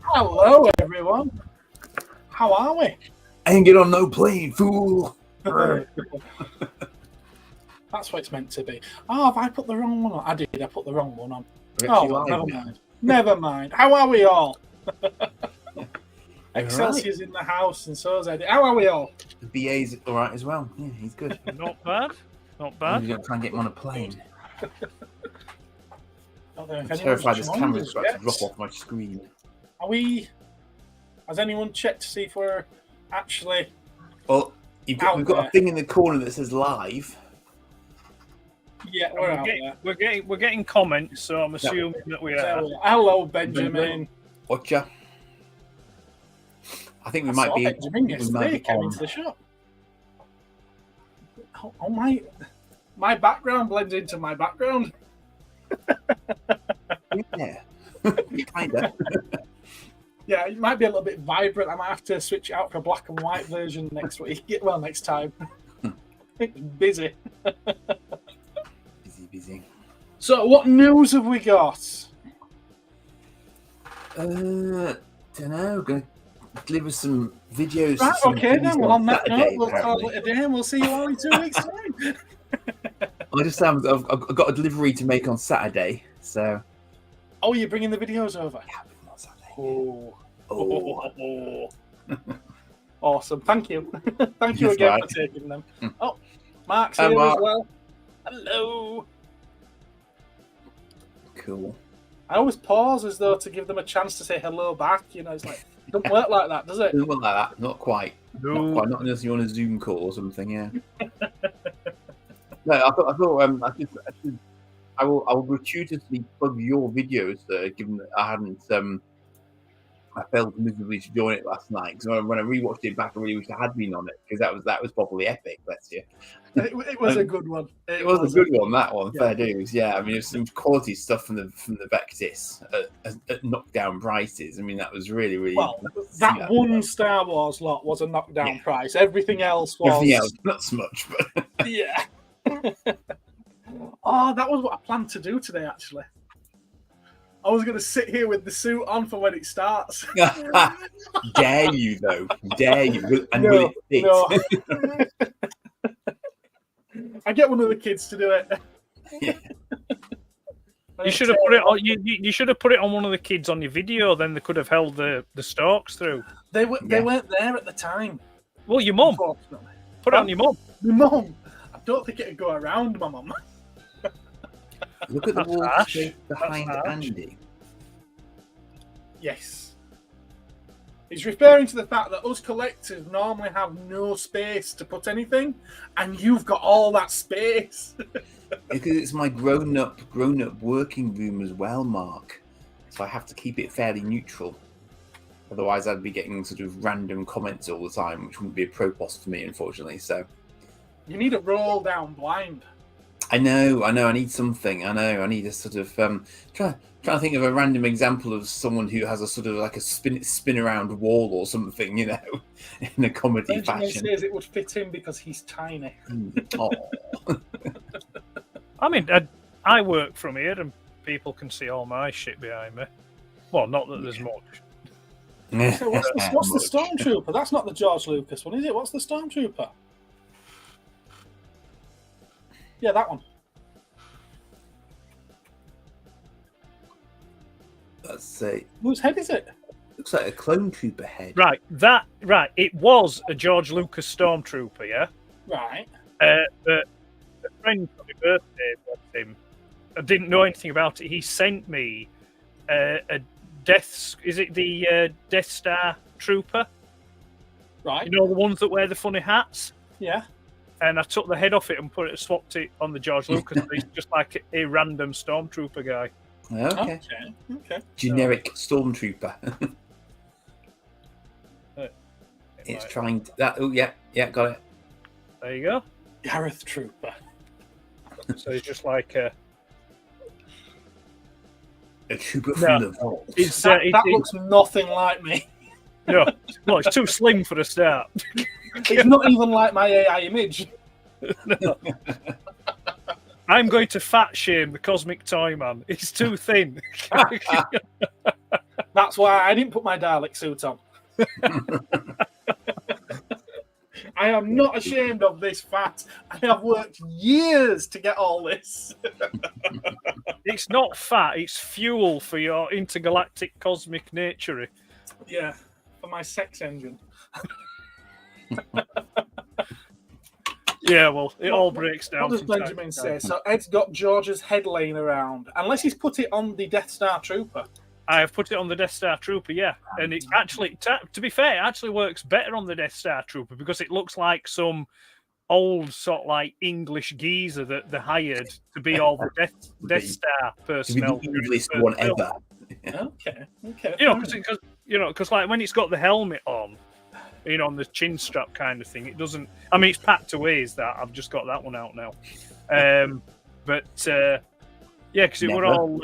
Hello, everyone. How are we? I ain't get on no plane, fool. That's what it's meant to be. Oh, have I put the wrong one on? I did. I put the wrong one on. Oh, well, never mind. Never mind. How are we all? Excelsior's in the house, and so's Eddie. How are we all? The BA's all right as well. Yeah, he's good. Not bad. Not I'm bad. going to try and get him on a plane. I'm terrified this camera's about to drop off my screen. Are we? Has anyone checked to see if we're actually? Well, we've got a thing in the corner that says live. Yeah, we're out there. We're getting comments, so I'm assuming that we are. Hello, Benjamin. Watcha. I think we I might saw be. Benjamin yesterday. He came into the shop. Oh my background blends into my background. Yeah, kinda. Yeah, it might be a little bit vibrant. I might have to switch it out for a black and white version next week. Well, next time. It's busy. Busy. So, what news have we got? Don't know. Gonna deliver some videos. Right, okay then. Well, on that note, we'll apparently. call it a day and we'll see you all in 2 weeks' time. I've got a delivery to make on Saturday, so. Oh, you're bringing the videos over? Yeah, on Saturday. Oh. Awesome. Thank you. Thank you again for taking them. Oh, Mark's here as well. Hello. Cool. I always pause as though to give them a chance to say hello back. You know, it's like, it doesn't work like that, does it? Doesn't work like that. Not quite. No. Not quite. Not unless you're on a Zoom call or something. Yeah. No, I thought I will gratuitously plug your videos, given that I hadn't. I failed miserably to join it last night because when I rewatched it back, I really wish I had been on it because that was probably epic. Bless you. It was a good one. It was a good one. That one, Yeah. fair dues. Yeah, I mean, there's some quality stuff from the Vectis at knockdown prices. I mean, that was really Well, nice to that see one Star Wars lot was a knockdown price. Everything else was. Everything else, not so much, but Yeah. Oh, that was what I planned to do today, actually. I was going to sit here with the suit on for when it starts. dare you though? Dare you? And No, will it fit? no. I get one of the kids to do it. Yeah. You should have put it on. You should have put it on one of the kids on your video. Then they could have held the stalks through. They weren't there at the time. Well, your mum. Unfortunately. Put it on your mum. My mum. I don't think it'd go around my mum. Look at the That's wall harsh. space behind That's harsh. Andy. Yes. He's referring to the fact that us collectors normally have no space to put anything, and you've got all that space. Because it's my grown-up working room as well, Mark. So I have to keep it fairly neutral. Otherwise, I'd be getting sort of random comments all the time, which wouldn't be a propos for me, unfortunately. So You need a roll down blind. I know. I need something. I need a sort of trying to think of a random example of someone who has a sort of like a spin around wall or something, you know, in a comedy Benjamin fashion. says it would fit him because he's tiny. Oh. I mean, I work from here, and people can see all my shit behind me. Well, not that there's much. So what's the Stormtrooper? That's not the George Lucas one, is it? What's the Stormtrooper? Yeah, that one. That's a Whose head is it? looks like a clone trooper head. Right, it was a George Lucas Stormtrooper, yeah. Right. But a friend for my birthday, bless him, I didn't know anything about it. He sent me a Death. Is it the Death Star Trooper? Right. You know, the ones that wear the funny hats. Yeah. And I took the head off it and swapped it on the George Lucas. He's just like a random Stormtrooper guy. Okay. Okay. Generic stormtrooper. It's trying to, that. Oh yeah, got it. There you go. Gareth Trooper. So he's just like a trooper from the vault. It's, That looks nothing like me. no, it's too slim for a start. It's not even like my AI image. No. I'm going to fat shame the Cosmic Toy Man. He's too thin. That's why I didn't put my Dalek suit on. I am not ashamed of this fact. I have worked years to get all this. It's not fat, it's fuel for your intergalactic cosmic nature. Yeah, for my sex engine. Yeah, well, it all breaks down. What does from time Benjamin to say? time. So Ed's got George's head laying around. Unless he's put it on the Death Star Trooper. I have put it on the Death Star Trooper, yeah. And it actually, to be fair, it actually works better on the Death Star Trooper because it looks like some old sort of like English geezer that they hired to be all the Death Star To be personnel. the English one ever. Okay. Because like when it's got the helmet on, on the chin strap kind of thing, it doesn't. I mean, it's packed away. Is that I've just got that one out now. Yeah, because it were all.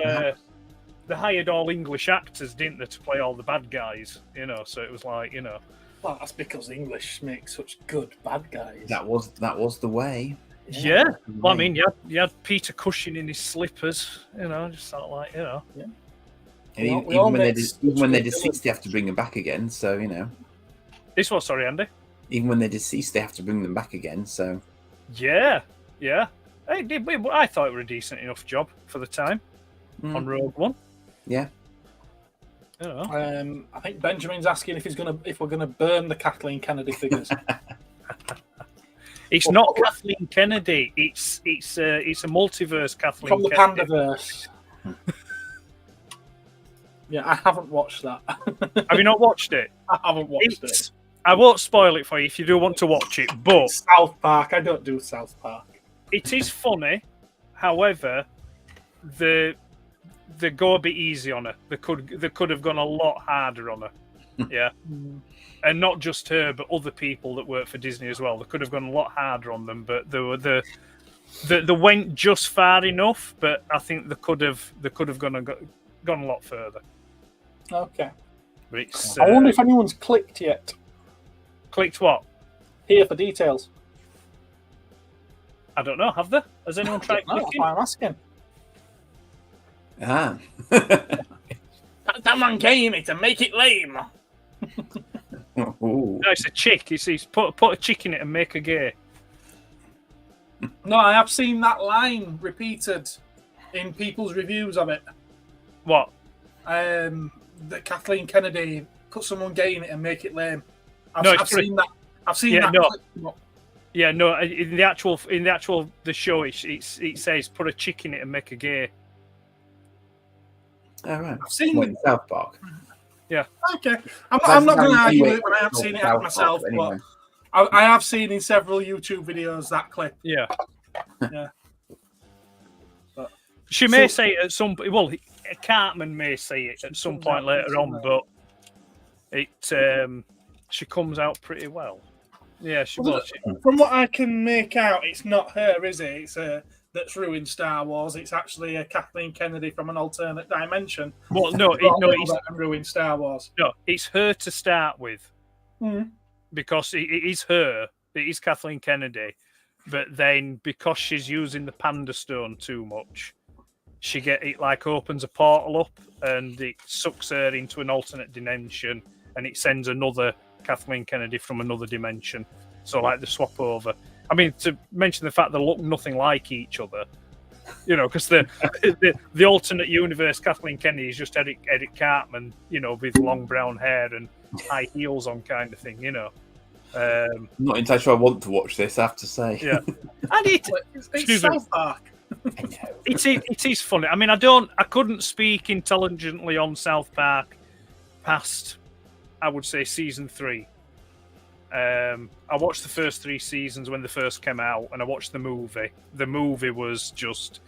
They hired all English actors, didn't they, to play all the bad guys? So it was like, Well, that's because English makes such good bad guys. That was the way. Yeah. Well, I mean, you had Peter Cushing in his slippers, just sort of like, And We all even when make they're such deceased, they have to bring them back again. So This was, sorry, Andy. even when they're deceased, they have to bring them back again. So Yeah. I thought it were a decent enough job for the time on Rogue One. Yeah. I think Benjamin's asking if we're gonna burn the Kathleen Kennedy figures. It's not Kathleen Kennedy. It's a multiverse Kathleen From the Kennedy. Pandaverse. Yeah, I haven't watched that. Have you not watched it? I haven't watched it. I won't spoil it for you if you do want to watch it, but South Park. I don't do South Park. it is funny. However, they go a bit easy on her. They could have gone a lot harder on her. Yeah. And not just her, but other people that work for Disney as well. They could have gone a lot harder on them, but they went just far enough. But I think they could have gone a lot further. Okay. But it's, I wonder if anyone's clicked yet. clicked what? Here for details. I don't know. Have they? Has anyone tried No, that's clicking? why I'm asking. Ah. That man gave me to make it lame. Ooh. No, it's a chick. It's put a chick in it and make her gay. No, I have seen that line repeated in people's reviews of it. What? That Kathleen Kennedy put someone gay in it and make it lame. No, I've seen that. I've seen Yeah, that. no. clip. Yeah, no. In the actual the show, it says put a chick in it and make her gay. All right. I've seen What, in South Park? Okay, I'm not going to argue with it when I haven't South seen it Park, myself, anyway. but I have seen in several YouTube videos that clip. Yeah. Yeah. But, She may say it at some. Well, Cartman may say it at some comes point out later on, somewhere. but she comes out pretty well. Yeah, she Well, will. from what I can make out, it's not her, is it? It's that's ruined Star Wars. It's actually a Kathleen Kennedy from an alternate dimension. Well, no, It's ruined Star Wars. it's her to start with Mm. because it is her. It is Kathleen Kennedy, but then because she's using the Panda Stone too much, it like opens a portal up and it sucks her into an alternate dimension, and it sends another Kathleen Kennedy from another dimension. So like the swap over. I mean, to mention the fact they look nothing like each other, because the alternate universe Kathleen Kennedy is just Eric Cartman, with long brown hair and high heels on kind of thing, I'm not entirely sure I want to watch this, I have to say. Yeah. And It's Excuse me. South Park. I know. it is funny. I mean, I couldn't speak intelligently on South Park past, I would say, season 3. I watched the first 3 seasons when they first came out, and I watched the movie. The movie was just...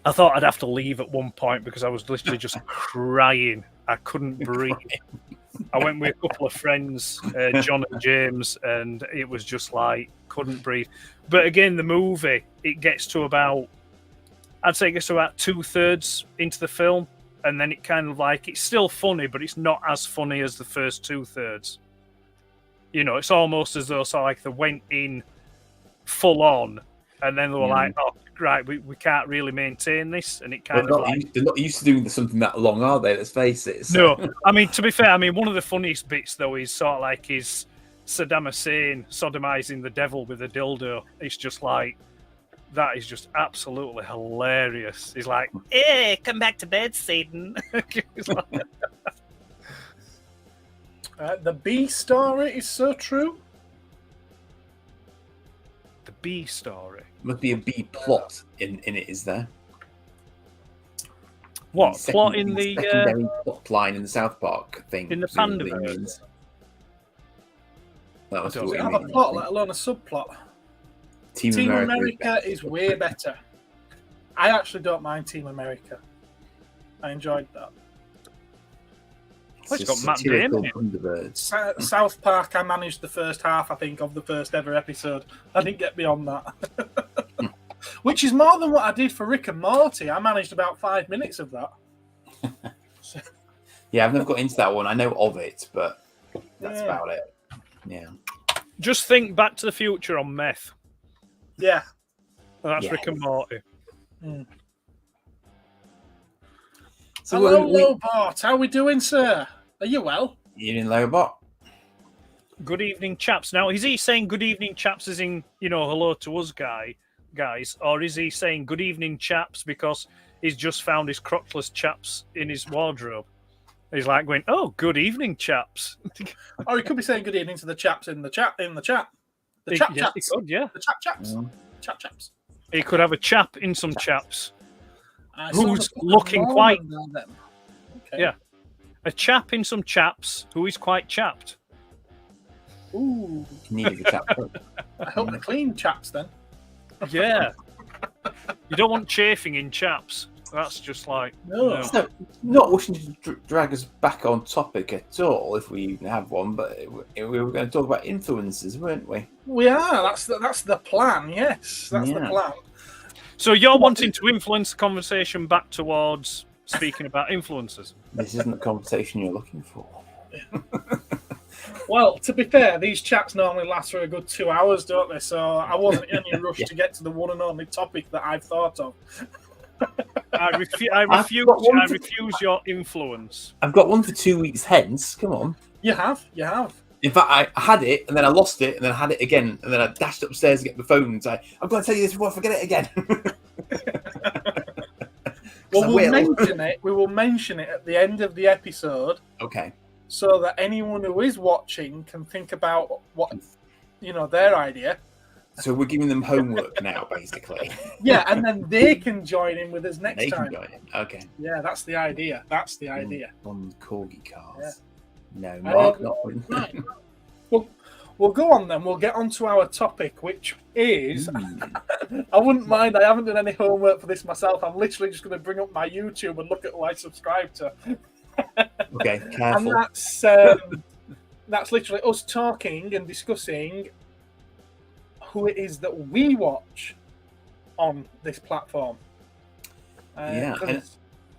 I thought I'd have to leave at one point because I was literally just crying. I couldn't breathe. I went with a couple of friends, John and James, and it was just like, couldn't breathe. But again, the movie, it gets to about 2/3 into the film, and then it kind of like, it's still funny, but it's not as funny as the first 2/3. It's almost as though they went in full on, and then they were like, oh, right, we can't really maintain this, and it They're kind of not, they're not used to doing something that long, are they? Let's face it. No, I mean, to be fair, I mean, one of the funniest bits though is sort of like his Saddam Hussein sodomizing the devil with a dildo. It's just like that is just absolutely hilarious. He's like, "Hey, come back to bed, Satan." It's like- The B story is so true. the B story. Must be a B plot in it, is there? What Second- plot in the? secondary plot line in the South Park thing? in the presumably Pandaverse? means. That must be don't what It's you not a mean. plot, let alone a subplot. Team America is way better. I actually don't mind Team America. I enjoyed that. It's got Matt Damon in it. Thunderbirds. South Park, I managed the first half, I think, of the first ever episode. I didn't get beyond that. Which is more than what I did for Rick and Morty. I managed about 5 minutes of that. Yeah, I've never got into that one. I know of it, but that's Yeah. about it. Yeah. Just think Back to the Future on meth. Yeah. That's Yeah. Rick and Morty. So Hello, we- Lobot. How we doing, sir? Are you well? You're in Lobot. Good evening, chaps. Now, is he saying good evening, chaps, as in, hello to us guys? Or is he saying good evening, chaps, because he's just found his crotchless chaps in his wardrobe? He's like going, oh, good evening, chaps. Or he could be saying good evening to the chaps in the chat. The chap Yes, he chaps. could, yeah. The chaps. Mm. Chap chaps. He could have a chap in some chaps. I saw Who's the Book of looking quite- Mormon there, then. Okay. Yeah. A chap in some chaps who is quite chapped. Ooh. Need a chat. I hope they're clean chaps then. Yeah. You don't want chafing in chaps. That's just like, No. So, not wishing to drag us back on topic at all, if we even have one, but we were going to talk about influences, weren't we? We are. That's the plan. Yes, that's the Yeah. plan. So you're wanting to influence the conversation back towards speaking about influencers. This isn't the conversation you're looking for. Well, to be fair, these chats normally last for a good 2 hours, don't they? So I wasn't in any rush Yeah. to get to the one and only topic that I've thought of. I got one to- refuse your influence. I've got one for 2 weeks hence. Come on. You have. In fact, I had it, and then I lost it, and then I had it again, and then I dashed upstairs to get my phone and say, I'm going to tell you this before I forget it again. Well, I we will mention it at the end of the episode, Okay. so that anyone who is watching can think about what their idea. So we're giving them homework now, basically. Yeah, and then they can join in with us next They time. can join in. Okay. Yeah, that's the idea. That's the idea. On corgi cars. Yeah. No, Mark, not one. Right. We'll go on then. We'll get on to our topic, which is I wouldn't mind. I haven't done any homework for this myself. I'm literally just going to bring up my YouTube and look at who I subscribe to. Okay, And careful. that's literally us talking and discussing who it is that we watch on this platform. Yeah, 'cause and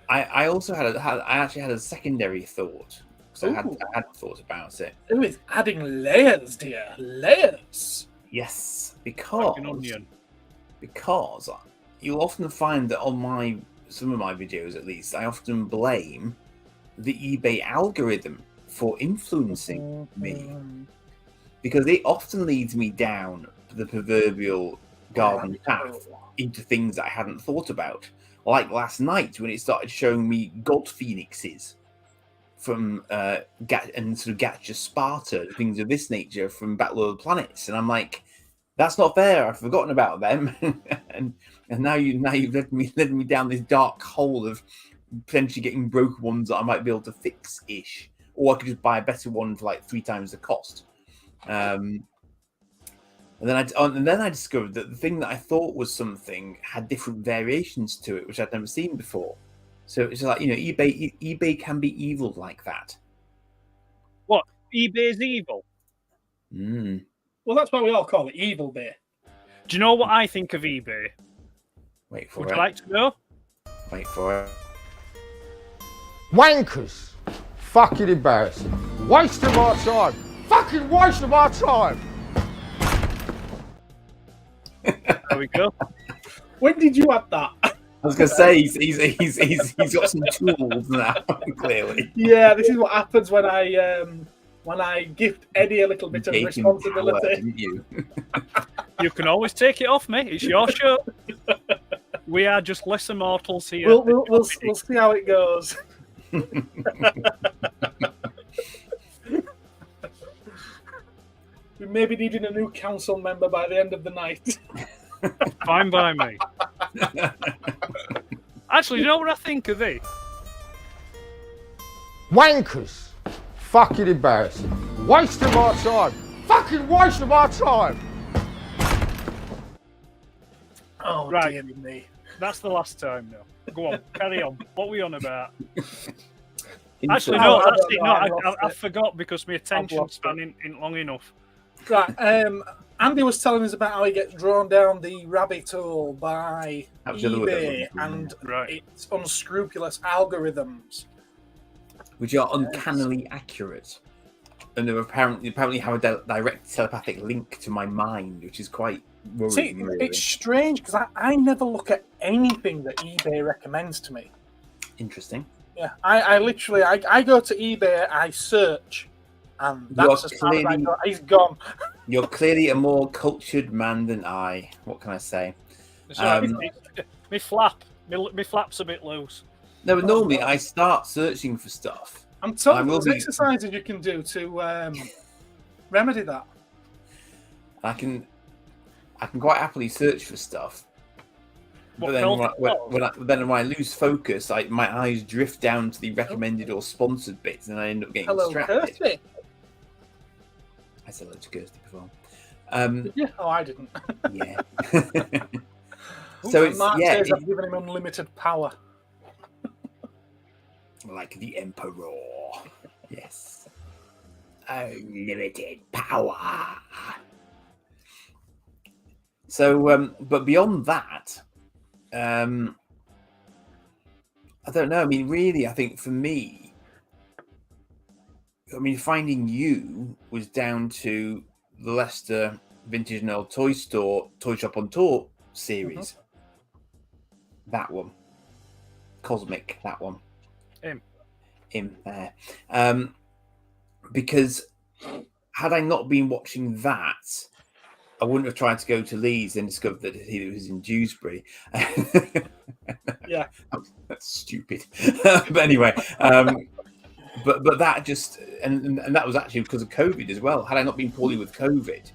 I also I actually had a secondary thought. So I Ooh. had thought about it. who is adding layers, dear? Layers. Yes, Like because an onion. you'll often find that on some of my videos, at least, I often blame the eBay algorithm for influencing me, because it often leads me down the proverbial garden path into things that I hadn't thought about. Like last night when it started showing me god phoenixes from and sort of Gacha Sparta, things of this nature from Battle of the Planets, and I'm like, that's not fair. I've forgotten about them, and now you've led me down this dark hole of potentially getting broken ones that I might be able to fix ish, or I could just buy a better one for like 3 times the cost. And then I discovered that the thing that I thought was something had different variations to it, which I'd never seen before. So it's like, eBay can be evil like that. What? eBay's evil? Mm. Well, that's why we all call it Evil Bay. Do you know what I think of eBay? Wait for Would it. you like to know? Wait for it. Wankers. Fucking embarrassing. Waste of our time. Fucking waste of our time. There we go. When did you add that? I was going to say he's got some tools now. Clearly, Yeah, this is what happens when I gift Eddie a little bit of Taking responsibility. power, didn't you? You can always take it off me. It's your show. We are just lesser mortals here. We'll see how it goes. We may be needing a new council member by the end of the night. Fine by me. Actually, you know what I think of this? Wankers. Fucking embarrassing. Waste of our time. Fucking waste of our time. Oh, Right. dear me. That's the last time now. Go on, carry on. What were you on about? Interesting. Actually, I no, don't that's it. know, No, I I lost it. forgot because my attention lost span ain't long enough. Right, Andy was telling us about how he gets drawn down the rabbit hole by That was the other word I eBay was looking and Right. its unscrupulous algorithms. Which are uncannily accurate, and they apparently have a direct telepathic link to my mind, which is quite worrying. See, really. it's strange because I never look at anything that eBay recommends to me. Interesting. Yeah, I literally I go to eBay, I search, and that's as far as I go. He's gone. You're clearly a more cultured man than I. What can I say? It's all right. Me flap's a bit loose. No, but normally I start searching for stuff. I'm telling I you, will there's be- exercises you can do to remedy that. I can quite happily search for stuff. What But then health when I lose focus, my eyes drift down to the recommended or sponsored bits, and I end up getting Hello, distracted. Kirsty. I said hello to Kirsty before. Yeah. Oh, I didn't. Yeah. So it's Mark yeah, says I've given him unlimited power. like the Emperor. Yes. Unlimited power. So, but beyond that, I don't know. I mean, really, I think for me, finding you was down to the Leicester Vintage and Old Toy Shop on Tour series. That one. Cosmic, that one. Him there. Because had I not been watching that, I wouldn't have tried to go to Leeds and discovered that he was in Dewsbury. Yeah. That's stupid. But anyway, but that just and that was actually because of COVID as well. Had I not been poorly with COVID,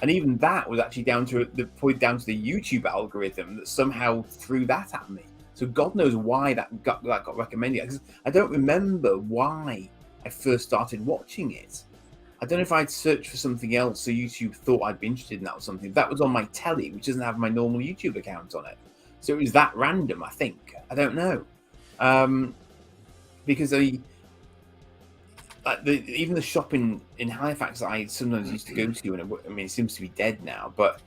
and even that was actually down to the YouTube algorithm that somehow threw that at me. So God knows why that got recommended. Because I don't remember why I first started watching it. I don't know if I'd searched for something else, so YouTube thought I'd be interested in that or something. That was on my telly, which doesn't have my normal YouTube account on it. So it was that random, I think. I don't know. Because even the shop in Halifax that I sometimes used to go to, and it seems to be dead now, but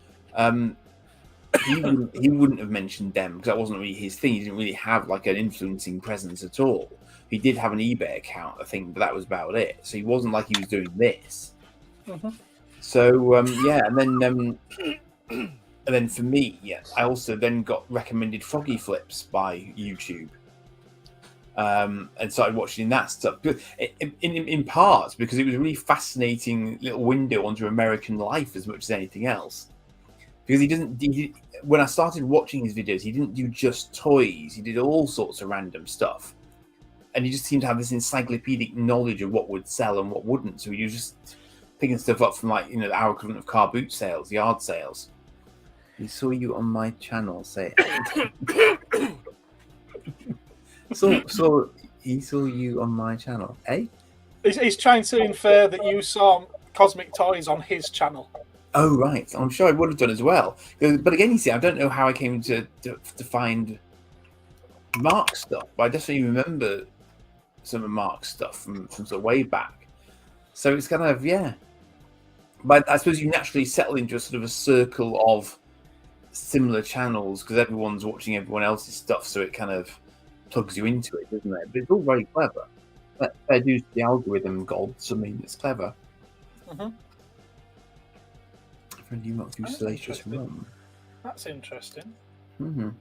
he wouldn't have mentioned them because that wasn't really his thing. He didn't really have like an influencing presence at all. He did have an eBay account, I think, but that was about it. So he wasn't like he was doing this. So and then for me, I also then got recommended Froggy Flips by YouTube, and started watching that stuff. In parts because it was a really fascinating little window onto American life as much as anything else. Because when I started watching his videos, he didn't do just toys. He did all sorts of random stuff. And he just seemed to have this encyclopedic knowledge of what would sell and what wouldn't. So he was just picking stuff up from our equivalent of car boot sales, yard sales. He saw you on my channel, say it. So he saw you on my channel, eh? He's trying to infer that you saw Cosmic Toys on his channel. Oh, right. I'm sure I would have done as well. But again, you see, I don't know how I came to find Mark's stuff, but I definitely remember some of Mark's stuff from sort of way back. So it's kind of, yeah. But I suppose you naturally settle into a sort of a circle of similar channels because everyone's watching everyone else's stuff, so it kind of plugs you into it, doesn't it? But it's all very clever. Fair dues to the algorithm gods. I mean, it's clever. Friend, you not do salacious rum. That's interesting. Mhm.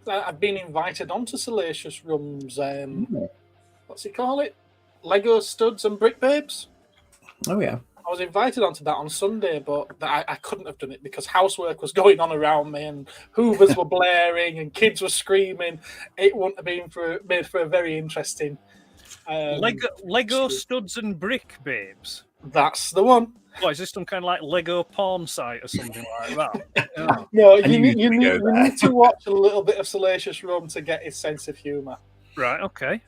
I've been invited onto Salacious Rum's, what's he call it? Lego Studs and Brick Babes. Oh yeah. I was invited onto that on Sunday, but I couldn't have done it because housework was going on around me and hoovers were blaring and kids were screaming. It wouldn't have been made for a very interesting. Lego Studs and Brick Babes. That's the one. What is this? Some kind of like Lego porn site or something like that? Oh. No, I you knew need, you you were gonna need, go you there. need to watch a little bit of Salacious Rum to get his sense of humour. Right. Okay.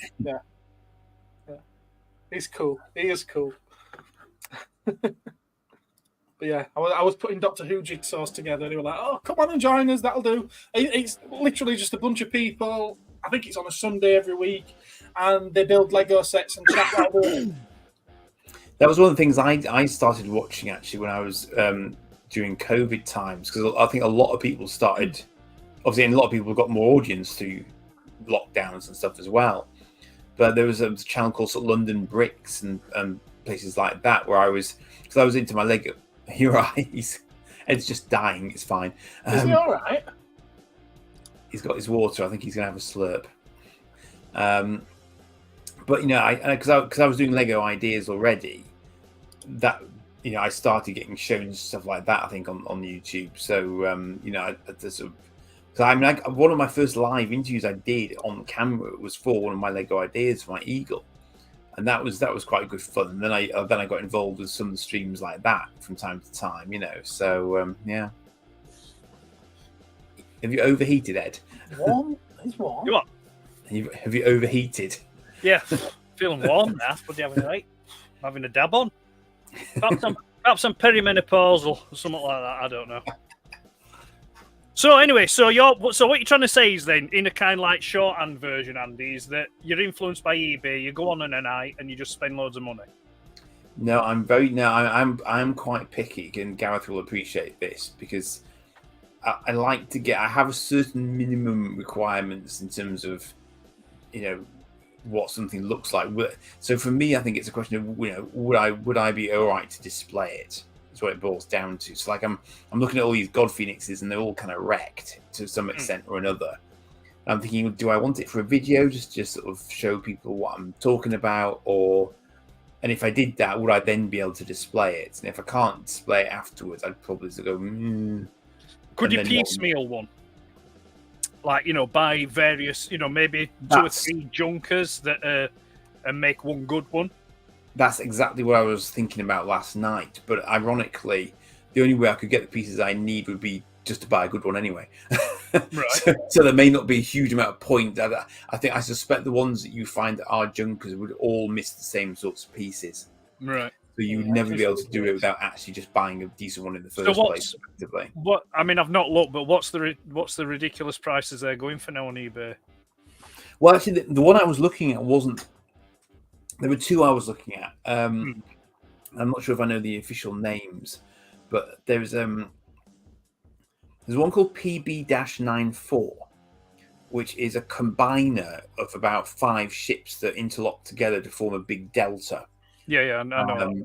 He's cool. He is cool. But yeah, I was putting Doctor Who jigsaws together and they were like, oh, come on and join us, that'll do. It's literally just a bunch of people. I think it's on a Sunday every week and they build Lego sets and chat while they're That was one of the things I started watching actually when I was during COVID times, because I think a lot of people started, obviously, and a lot of people got more audience through lockdowns and stuff as well. But there was a channel called sort of London Bricks and places like that where I was, because I was into my Lego. Your eyes, it's just dying. It's fine. Is he all right? He's got his water. I think he's gonna have a slurp. But you know, because I was doing Lego ideas already, that you know I started getting shown stuff like that. I think on YouTube. So you know, one of my first live interviews I did on camera was for one of my Lego ideas for my Eagle, and that was quite good fun. And then I got involved with some of the streams like that from time to time. You know, so yeah. Have you overheated, Ed? Warm? He's warm. You what? Have you overheated? Yeah, feeling warm now. But having right, having a dab on. Perhaps I'm perimenopausal or something like that. I don't know. So anyway, so what you're trying to say is then, in a kind of like shorthand version, Andy, is that you're influenced by eBay. You go on a night and you just spend loads of money. No, I'm quite picky, and Gareth will appreciate this because I like to get. I have a certain minimum requirements in terms of, you know, what something looks like. So for me, I think it's a question of, you know, would I be all right to display it? That's what it boils down to. So like I'm looking at all these God Phoenixes and they're all kind of wrecked to some extent or another. I'm thinking, do I want it for a video, just sort of show people what I'm talking about, and if I did that, would I then be able to display it? And if I can't display it afterwards, I'd probably go. Could you piecemeal one? Like, you know, buy various, you know, maybe two or three junkers that and make one good one. That's exactly what I was thinking about last night. But ironically, the only way I could get the pieces I need would be just to buy a good one anyway. Right. So there may not be a huge amount of point. I suspect the ones that you find that are junkers would all miss the same sorts of pieces. Right. So you would never be able to do it without actually just buying a decent one in the first place. Effectively. What I mean, I've not looked, but what's the ridiculous prices they're going for now on eBay? Well, actually, the one I was looking at wasn't. There were two I was looking at. I'm not sure if I know the official names, but there's one called PB-94, which is a combiner of about 5 ships that interlock together to form a big delta. Yeah, I know.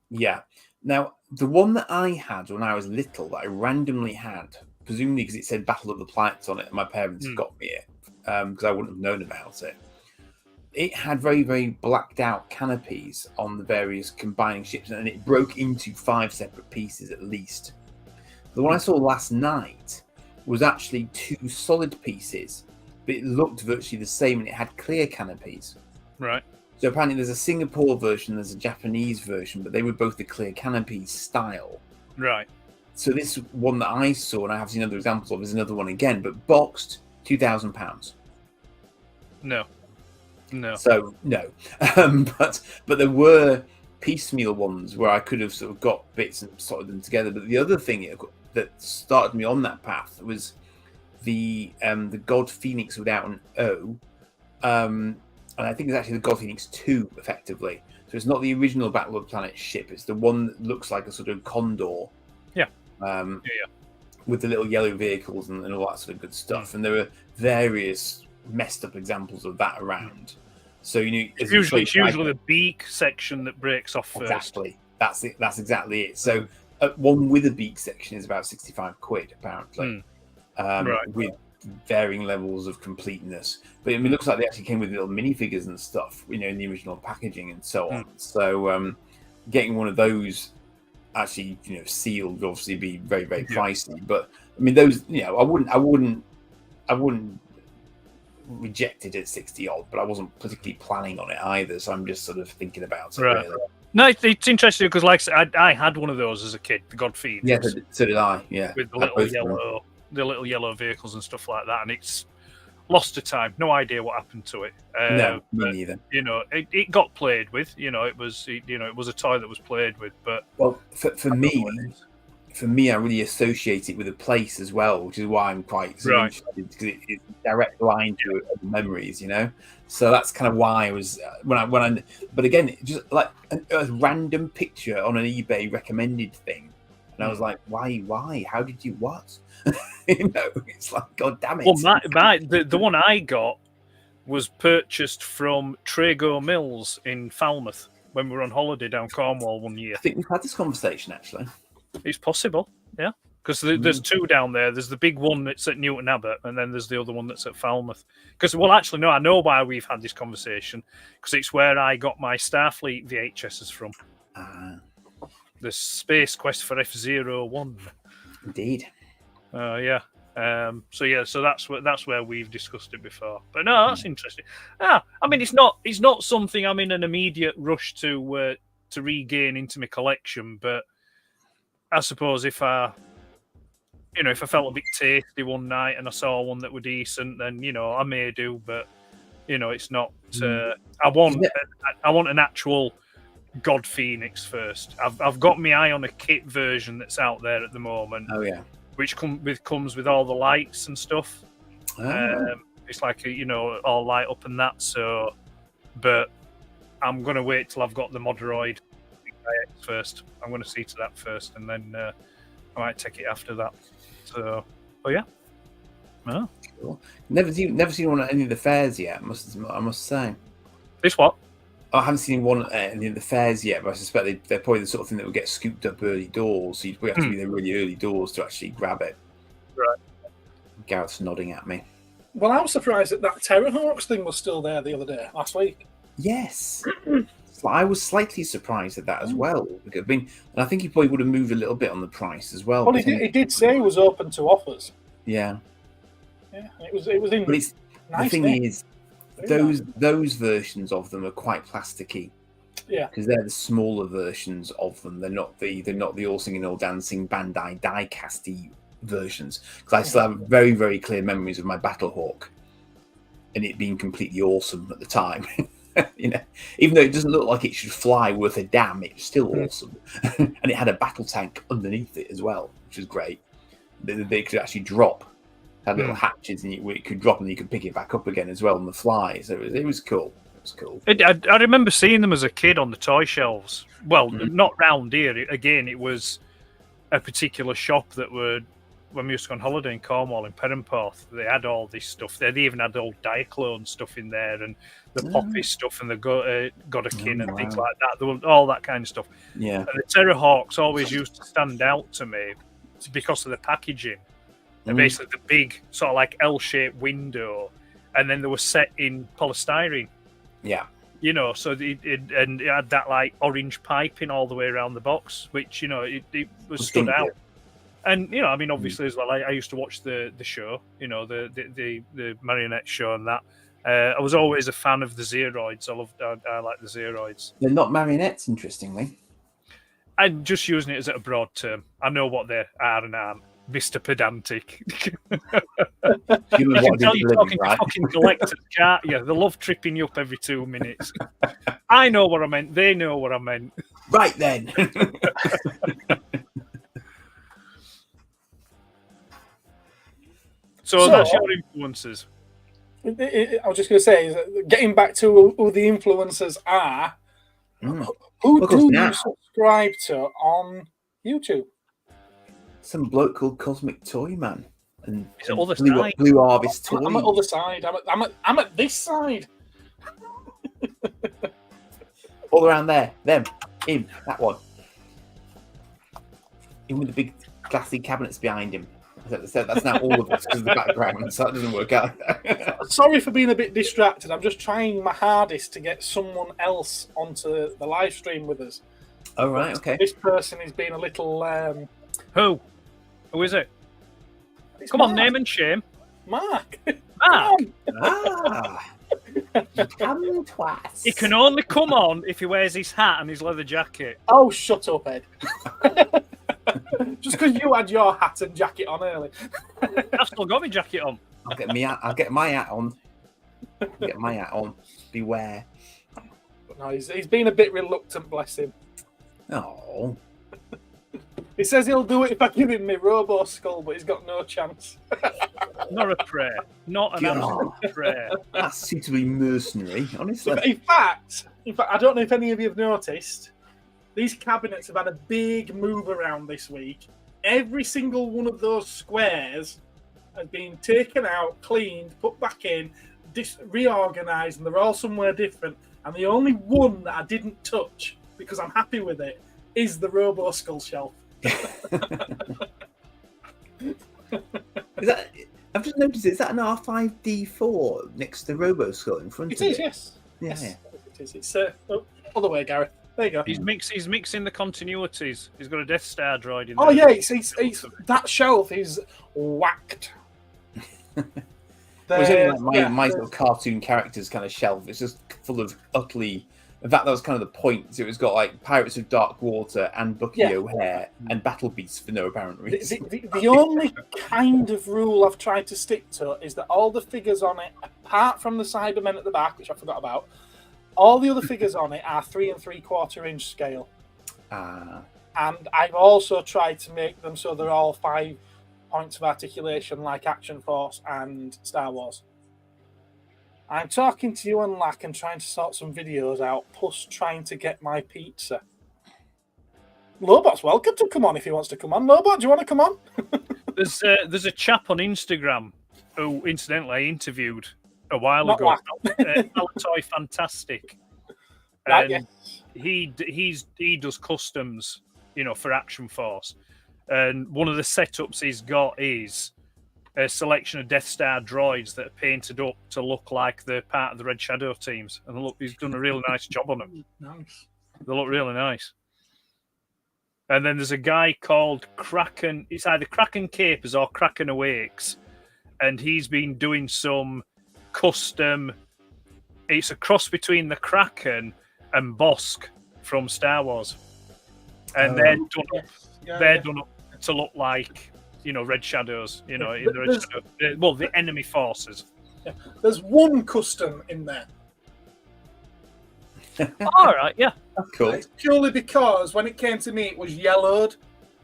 Yeah. Now, the one that I had when I was little, that I randomly had, presumably because it said Battle of the Planets on it, and my parents got me it, because I wouldn't have known about it. It had very, very blacked out canopies on the various combining ships, and it broke into 5 separate pieces at least. The one I saw last night was actually 2 solid pieces, but it looked virtually the same, and it had clear canopies. Right. So apparently there's a Singapore version, there's a Japanese version, but they were both the clear canopies style. Right. So this one that I saw, and I have seen other examples of, is another one again, but boxed, £2,000. No. So no, but there were piecemeal ones where I could have sort of got bits and sorted them together. But the other thing that started me on that path was the God Phoenix without an O. And I think it's actually the God Phoenix 2, effectively. So it's not the original Battle of the Planets ship. It's the one that looks like a sort of Condor. Yeah. With the little yellow vehicles and all that sort of good stuff. And there are various messed up examples of that around. So it's usually the beak section that breaks off first. Exactly. That's it. That's exactly it. So one with a beak section is about £65, apparently. Right. varying levels of completeness. But I mean, it looks like they actually came with little minifigures and stuff, you know, in the original packaging and so on. So getting one of those actually, you know, sealed would obviously be very, very pricey. But I mean, those, you know, I wouldn't reject it at 60 odd, but I wasn't particularly planning on it either. So I'm just sort of thinking about it. Right. Really. No, it's interesting because, like I said, I had one of those as a kid, the God Phoenix. Yeah, so did I. Yeah, with the little yellow vehicles and stuff like that, and it's lost to time. No idea what happened to it. No, me neither. You know, it got played with. You know, it was a toy that was played with. But well, for me, I really associate it with a place as well, which is why I'm quite interested, because it's a direct line to memories, you know. So that's kind of why I was when I. But again, just like a random picture on an eBay recommended thing, and I was like, why? How did you what? You know, it's like, God damn it. Well, the one I got was purchased from Trago Mills in Falmouth when we were on holiday down Cornwall one year. I think we've had this conversation actually. It's possible, yeah. Because there's two down there. There's the big one that's at Newton Abbot, and then there's the other one that's at Falmouth. Because, well, actually, no, I know why we've had this conversation. Because it's where I got my Starfleet VHSs from. The Space Quest for F-01. Indeed. Yeah. So that's where we've discussed it before. But no, that's interesting. I mean, it's not something I'm in an immediate rush to regain into my collection, but I suppose if I felt a bit tasty one night and I saw one that were decent, then, you know, I may do. But, you know, it's not. I want an actual God Phoenix first. I've got my eye on a kit version that's out there at the moment. Oh yeah. Which comes with all the lights and stuff. It's like all light up and that. So, but I'm gonna wait till I've got the Moderoid first. I'm gonna see to that first, and then I might take it after that. So, yeah. Oh. Cool. Never seen one at any of the fairs yet. I must say. This what? I haven't seen one at any of the fairs yet, but I suspect they're probably the sort of thing that will get scooped up early doors. So you'd probably have to be there really early doors to actually grab it. Right. Gareth's nodding at me. Well, I was surprised that Terrahawks thing was still there the other day, last week. Yes. I was slightly surprised at that as well. And I think he probably would have moved a little bit on the price as well. Well, he did say he was open to offers. Yeah. Yeah, it was in. But the thing is, those versions of them are quite plasticky. Yeah. Because they're the smaller versions of them. They're not the all singing, all dancing Bandai die-casty versions. Because I still have very, very clear memories of my Battlehawk and it being completely awesome at the time. You know, even though it doesn't look like it should fly worth a damn, it's still awesome. And it had a battle tank underneath it as well, which was great. They could actually drop. It had little hatches, and it could drop, and you could pick it back up again as well on the fly. So it was cool. It was cool. I remember seeing them as a kid on the toy shelves. Well, not round here. Again, it was a particular shop that would. When we used to go on holiday in Cornwall in Perranporth, they had all this stuff. They even had old Diaclone stuff in there, and the Poppy stuff, and the Godakin and things like that. There were all that kind of stuff. Yeah. And the Terrahawks always used to stand out to me because of the packaging. And basically the big sort of like L-shaped window, and then they were set in polystyrene. Yeah. You know, so it had that like orange piping all the way around the box, which, you know, it was stood out. And, you know, I mean, obviously as well, I used to watch the show, you know, the marionette show and that. I was always a fan of the Zeroids. I like the Zeroids. They're not marionettes, interestingly. I'm just using it as a broad term. I know what they are and aren't. Mr. Pedantic. I can tell you're talking to fucking collectors, can't you? They love tripping you up every 2 minutes. I know what I meant. They know what I meant. Right then. So that's your influences. I was just going to say, getting back to who the influencers are, who do you subscribe to on YouTube? Some bloke called Cosmic Toy Man and Blue Harvest Toy. I'm at other side. I'm at this side. All around there. Them. Him. That one. Him with the big glassy cabinets behind him. So that's now all of us because of the background, so that doesn't work out. Sorry for being a bit distracted. I'm just trying my hardest to get someone else onto the live stream with us. Oh, right, okay. This person is being a little. Who? Who is it? It's Come on, Mark. name and shame. Mark. Mark. Ah. Come twice. He can only come on if he wears his hat and his leather jacket. Oh, shut up, Ed. Just because you had your hat and jacket on early. I've still got my jacket on. I'll get my hat on. Get my hat on. Beware. No, he's been a bit reluctant, bless him. Oh. He says he'll do it if I give him my Robo Skull, but he's got no chance. Not a prayer. Not an absolute prayer. That seems to be mercenary, honestly. In fact, I don't know if any of you have noticed, these cabinets have had a big move around this week. Every single one of those squares has been taken out, cleaned, put back in, reorganised, and they're all somewhere different. And the only one that I didn't touch, because I'm happy with it, is the Robo Skull shelf. Is that? I've just noticed. Is that an R5D4 next to Robo Skull in front It of is, it? yes. Yeah. Yes, it is. It's other way, Gareth. There you go. He's mixing the continuities. He's got a Death Star droid in there. Oh yeah, it's that shelf is whacked. Well, it's only like my sort of cartoon characters kind of shelf. It's just full of utterly. In fact, that was kind of the point. It was got like Pirates of Dark Water and Bucky O'Hare and Battle Beasts for no apparent reason. The only kind of rule I've tried to stick to is that all the figures on it, apart from the Cybermen at the back, which I forgot about, all the other figures on it are 3 3/4 inch scale. And I've also tried to make them so they're all 5 points of articulation like Action Force and Star Wars. I'm talking to you on Lack and trying to sort some videos out, plus trying to get my pizza. Lobot's welcome to come on if he wants to come on. Lobot, do you want to come on? There's a chap on Instagram who, incidentally, I interviewed a while Not ago. Alatoy Fantastic. Right, And he does customs, for Action Force. And one of the setups he's got is a selection of Death Star droids that are painted up to look like they're part of the Red Shadow teams. And look, he's done a really nice job on them. Nice. They look really nice. And then there's a guy called Kraken. It's either Kraken Capers or Kraken Awakes. And he's been doing some custom. It's a cross between the Kraken and Bosk from Star Wars. And they're done up. They're done up to look like, Red Shadows. In the Red Shadow, well, the enemy forces. Yeah. There's one custom in there. All right, yeah. That's cool. It's purely because when it came to me, it was yellowed,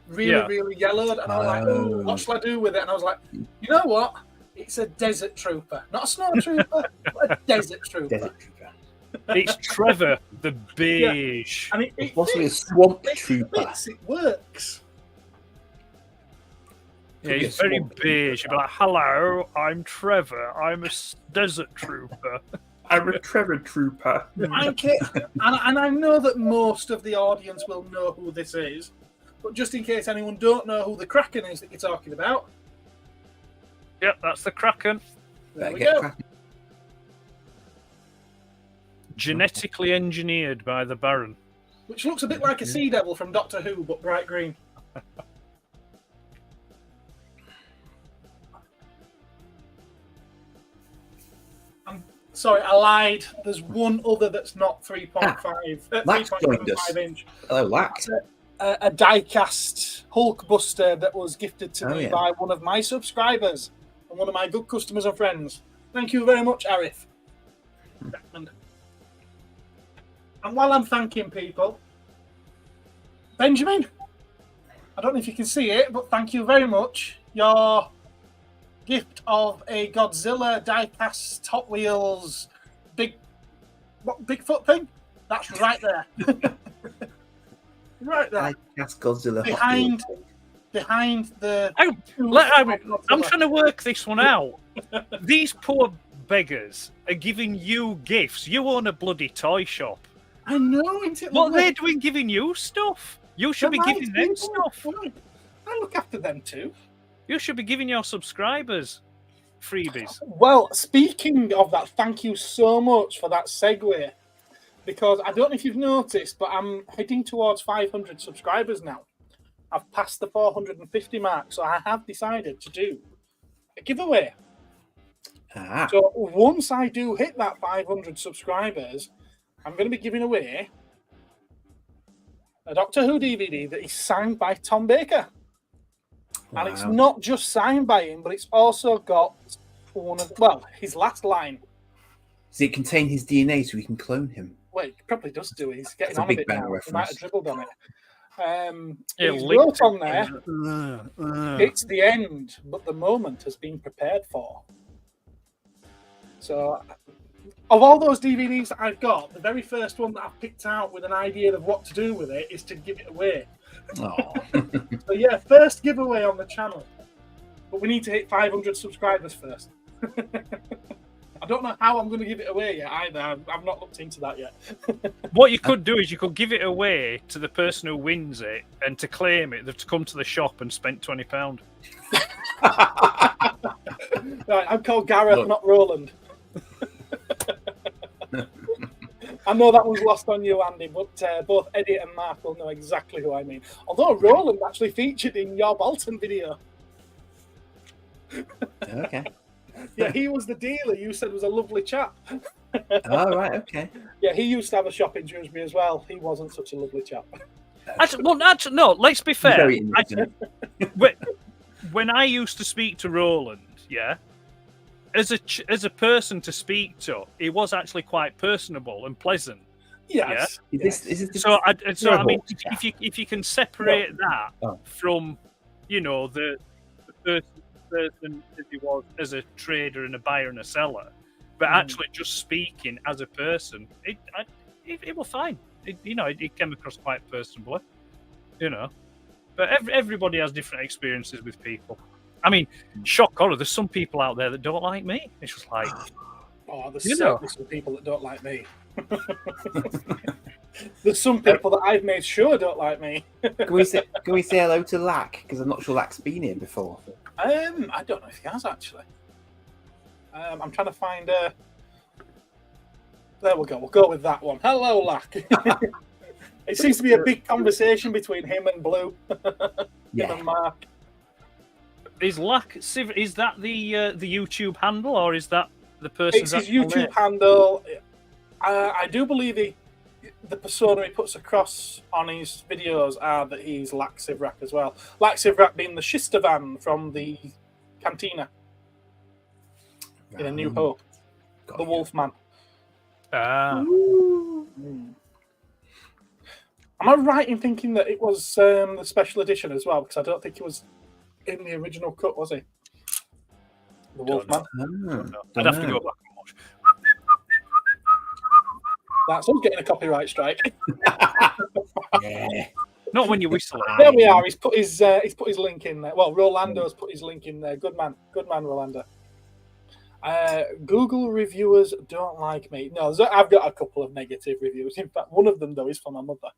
really yellowed, and I was like, "Oh, what shall I do with it?" And I was like, "You know what? It's a desert trooper, not a snow trooper, but a desert trooper." Desert Trooper. It's Trevor the Beige. And it Possibly a fits. Swamp It Trooper. fits, it works. Yeah, he's very beige. He'd be like, "Hello, I'm Trevor. I'm a desert trooper." I'm a Trevor Trooper. and I know that most of the audience will know who this is, but just in case anyone don't know who the Kraken is that you're talking about, Yep, that's the Kraken. there Better we get go. cracking. Genetically engineered by the Baron. Which looks a bit like a Sea Devil from Doctor Who, but bright green. I'm sorry, I lied. There's one other that's not 3.5, Max joined us. 3.75 inch. Hello, Lack. A die-cast Hulkbuster that was gifted to me yeah. by one of my subscribers and one of my good customers and friends. Thank you very much, Arif. And while I'm thanking people, Benjamin, I don't know if you can see it, but thank you very much. Your gift of a Godzilla die-cast Hot Wheels Bigfoot thing? That's right there. Right there. That's Godzilla. Behind the... I'm trying to work this one out. These poor beggars are giving you gifts. You own a bloody toy shop. I know, isn't it? What are lovely? they doing giving you stuff? You should be They're giving my them people. stuff. I look after them too. You should be giving your subscribers freebies. Well, speaking of that, thank you so much for that segue. Because I don't know if you've noticed, but I'm heading towards 500 subscribers now. I've passed the 450 mark, so I have decided to do a giveaway. Ah. So once I do hit that 500 subscribers, I'm going to be giving away a Doctor Who DVD that is signed by Tom Baker. And it's Wow. not just signed by him, but it's also got his last line. Does it contain his DNA so we can clone him? Well, it probably does do. He's getting That's a on a Big bit Bang now. He reference. might have dribbled on it. Yeah, He's linked wrote on it. there, it's the end, but the moment has been prepared for. So, of all those DVDs that I've got, the very first one that I've picked out with an idea of what to do with it is to give it away. Oh. So yeah, first giveaway on the channel. But we need to hit 500 subscribers first. I don't know how I'm going to give it away yet either. I've not looked into that yet. What you could do is you could give it away to the person who wins it, and to claim it, they've to come to the shop and spent £20. Right, I'm called Gareth, Look. not Roland. I know that one's lost on you, Andy, but both Eddie and Mark will know exactly who I mean. Although Roland actually featured in your Bolton video. Okay. Yeah, he was the dealer you said was a lovely chap. Oh, right. Okay. Yeah, he used to have a shop in Dewsbury as well. He wasn't such a lovely chap. Actually, no, let's be fair. Very innocent. When I used to speak to Roland, yeah, as a person to speak to, he was actually quite personable and pleasant. Yes. Is this So I mean, terrible? if you can separate that Oh. from, the person as he was as a trader and a buyer and a seller, but actually just speaking as a person, it was fine. It came across quite personably, But everybody has different experiences with people. I mean, shock horror. There's some people out there that don't like me. It's just like, Oh, there's You know. certainly some people that don't like me. There's some people that I've made sure don't like me. Can we say hello to Lack? Because I'm not sure Lack's been here before. I don't know if he has actually. I'm trying to find. There we go. We'll go with that one. Hello, Lack. It seems to be a big conversation between him and Blue. Him Yeah. and Mark. is that the YouTube handle, or is that the person's It's his actual YouTube name? handle. I do believe the persona he puts across on his videos are that he's Lack Sivrak as well. Lack Sivrak being the Shistavan from the Cantina in A New Hope, Got the you. Wolfman. Ah, Am I right in thinking that it was the special edition as well? Because I don't think it was in the original cut, was he? The Wolfman. I'd have to go back and watch. That's us getting a copyright strike. Yeah. Not when you whistle it. There we are. He's put his link in there. Well, Rolando's put his link in there. Good man, Rolando. Google reviewers don't like me. No, I've got a couple of negative reviews. In fact, one of them though is for my mother.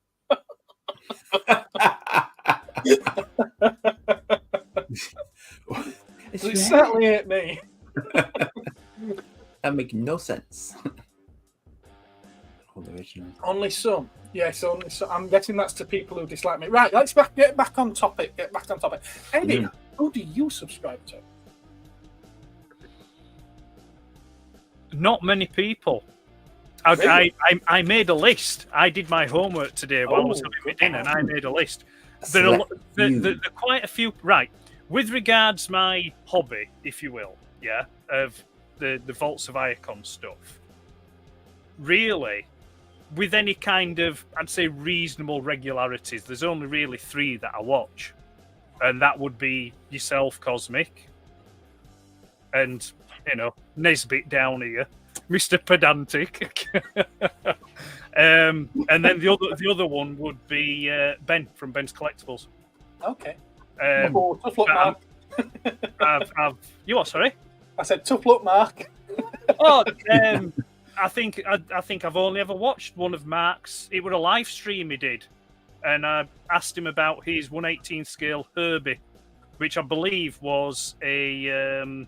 So it certainly ain't me. That makes no sense. All the original. Only some. Yes, only some. I'm guessing that's to people who dislike me. Right, let's get back on topic. Eddie, who do you subscribe to? Not many people. I made a list. I did my homework today while I was having my dinner, and I made a list. There are quite a few. Right, with regards my hobby, if you will, yeah, of the Vaults of Iacon stuff. Really, with any kind of, I'd say, reasonable regularities, there's only really 3 that I watch, and that would be yourself, Cosmic, and Nesbit down here, Mr. Pedantic, and then the other one would be Ben from Ben's Collectibles. Okay. Tough luck, but Mark. You what? Sorry. I said tough luck, Mark. Oh, I think I've only ever watched one of Mark's. It was a live stream he did, and I asked him about his 1/18 scale Herbie which I believe was a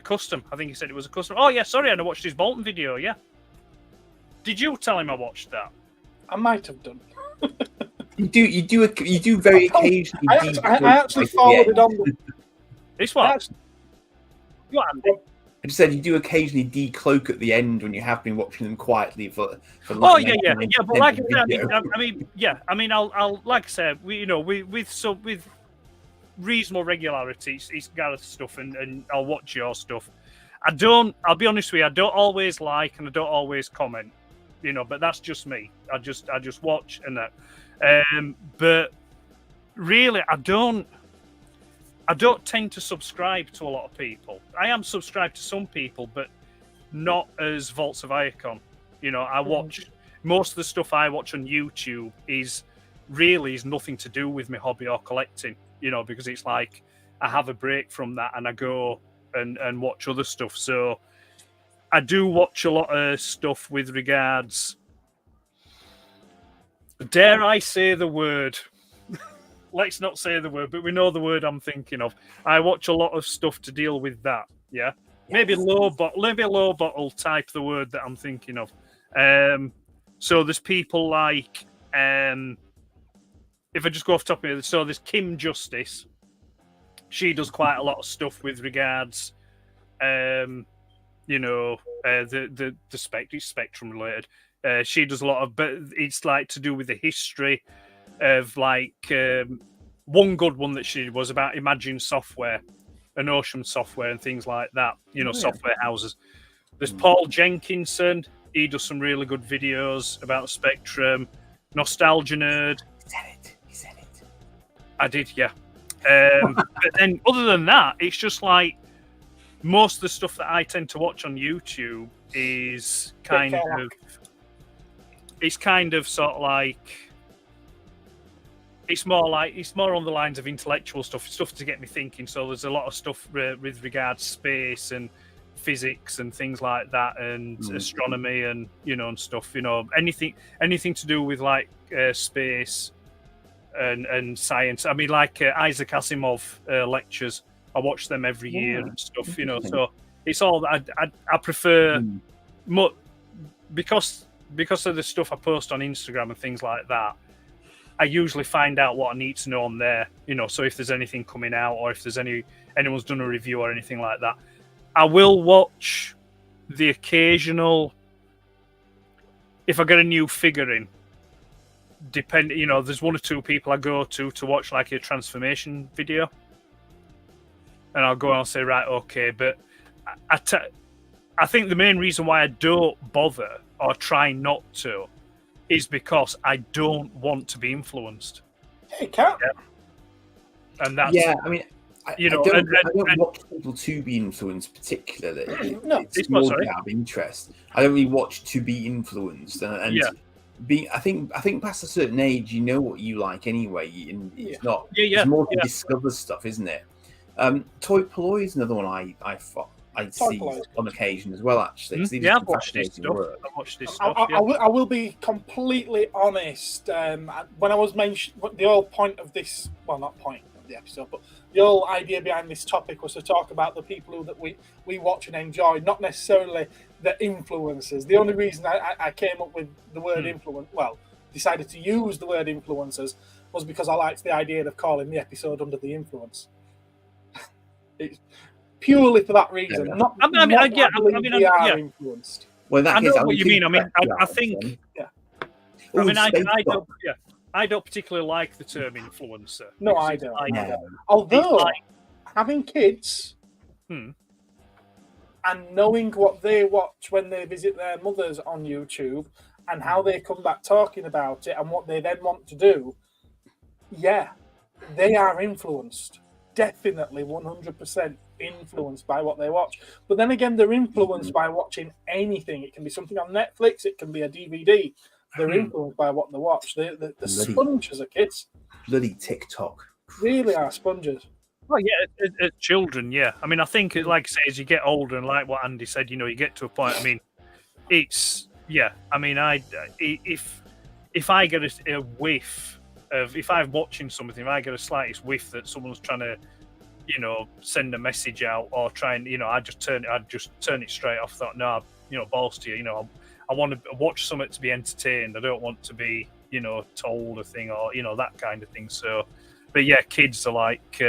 custom. I think he said it was a custom. Oh yeah, sorry, I watched his Bolton video. Yeah. Did you tell him I watched that? I might have done. You do very occasionally. I actually forwarded on the. This one. What, Andy? I just said you do occasionally decloak at the end when you have been watching them quietly for. Oh yeah. But like I mean, I'll like I said, with reasonable regularity, it's Gareth stuff, and I'll watch your stuff. I'll be honest with you, I don't always like and I don't always comment, but that's just me. I just watch and that. But really, I don't tend to subscribe to a lot of people. I am subscribed to some people, but not as Vaults of Iacon. I watch most of the stuff I watch on YouTube is nothing to do with my hobby or collecting. Because it's like I have a break from that and I go and watch other stuff. So I do watch a lot of stuff with regards. Dare I say the word? Let's not say the word, but we know the word I'm thinking of. I watch a lot of stuff to deal with that. Yeah, maybe low bottle type the word that I'm thinking of. So there's people like, if I just go off top of it, so there's Kim Justice. She does quite a lot of stuff with regards, the Spectrum related. She does a lot of, but it's like to do with the history of like one good one that she did was about Imagine Software and Ocean Software and things like that. Software houses. There's Paul Jenkinson. He does some really good videos about the Spectrum. Nostalgia Nerd. He said it. I did, yeah. But then, other than that, it's just like most of the stuff that I tend to watch on YouTube is kind of. It's kind of sort of like. It's more on the lines of intellectual stuff to get me thinking. So there's a lot of stuff with regards to space and physics and things like that, and astronomy and and stuff. Anything to do with like space. And science. I mean, like Isaac Asimov lectures. I watch them every year and stuff. So it's all that I prefer. Because of the stuff I post on Instagram and things like that. I usually find out what I need to know on there. So if there's anything coming out or if there's anyone's done a review or anything like that, I will watch the occasional. If I get a new figure in. There's one or two people I go to watch like a transformation video, and I'll go and I'll say, right, okay, but I think the main reason why I don't bother or try not to is because I don't want to be influenced. Hey, Cat. Yeah. And that's I mean, I don't watch people to be influenced particularly. No, it's more to have interest. I don't really watch to be influenced, and yeah. I think past a certain age, you know what you like anyway, and it's not. Yeah. It's more to discover stuff, isn't it? Toy Polloi is another one I see on occasion as well. Actually, I've watched his stuff. I will be completely honest. When I was mentioned, the whole point of this, well, not point of the episode, but the whole idea behind this topic was to talk about the people that we watch and enjoy, not necessarily the influencers. The only reason I came up with the word decided to use the word influencers was because I liked the idea of calling the episode Under the Influence. It's purely for that reason. Influenced. Well, I know what you mean. I mean, I think. Yeah. I mean, I don't particularly like the term influencer. No, I don't. Although having kids. And knowing what they watch when they visit their mothers on YouTube and how they come back talking about it and what they then want to do, they are influenced. Definitely 100% influenced by what they watch. But then again, they're influenced by watching anything. It can be something on Netflix, it can be a DVD. They're influenced by what they watch. They're sponges of kids. Bloody TikTok. Really are sponges. Oh yeah, as children, yeah. I mean, I think, like I say, as you get older, and like what Andy said, you get to a point. I mean, it's I mean, if I get a whiff of if I'm watching something, if I get a slightest whiff that someone's trying to, send a message out or try and, I just turn it straight off. Thought, no, balls to you. I want to watch something to be entertained. I don't want to be, told a thing or, that kind of thing. So, but yeah, kids are like,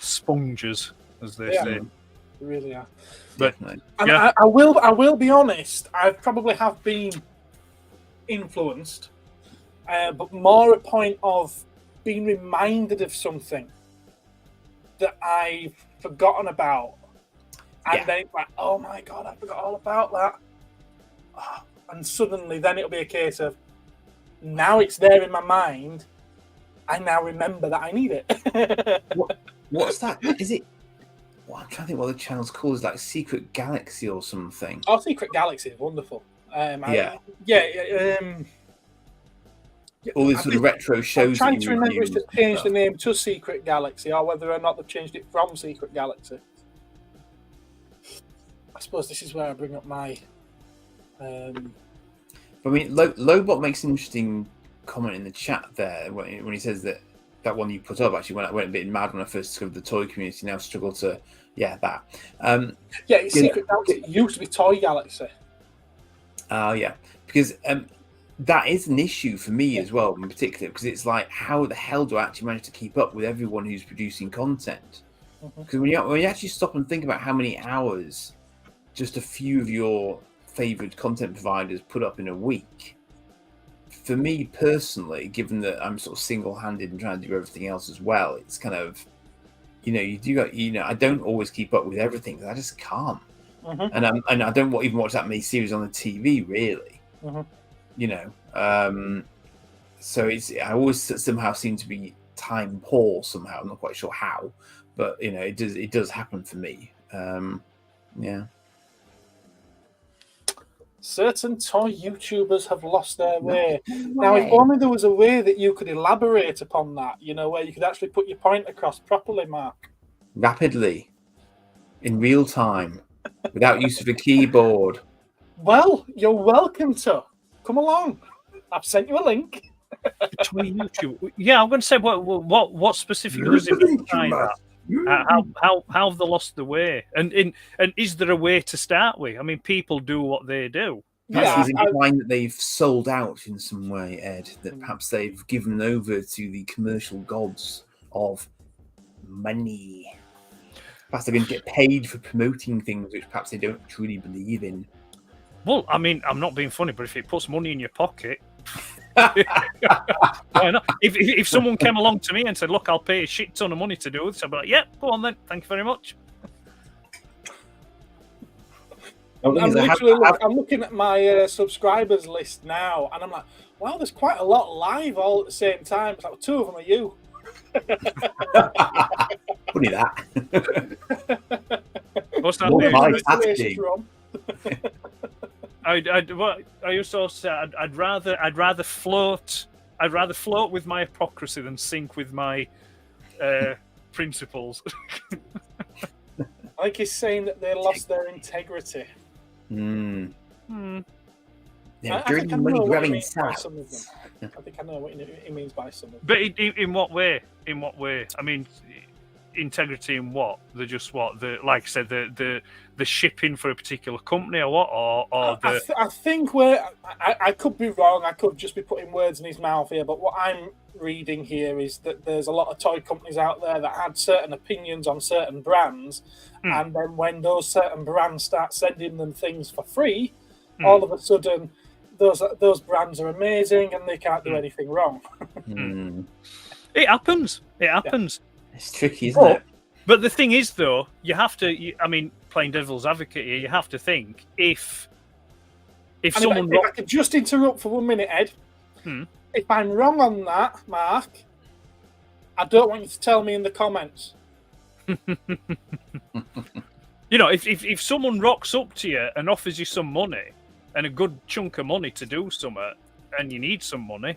sponges, as they say. They really are. But and I will be honest. I probably have been influenced, but more a point of being reminded of something that I've forgotten about, and then it's like, oh my god, I forgot all about that. And suddenly, then it'll be a case of now it's there in my mind. I now remember that I need it. What's that? Is it? Well, I'm trying to think what the channel's called. Is like Secret Galaxy or something. Oh, Secret Galaxy is wonderful. All these sort of retro shows. I'm trying to remember if they've changed the name to Secret Galaxy or whether or not they've changed it from Secret Galaxy. I suppose this is where I bring up my. I mean, Lobot makes an interesting comment in the chat there when he says that one you put up actually went a bit mad when I first discovered the toy community. Now struggle to that. It's Secret Galaxy. It used to be Toy Galaxy. Because that is an issue for me as well, in particular, because it's like, how the hell do I actually manage to keep up with everyone who's producing content? Because when you actually stop and think about how many hours just a few of your favorite content providers put up in a week. For me personally, given that I'm sort of single-handed and trying to do everything else as well, it's kind of, I don't always keep up with everything because I just can't. And I don't even watch that many series on the TV, really. So I always somehow seem to be time poor somehow. I'm not quite sure how, but it does happen for me. Certain toy YouTubers have lost their way. Now, if only there was a way that you could elaborate upon that, where you could actually put your point across properly, Mark. Rapidly, in real time, without use of a keyboard. Well, you're welcome to. Come along. I've sent you a link. Toy YouTube. Yeah, I'm going to say what specifically does it mean by that? How have they lost the way? And is there a way to start with? I mean, people do what they do. He's implying that they've sold out in some way, Ed. That perhaps they've given over to the commercial gods of money. Perhaps they're going to get paid for promoting things which perhaps they don't truly believe in. Well, I mean, I'm not being funny, but if it puts money in your pocket. Why not? If someone came along to me and said, "Look, I'll pay a shit ton of money to do this," I'd be like, "Yeah, go on then. Thank you very much." I'm looking at my subscribers list now, and I'm like, "Wow, there's quite a lot live all at the same time." It's like, 2 of them are you. Funny that. What's that? I used to also say I'd rather float with my hypocrisy than sink with my principles. I think he's saying that they lost their integrity. Yeah, I think I know what he means by some of them. I think I know what he means by some of them. But in what way? In what way? I mean, integrity in what? Like I said, the shipping for a particular company or what? I think I could be wrong. I could just be putting words in his mouth here. But what I'm reading here is that there's a lot of toy companies out there that had certain opinions on certain brands, and then when those certain brands start sending them things for free, all of a sudden those brands are amazing and they can't do anything wrong. It happens. Yeah. It's tricky, isn't it? But the thing is, though, you have to. I mean, playing devil's advocate here, you have to think if someone. If I could just interrupt for 1 minute, Ed. If I'm wrong on that, Mark, I don't want you to tell me in the comments. If someone rocks up to you and offers you some money and a good chunk of money to do something, and you need some money,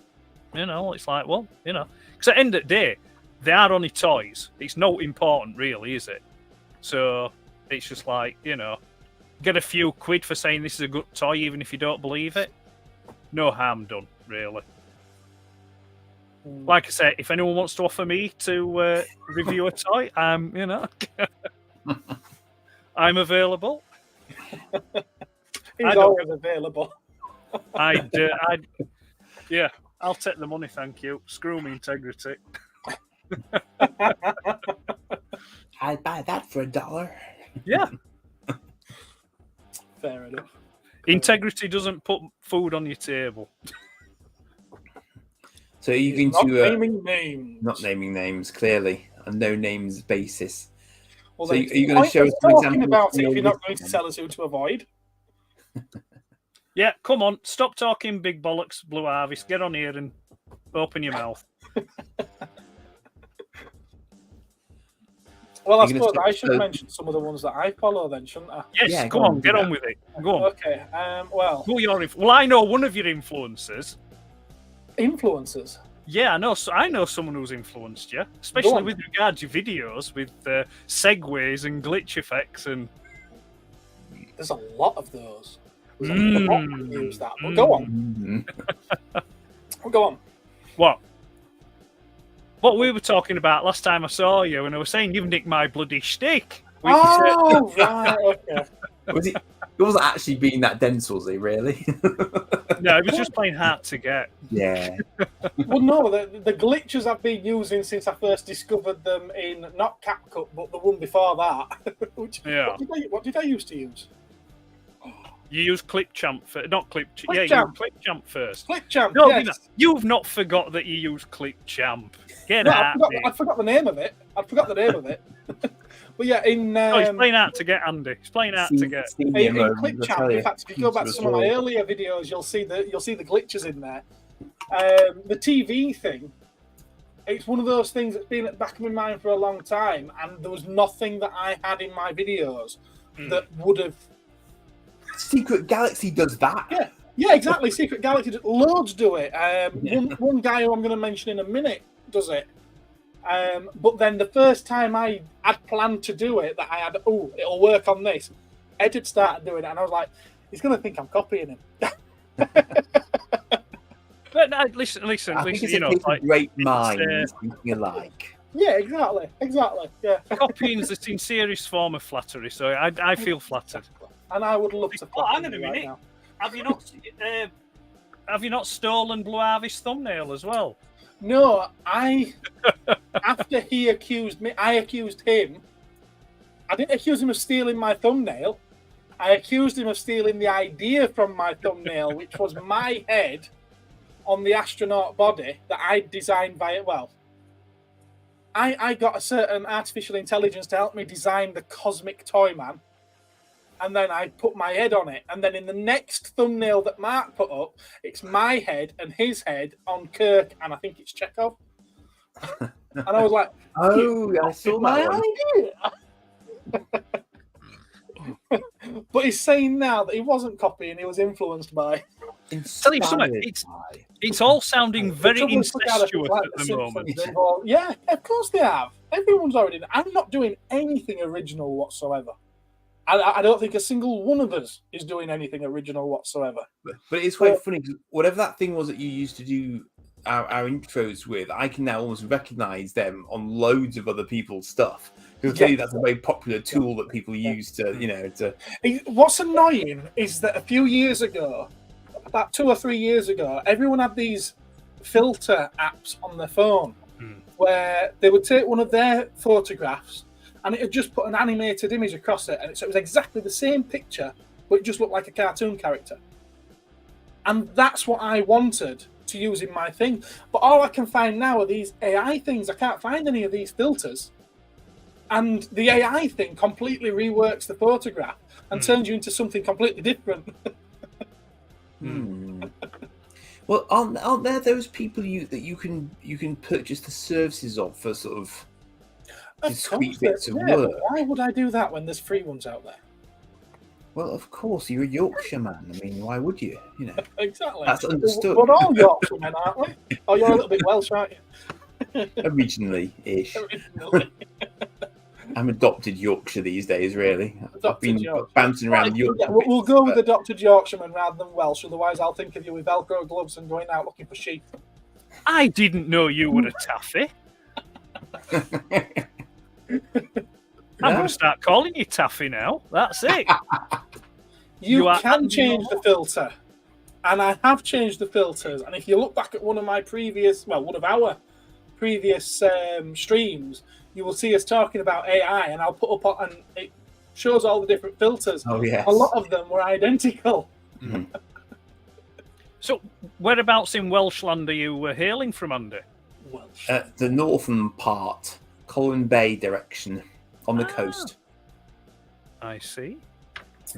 it's like, well, because at the end of the day, they are only toys. It's not important, really, is it? So it's just like, get a few quid for saying this is a good toy, even if you don't believe it. No harm done, really. Like I said, if anyone wants to offer me to review a toy, you know, I'm available. He's always available. Yeah, I'll take the money, thank you. Screw me integrity. I'd buy that for $1. Yeah, Fair enough. integrity doesn't put food on your table. So are you going Not to naming names. not naming names clearly on no names basis? Well, So then are you going to show us an talking example about from it if your you're not list going to then? tell us who to avoid? Yeah, come on, stop talking big bollocks, Blue Harvest. Get on here and open your mouth. Well, I You're gonna suppose I say- should mention some of the ones that I follow then, shouldn't I? Yes, Yeah, come go on, on, get do on that. with it. Go on. Okay. Well, Who are your well, I know one of your influencers. influencers. Yeah, I know someone who's influenced you, especially on. with regard to videos with segues and glitch effects and. There's a lot of those. There's a lot that use that. But go on. Mhm. Go on. What? What we were talking about last time I saw you, and I was saying you've nicked my bloody shtick. With, Oh, right. Okay. Was he? He wasn't actually being that dense, was he? Really? no, it was just plain hard to get. Yeah. Well, no, the glitches I've been using since I first discovered them in not CapCut, but the one before that. Yeah. What did I used to use? You use ClipChamp first, not Clip. ClipChamp. Yeah, you use ClipChamp first. ClipChamp. No, Yes. you've not forgot that you use ClipChamp. Get No, out. I forgot the name of it. But yeah, in Oh, he's playing out to get Andy. He's playing out to get. Senior in moments, I tell ClipChamp, you. in fact, if you go back to some of my Keeps us earlier videos, you'll see the glitches in there. The TV thing, it's one of those things that's been at the back of my mind for a long time, and there was nothing that I had in my videos that would have. Secret Galaxy does that. Yeah, exactly. Secret Galaxy, loads do it. One guy who I'm going to mention in a minute does it. But then the first time I had planned to do it, that I had, it'll work on this, Ed had started doing it, and I was like, he's going to think I'm copying him. But no, listen. I think it's You a know, case like of great minds thinking alike. Yeah, exactly. Yeah. copying is the sincerest form of flattery. So I feel flattered. And I would love to. Oh, hang flatter on a you right minute. now. Have you not stolen Blue Harvest thumbnail as well? No, after he accused me, I accused him. I didn't accuse him of stealing my thumbnail. I accused him of stealing the idea from my thumbnail, which was my head on the astronaut body that I designed I got a certain artificial intelligence to help me design the Cosmic Toy Man. And then I put my head on it. And then in the next thumbnail that Mark put up, it's my head and his head on Kirk, and I think it's Chekhov. And I was like, Oh, I saw my that one. idea. But he's saying now that he wasn't copying, he was influenced by. Tell you something, it's all sounding very Trouble is, incestuous like at the Simpsons, moment. they've all- yeah, of course they have. Everyone's already. I'm not doing anything original whatsoever. I don't think a single one of us is doing anything original whatsoever. But it's quite funny because whatever that thing was that you used to do our intros with, I can now almost recognize them on loads of other people's stuff. Because clearly that's a very popular tool that people use to. What's annoying is that a few years ago, about 2 or 3 years ago, everyone had these filter apps on their phone where they would take one of their photographs and it had just put an animated image across it, and so it was exactly the same picture, but it just looked like a cartoon character. And that's what I wanted to use in my thing. But all I can find now are these AI things. I can't find any of these filters. And the AI thing completely reworks the photograph and turns you into something completely different. Well, aren't there those people that you can purchase the services of for sort of discrete bits of work? Why would I do that when there's free ones out there? Well, of course, you're a Yorkshire man. I mean, why would you? Exactly. That's understood. We're all Yorkshiremen, aren't we? Oh, you're a little bit Welsh, aren't you? Originally-ish. Originally. I'm adopted Yorkshire these days, really. I've Adopted been Yorkshire. bouncing around Right, Europe. yeah, we'll go with adopted Yorkshireman rather than Welsh, otherwise I'll think of you with Velcro gloves and going out looking for sheep. I didn't know you were a taffy. I'm going to start calling you Taffy now. That's it. You are can Andy change Moore. the filter, and I have changed the filters. And if you look back at one of our previous streams, you will see us talking about AI, and I'll put up and it shows all the different filters. Oh yes. A lot of them were identical. So, whereabouts in Welshland are you hailing from, Andy? Welsh. The northern part, Colwyn Bay direction, on the coast. I see.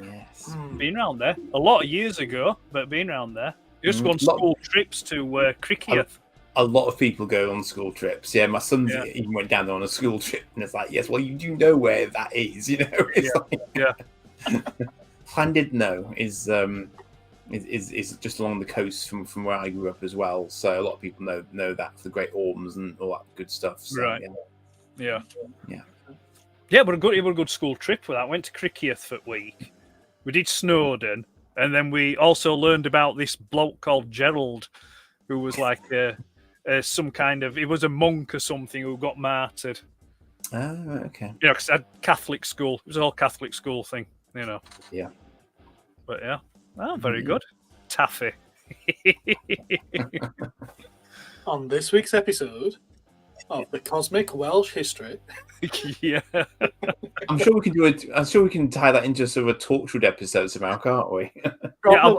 Yes. Been round there a lot of years ago, but been round there. Used to go on school trips to Cricketh. A lot of people go on school trips. Yeah, my son even went down there on a school trip, and it's like, yes, well, you do know where that is, you know. It's I did know is just along the coast from where I grew up as well. So a lot of people know that for the Great Ormes and all that good stuff. So, Right. Yeah. Yeah, but it was a good school trip for that. Went to Cricketh for a week. We did Snowdon, and then we also learned about this bloke called Gerald, who was like some kind of... He was a monk or something who got martyred. Oh, okay. Yeah, because I had Catholic school. It was a whole Catholic school thing, you know. Yeah. But yeah. Oh, very good. Taffy. On this week's episode of the Cosmic Welsh History. Yeah. I'm sure we can we can tie that into sort of a Torchwood episode somehow, can't we? I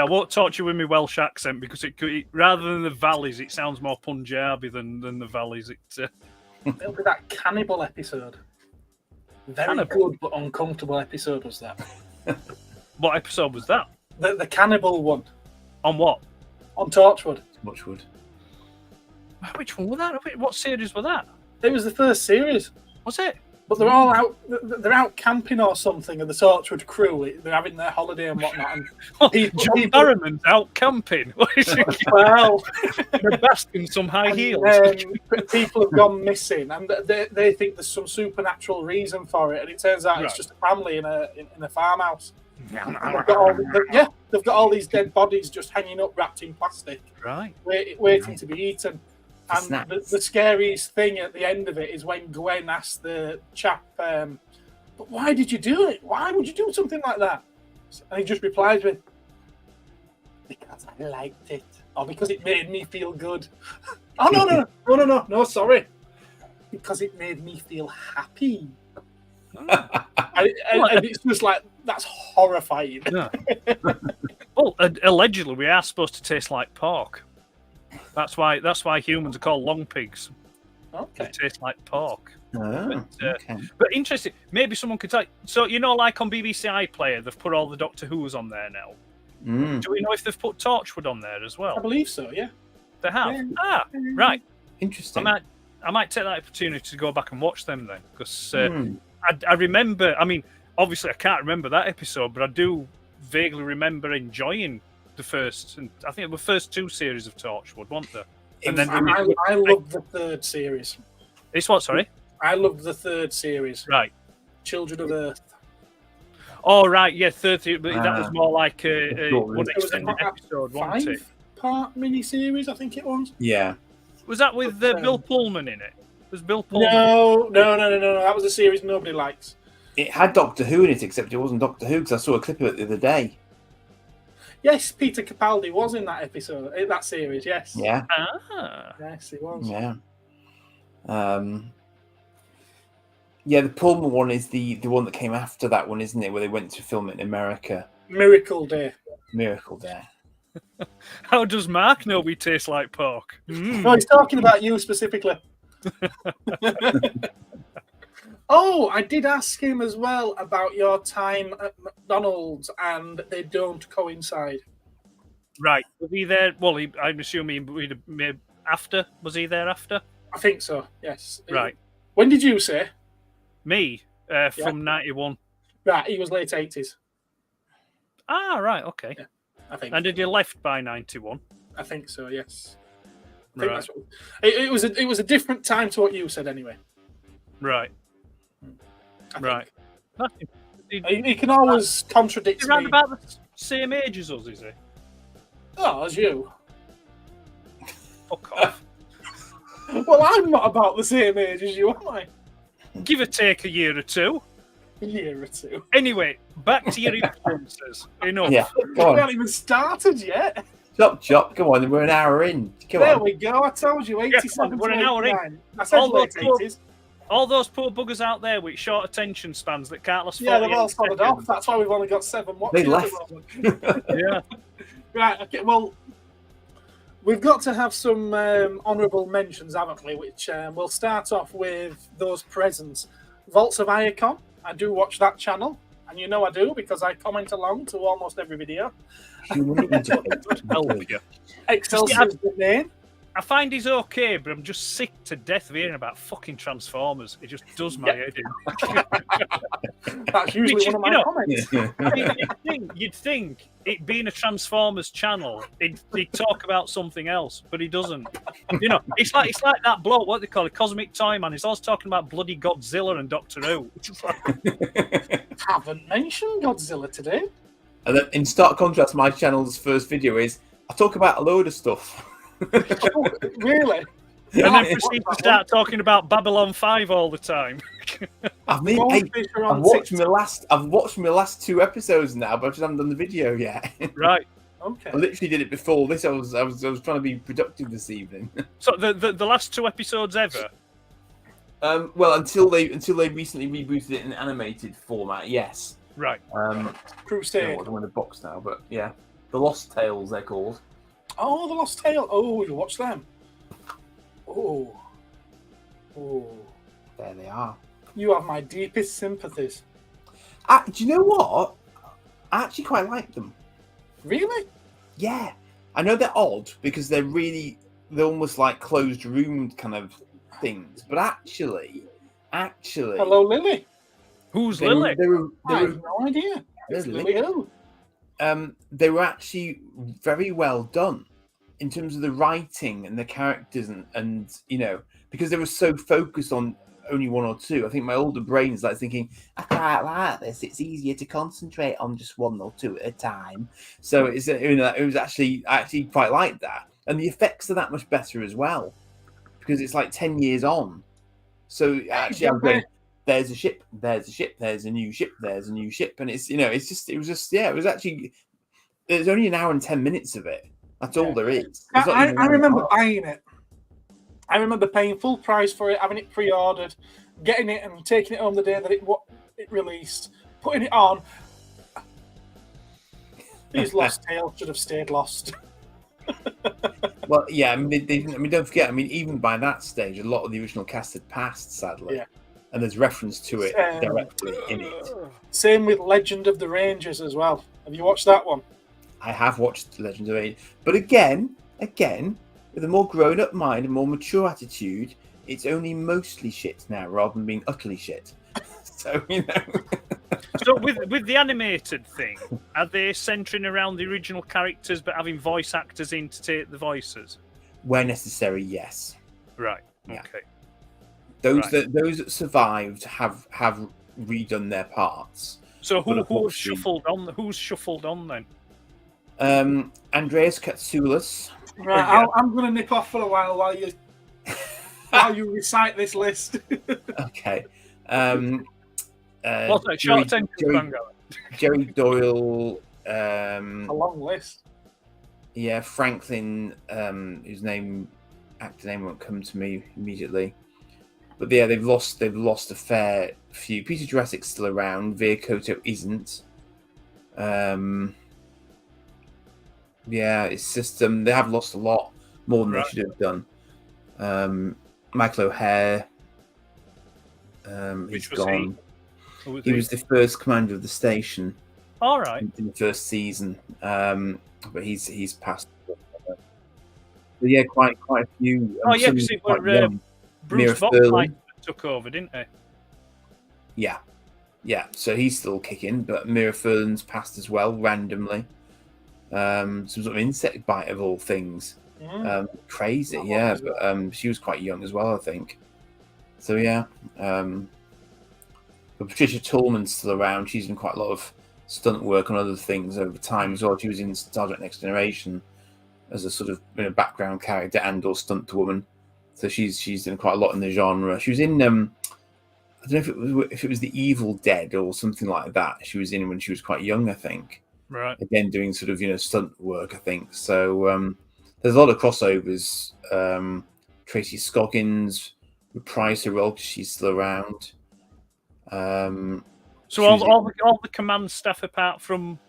won't talk to you with my Welsh accent because rather than the valleys, it sounds more Punjabi than the valleys. It'll be that cannibal episode. Very Cannibal? good but uncomfortable episode was that. What episode was that? The cannibal one On what? on Torchwood. Torchwood. Which one was that? What series was that? It was the first series, Was it? but they're all out. They're out camping or something, and the Torchwood crew they're having their holiday and whatnot. And John Barrowman's out camping. What is it? well, They're basking some high heels. people have gone missing, and they think there's some supernatural reason for it, and it turns out it's Right. just a family in a farmhouse. They've got all these dead bodies just hanging up, wrapped in plastic, Right. waiting to be eaten. And Snacks. the scariest thing at the end of it is when Gwen asks the chap, "But why did you do it? Why would you do something like that?" And he just replies with, "Because I liked it, or because it made me feel good." Oh no, sorry. Because it made me feel happy. And it's just like, that's horrifying. Yeah. Well, allegedly, we are supposed to taste like pork. That's why humans are called long pigs. Okay. They taste like pork. Oh, okay. But interesting. Maybe someone could tell. So like on BBC iPlayer, they've put all the Doctor Who's on there now. Do we know if they've put Torchwood on there as well? I believe so, yeah. They have. Yeah. Right. Interesting. I might take that opportunity to go back and watch them then, because I remember. I mean, obviously, I can't remember that episode, but I do vaguely remember enjoying the first, and I think the first two series of Torchwood, weren't there? And then I love the third series. It's what? Sorry. I love the third series. Right. Children of Earth. Oh, right. Yeah, 30. But that was more like a one It was a extended episode, wasn't it? 5-part mini-series, I think it was. Yeah. Was that with Bill Pullman in it? Was Bill Pullman? No. That was a series nobody likes. It had Doctor Who in it, except it wasn't Doctor Who because I saw a clip of it the other day. Yes, Peter Capaldi was in that episode, in that series, yes. Yeah. Ah. Yes, he was. Yeah. Yeah, the Pullman one is the one that came after that one, isn't it? Where they went to film it in America. Miracle Day. Miracle Day. How does Mark know we taste like pork? No, he's talking about you specifically. Oh, I did ask him as well about your time at McDonald's, and they don't coincide. Right. Was he there? Well, I'm assuming after. Was he there after? I think so, yes. Right. When did you say? Me, from 91. Right, he was late 80s, Ah, right. Okay. Yeah, I think. And did you left by 91? I think so, yes. Right. That's what, it was a different time to what you said anyway. Right. I think. Right. He can always contradict He's me. around about the same age as us, is he? Oh, as you. fuck off. Well, I'm not about the same age as you, am I? Give or take a year or two. A year or two. Anyway, back to your influences. Enough. Yeah, We go on. haven't even started yet. Chop. Come on, we're an hour in. Come There on. we go. I told you, 87 we're to an hour in. 89. I said Although late 80s. All those poor buggers out there with short attention spans that can't last 48 Yeah, they've all solid off. seconds. That's why we've only got 7 watches. They left. at the moment. Yeah. Right, okay, well, we've got to have some honourable mentions, haven't we? Which we'll start off with those presents. Vaults of Iacon. I do watch that channel, and you know I do because I comment along to almost every video. Help you. Excelsior's the name. I find he's okay, but I'm just sick to death of hearing about fucking Transformers. It just does my head in. That's usually Which is, one of my you know, comments. I mean, you'd think it being a Transformers channel, he'd talk about something else, but he doesn't. You know, it's like that bloke, what they call it, Cosmic Toy Man. He's always talking about bloody Godzilla and Doctor Who. Haven't mentioned Godzilla today. And then in stark contrast, my channel's first video is I talk about a load of stuff. Oh, really? And Yeah, then proceed to start talking about Babylon 5 all the time. I've made Goldfish are on I've watched TikTok. my last 2 episodes now, but I just haven't done the video yet. Right. Okay. I literally did it before this. I was trying to be productive this evening. So the last 2 episodes ever. Well, until they recently rebooted it in animated format, yes. Right. Crusade. I'm in the box now, but yeah, the Lost Tales they're called. Oh, The Lost Tale. Oh, you watch them. Oh. Oh. There they are. You have my deepest sympathies. Do you know what? I actually quite like them. Really? Yeah, I know they're odd because they're almost like closed room kind of things, but actually, Hello, Lily. Who's they Lily? I have no idea. It's Lily? Lily who? They were actually very well done in terms of the writing and the characters and you know, because they were so focused on only 1 or 2. I think my older brain's like thinking, I quite like this. It's easier to concentrate on just 1 or 2 at a time. So it's it was actually I actually quite like that, and the effects are that much better as well because it's like 10 years on. So actually, I'm going. There's a ship. There's a ship. There's a new ship. There's a new ship, and it was actually. There's only an hour and 10 minutes of it. That's all there is. I remember buying it. I remember paying full price for it, having it pre-ordered, getting it and taking it home the day that it released, putting it on. These Lost Tales should have stayed lost. Well, yeah. I mean, don't forget. I mean, even by that stage, a lot of the original cast had passed, sadly. Yeah. And there's reference to it directly in it. Same with Legend of the Rangers as well. Have you watched that one? I have watched Legend of Aid, but again, with a more grown-up mind and more mature attitude, it's only mostly shit now, rather than being utterly shit. So you know. So with the animated thing, are they centering around the original characters but having voice actors in to take the voices? Where necessary, yes. Right. Yeah. Okay. Those that survived have redone their parts. So But who's unfortunately- shuffled on? Who's shuffled on then? Andreas Katsoulis. Right, Yeah. I'm going to nip off for a while while you recite this list. Okay. What's that? Short attention span going? Jerry Doyle. A long list. Yeah, Franklin, whose actor name won't come to me immediately. But yeah, they've lost a fair few. Peter Jurassic's still around. Via Koto isn't. Yeah, it's just they have lost a lot more than they should have done. Michael O'Hare, he's Which was gone. He was the first commander of the station all right. in the first season, but he's passed. But yeah, quite a few. Oh yeah, some because it quite were young. Mira Bruce Furley. Boxleitner took over, didn't they? Yeah. So he's still kicking, but Mira Furlan's passed as well randomly. Some sort of insect bite of all things. Crazy, yeah. But she was quite young as well, I think. So yeah. But Patricia Tallman's still around. She's done quite a lot of stunt work on other things over time as well. She was in Star Trek Next Generation. as a sort of background character and or stunt woman. So she's done quite a lot in the genre. She was in I don't know if it was The Evil Dead or something like that. She was in when she was quite young, I think. Right. Again, doing sort of stunt work, I think. So there's a lot of crossovers. Tracy Scoggins reprised her role because she's still around. So all the command staff apart from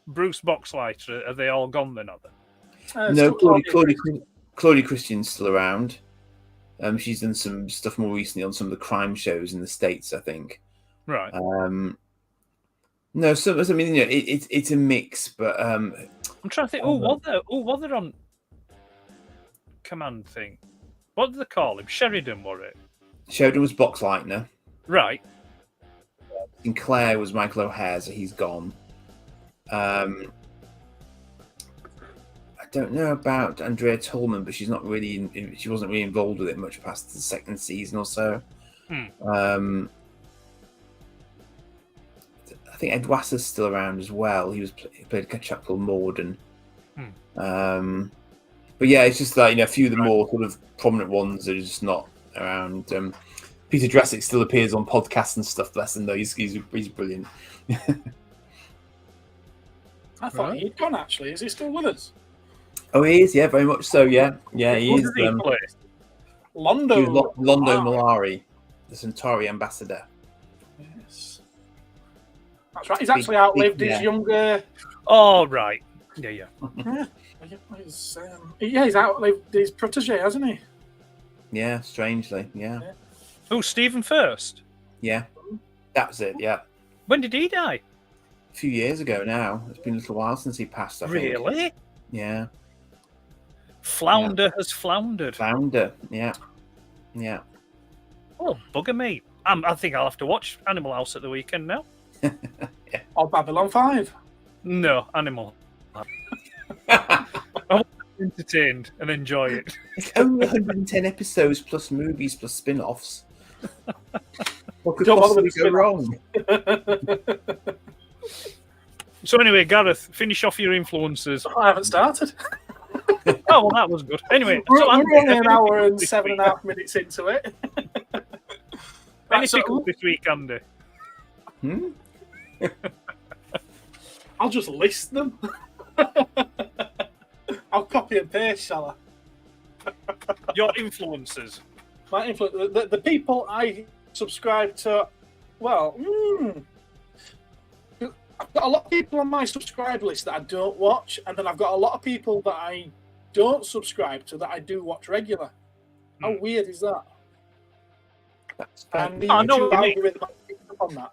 Bruce Boxleiter, are they all gone then? Are they? No, Claudia Christian's still around. She's done some stuff more recently on some of the crime shows in the States, I think. Right. No, so I mean, it's a mix, but I'm trying to think. What they're on command thing? What did they call him? Sheridan, was it? Sheridan was Boxleitner. Right. Sinclair was Michael O'Hare, so he's gone. I don't know about Andrea Tolman, but she's not really. She wasn't really involved with it much past the second season or so. I think Ed Wasser's still around as well. He played a chap called Morden. But yeah, it's just like a few of the more sort of prominent ones are just not around. Peter Jurassic still appears on podcasts and stuff. Bless him, though. He's brilliant. I thought he'd gone. Actually, is he still with us? Oh, he is. Yeah, very much so. Yeah, he is. Londo. He was Londo Malari, the Centauri ambassador. Yes, that's right. He's actually outlived his younger. Oh, right. Yeah. He's outlived his protege, hasn't he? Yeah, strangely. Yeah. Oh, Stephen First. Yeah, that was it. Yeah. When did he die? A few years ago now. It's been a little while since he passed, I think. Really? Yeah. Flounder has floundered. Flounder, yeah. Oh, bugger me. I think I'll have to watch Animal House at the weekend now. Or Babylon 5. No, Animal. I want to be entertained and enjoy it. It's only 110 episodes plus movies plus spin-offs. What could Don't bother possibly with go wrong? So anyway, Gareth, finish off your influences. I haven't started. Oh, well, that was good. Anyway, we're only an hour and 7.5 minutes into it. Any pickles this week, Andy? I'll just list them. I'll copy and paste, shall I? Your influences. My influence, the people I subscribe to. Well, I've got a lot of people on my subscribe list that I don't watch, and then I've got a lot of people that I don't subscribe to that I do watch regular. How weird is that? And the YouTube algorithm picked up on that.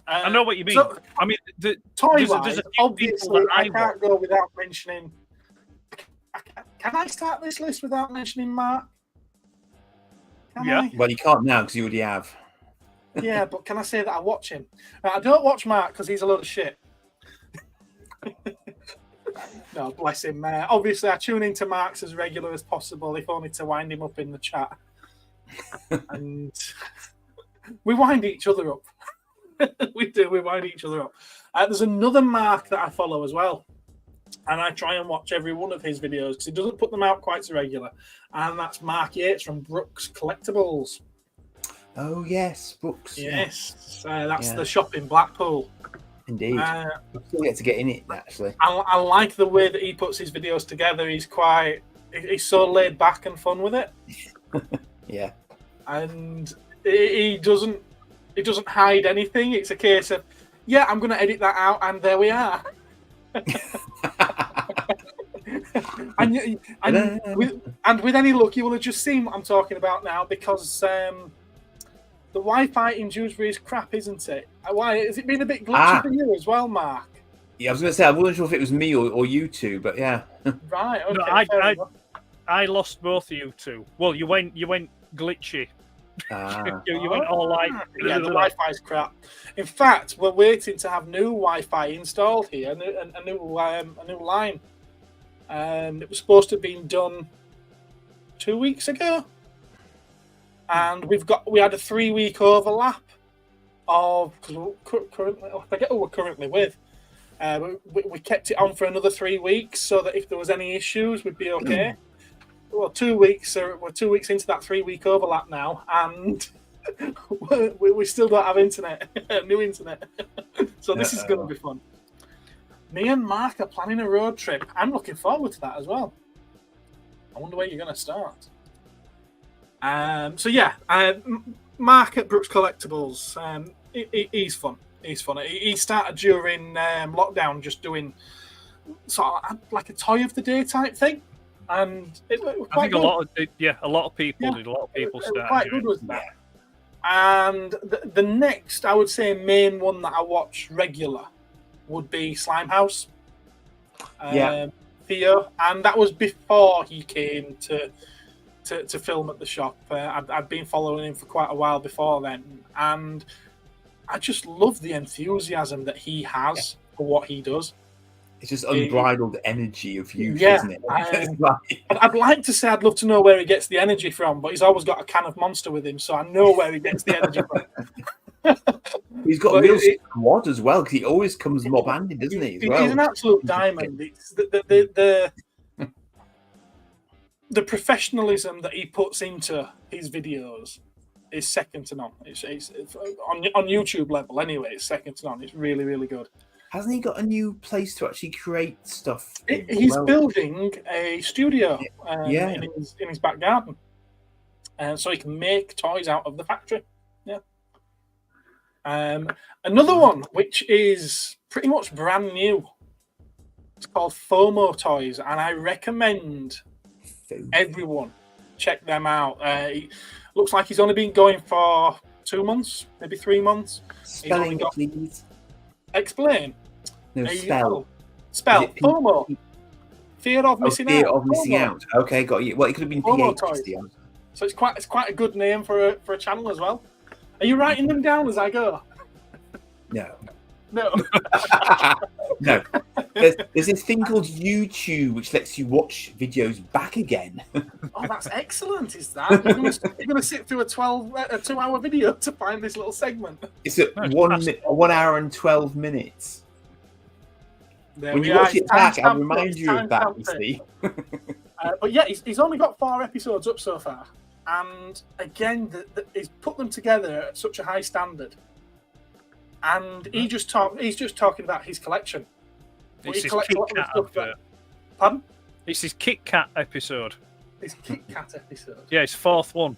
I know what you mean. So, I mean, there's toy-wise, a few obviously, people that I can't go without mentioning. Can I start this list without mentioning Mark? Can I? Well, you can't now because you already have. Yeah, but can I say that I watch him? I don't watch Mark because he's a load of shit. No, bless him. Obviously, I tune into Mark's as regular as possible, if only to wind him up in the chat. And we wind each other up. We do. We wind each other up. There's another Mark that I follow as well. And I try and watch every one of his videos because he doesn't put them out quite so regular. And that's Mark Yates from Brooks Collectibles. Oh, yes, Brooks. Yes, that's the shop in Blackpool. Indeed. I still get to get in it, actually. I like the way that he puts his videos together. He's so laid back and fun with it. Yeah. And he doesn't hide anything. It's a case of, I'm going to edit that out, and there we are. and with any luck, you will have just seen what I'm talking about now, because the Wi-Fi in Dewsbury is crap, isn't it? Why has it been a bit glitchy for you as well, Mark? Yeah, I was going to say I wasn't sure if it was me or you two, but yeah. Right. Okay. No, I lost both of you two. Well, you went glitchy. You went all like the Wi-Fi's crap. In fact, we're waiting to have new Wi-Fi installed here, a new line. It was supposed to have been done 2 weeks ago, and we had a 3-week overlap of, because currently, I forget who we're currently with, We kept it on for another 3 weeks so that if there was any issues, we'd be okay. Well, 2 weeks. We're 2 weeks into that 3-week overlap now, and we still don't have internet, new internet. So this is going to be fun. Me and Mark are planning a road trip. I'm looking forward to that as well. I wonder where you're going to start. So yeah, Mark at Brooks Collectibles. He's fun. He's fun. He started during lockdown, just doing sort of like a toy of the day type thing, and it was quite good. A lot of people did. A lot of people started. Quite good was that. And the next, I would say, main one that I watch regular would be Slimehouse. Theo, and that was before he came to film at the shop. I'd been following him for quite a while before then, and I just love the enthusiasm that he has for what he does. It's just unbridled energy of youth, yeah, isn't it? I'd like to say I'd love to know where he gets the energy from, but he's always got a can of Monster with him, so I know where he gets the energy from. He's got a real squad as well, because he always comes mob-handed, doesn't he? He's an absolute diamond. It's the professionalism that he puts into his videos is second to none. It's on YouTube level anyway. It's second to none. It's really, really good. Hasn't he got a new place to actually create stuff? He's building a studio in his back garden, so he can make toys out of the factory. Yeah. Another one which is pretty much brand new. It's called FOMO Toys, and I recommend everyone check them out. Looks like he's only been going for 2 months, maybe 3 months. Spelling, please. Explain. No, spell. Spell. FOMO. Fear of missing out. Fear of missing out. Okay, got you. Well, it could have been FOMO PH. Toys. So it's quite a good name for a channel as well. Are you writing them down as I go? No. No. No. There's this thing called YouTube which lets you watch videos back again. Oh, that's excellent! Is that you're going to sit through a 2-hour video to find this little segment? It's at 1 hour and 12 minutes. When you watch it back, I'll remind you of that. You see. But yeah, he's only got 4 episodes up so far, and again, he's put them together at such a high standard. And he's just talking about his collection. It's he his collects Kit a lot of Kat stuff. advert. Pardon? It's his Kit Kat episode. His Kit Kat episode. Yeah, it's 4th one.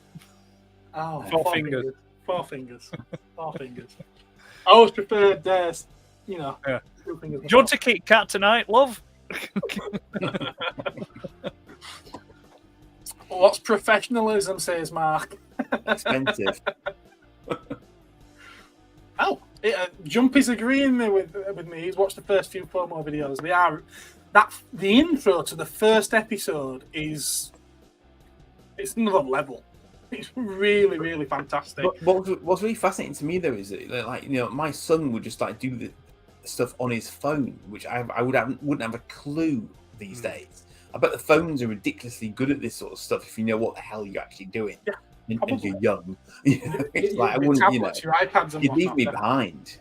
Oh, 4 fingers. 4 fingers. 4 fingers. I always preferred, 2 fingers. Do you want a Kit Kat tonight, love? What's professionalism, says Mark. Expensive. Oh, Jumpy's agreeing with me. He's watched the first few FOMO videos. The intro to the first episode it's another level. It's really, really fantastic. What's really fascinating to me though is that, my son would just do the stuff on his phone, which I wouldn't have a clue these days. I bet the phones are ridiculously good at this sort of stuff if you know what the hell you're actually doing. Yeah. And you're young. It's like I wouldn't, tablets, your iPads and you'd leave me behind.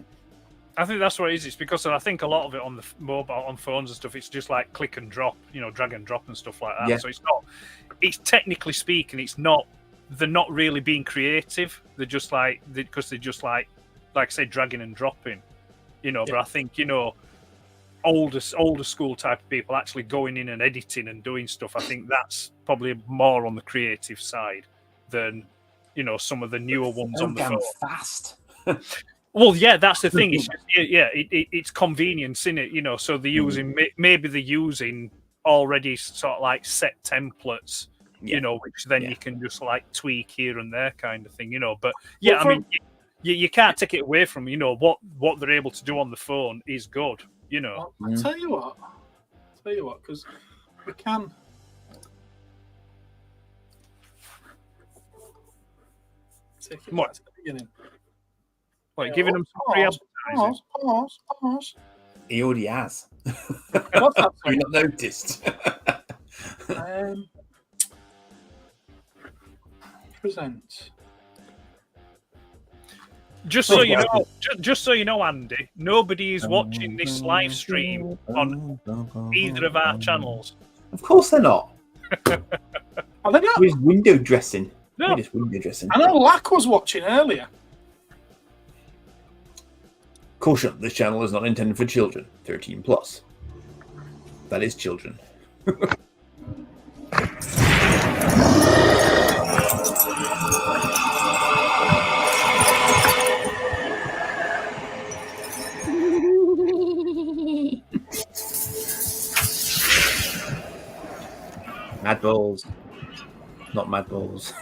I think that's what it is. It's because I think a lot of it on the mobile, on phones and stuff, it's just like click and drop, drag and drop and stuff like that. Yeah. So it's technically speaking, they're not really being creative. They're just like I say, dragging and dropping, but I think, older school type of people actually going in and editing and doing stuff. I think that's probably more on the creative side than some of the newer ones on the phone. Fast. Well, yeah, that's the thing. It's just, it's convenience, isn't it? So they're using maybe they're using already sort of like set templates, which then you can just like tweak here and there, kind of thing, But yeah, I mean, you can't take it away from what they're able to do on the phone is good, I'll tell you what, because we can. Take it back to the beginning. Like giving them some free advertising. Pause. He already has. What's that? Have you not noticed? Present. Just so you know, just so you know, Andy, nobody is watching this live stream on either of our channels. Of course they're not. Are they not? We're just window dressing. No. We're just window dressing. I know Lack was watching earlier. Caution, this channel is not intended for children. 13 plus. That is children. Mad balls. Not mad balls.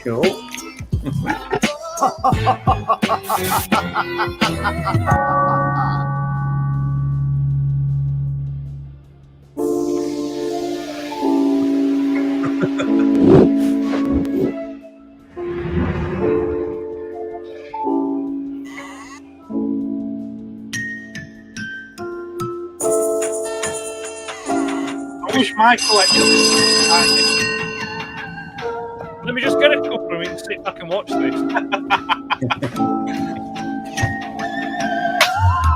Cool. I wish my collection was tiny. Let me just get a couple of minutes, see if I can watch this.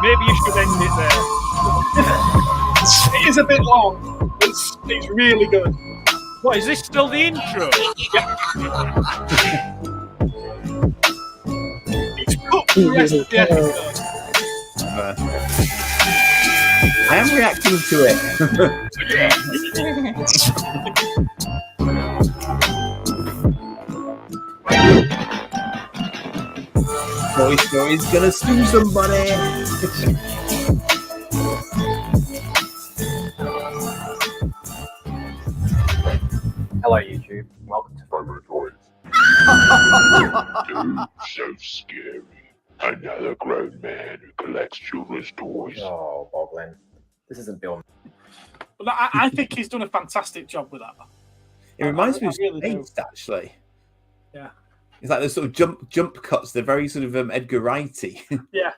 Maybe you should end it there. It is a bit long. It's really good. What, is this still the intro? It's cut for the rest of the episode. I am reacting to it. Toy Story's gonna sue somebody. Hello, YouTube. Welcome to Photo Toys. Dude, so scary. Another grown man who collects children's toys. Oh, Boglin. This isn't Bill. But I think he's done a fantastic job with that. It reminds me of I really do. Spaced, actually. Yeah. It's like those sort of jump cuts. They're very sort of Edgar Wrighty. Yeah.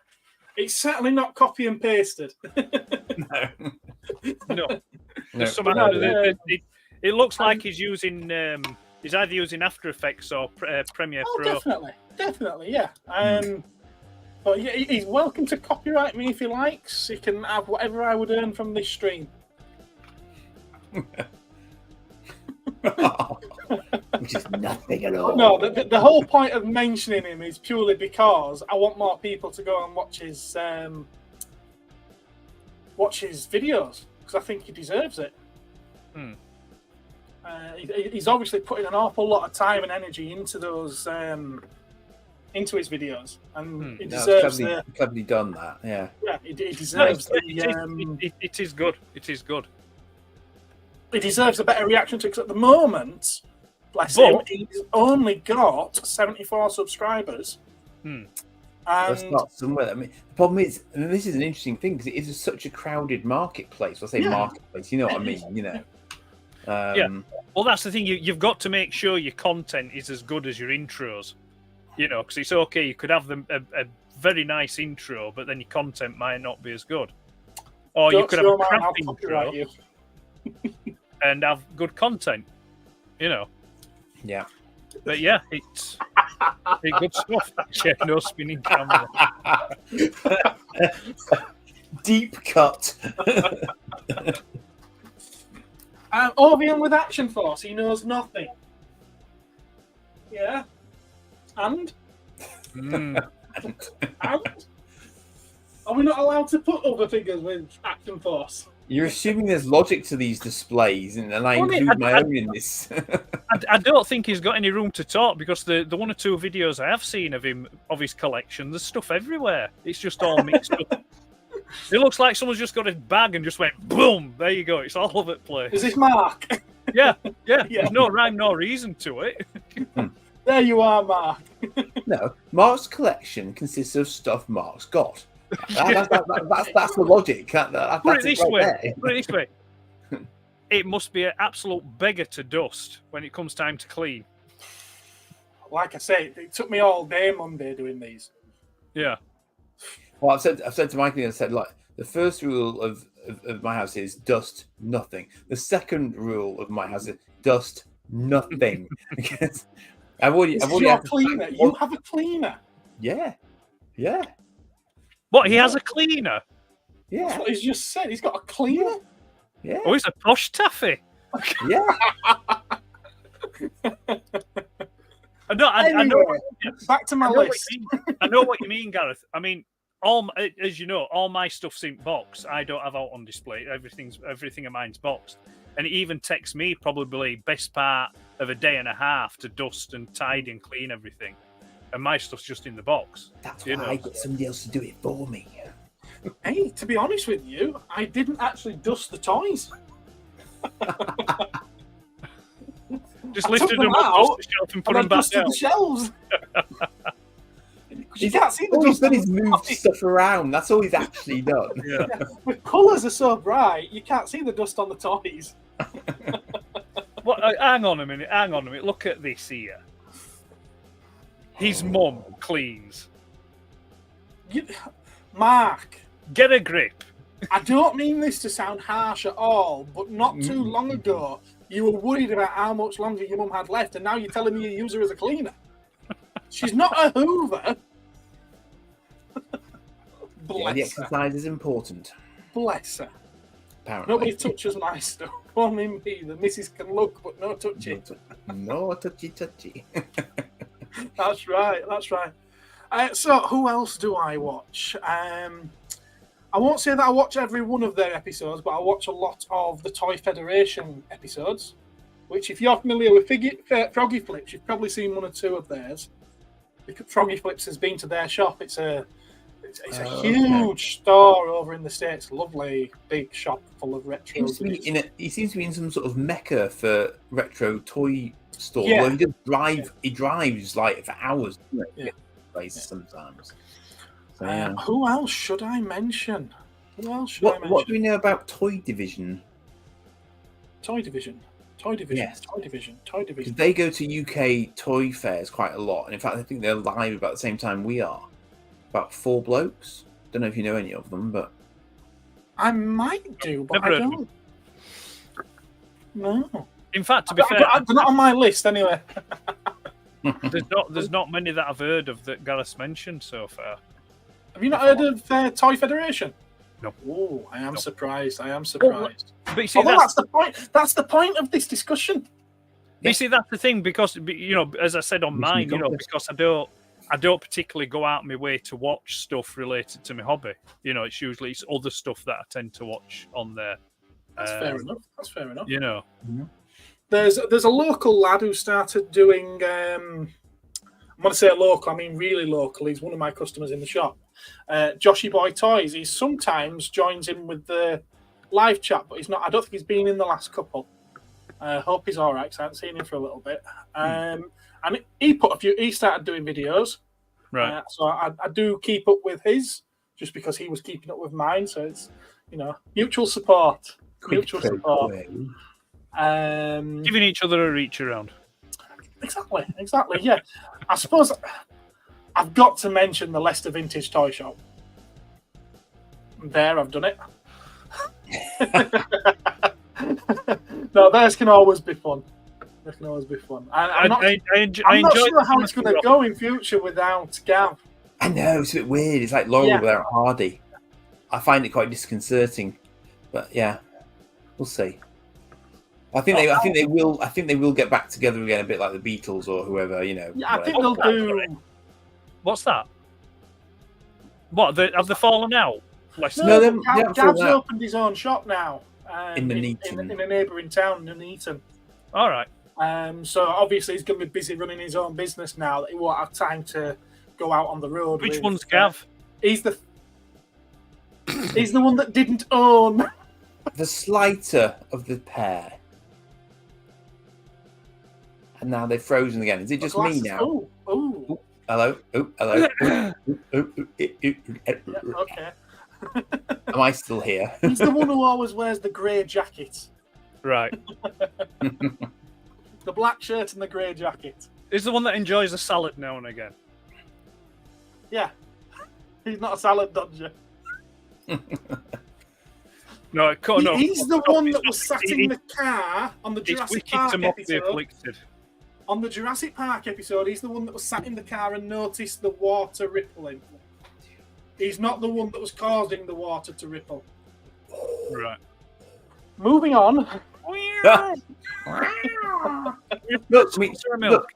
It's certainly not copy and pasted. No. No. Somehow, No, it looks like he's using. He's either using After Effects or Premiere Oh, Pro. definitely, yeah. But yeah, he's welcome to copyright me if he likes. He can have whatever I would earn from this stream. Which is nothing at all. No, the whole point of mentioning him is purely because I want more people to go and watch his videos because I think he deserves it. He's obviously putting an awful lot of time and energy into those into his videos, and he deserves cleverly done that. Yeah, he deserves It is good. It is good. He deserves a better reaction to it because at the moment, bless him, he's only got 74 subscribers. let's start somewhere. I mean, the problem is, and this is an interesting thing because it is such a crowded marketplace. I say marketplace, you know what I mean? You know. Yeah. Well, that's the thing. You've got to make sure your content is as good as your intros. You know, because it's okay. You could have a very nice intro, but then your content might not be as good. Or you could have a crap intro and have good content. You know. Yeah. But yeah, it's good stuff. Yeah, no spinning camera. Deep cut. Orvian with Action Force, he knows nothing. Yeah. And? And? Are we not allowed to put other figures with Action Force? You're assuming there's logic to these displays, and I include my own in this. I don't think he's got any room to talk because the one or two videos I have seen of him, of his collection, there's stuff everywhere. It's just all mixed up. It looks like someone's just got a bag and just went boom. There you go. It's all over the place. Is this Mark? Yeah. There's no rhyme, no reason to it. There you are, Mark. No, Mark's collection consists of stuff Mark's got. That's the logic. Put That's it this right way. there. Put it this way. It must be an absolute beggar to dust when it comes time to clean. Like I say, it took me all day Monday doing these. Yeah. Well, I've said to Michael, I said, like, the first rule of my house is dust nothing. The second rule of my house is dust nothing. Because I've already Your had to- cleaner. You have a cleaner. Yeah. What? He has a cleaner. That's Yeah. what he's just said. He's got a cleaner. Yeah. Oh, he's a posh taffy. Yeah. I know. Anyway, back to my I know what list. you mean. I know what you mean, Gareth. I mean, as you know, all my stuff's in box. I don't have out on display. Everything of mine's boxed, and it even takes me probably best part of a day and a half to dust and tidy and clean everything, and my stuff's just in the box. That's You why know. I got somebody else to do it for me. Hey, to be honest with you, I didn't actually dust the toys. Just I lifted took them them up out, off the shelf and put And I them back dusted down. the shelves. 'Cause you can't see the All he's dust. done on is the move toys. stuff around. That's all he's actually done. Yeah. The colours are so bright, you can't see the dust on the toys. What? Hang on a minute. Look at this here. His mum cleans. Mark, Get a grip. I don't mean this to sound harsh at all, but not too long ago, you were worried about how much longer your mum had left, and now you're telling me you use her as a cleaner. She's not a Hoover. Yeah, the Bless her. exercise is important, Bless her. apparently. Nobody touches my stuff. Only me. The missus can look, but no touching. No touchy. That's right. That's right. So, who else do I watch? I won't say that I watch every one of their episodes, but I watch a lot of the Toy Federation episodes. Which, if you're familiar with Froggy Flips, you've probably seen one or two of theirs. Because Froggy Flips has been to their shop. It's a huge store over in the States. Lovely big shop full of retro. He seems to be in some sort of mecca for retro toy store. Yeah. Where he drives like for hours. Yeah. Places sometimes. So, yeah. Who else should I mention? What do we know about Toy Division? Toy Division. Yes. Toy Division. Because they go to UK toy fairs quite a lot, and in fact, I think they're live about the same time we are. About 4 blokes. Don't know if you know any of them, but I might do, but Never I heard of don't. No. In fact, to be fair, They're not on my list anyway. there's not many that I've heard of that Gareth's mentioned so far. Have you not heard of Toy Federation? No. Oh, I am No. surprised. I am surprised. But you see, Although that's that's the point. That's the point of this discussion. You see, that's the thing, because as I said on mine, because I don't particularly go out my way to watch stuff related to my hobby. It's usually other stuff that I tend to watch on there. That's fair enough. That's fair enough. There's a local lad who started doing. I'm going to say local. I mean really local. He's one of my customers in the shop. Joshy Boy Toys. He sometimes joins in with the live chat, but he's not. I don't think he's been in the last couple. I hope he's all right, because I haven't seen him for a little bit. And he started doing videos. Right. So I do keep up with his, just because he was keeping up with mine. So it's, mutual support. Mutual support. Giving each other a reach around. Exactly. Yeah. I suppose I've got to mention the Leicester Vintage Toy Shop. There, I've done it. No, theirs can always be fun. I'm not sure how it's going to go in future without Gav. I know it's a bit weird. It's like Laurel Yeah. without Hardy. I find it quite disconcerting, but yeah, we'll see. I think they will get back together again, a bit like the Beatles or whoever. Yeah, I think whatever. they'll do. What's that? What? Have they fallen out? No, they haven't Gav's fallen out. opened his own shop now In in Nuneaton. a neighbouring town, Nuneaton. All right. So obviously he's going to be busy running his own business now. That he won't have time to go out on the road. Which with, one's Gav? He's the one that didn't own. The slighter of the pair. And now they're frozen again. Is it just me now? Oh. Hello. Oh, hello. Okay. Am I still here? He's the one who always wears the grey jacket. Right. The black shirt and the grey jacket. Is the one that enjoys a salad now and again. Yeah. He's not a salad dodger. No, no. He's the one that was sat in the car on the It's Jurassic wicked Park to mock the episode. afflicted. On the Jurassic Park episode, he's the one that was sat in the car and noticed the water rippling. He's not the one that was causing the water to ripple. Right. Moving on. Look,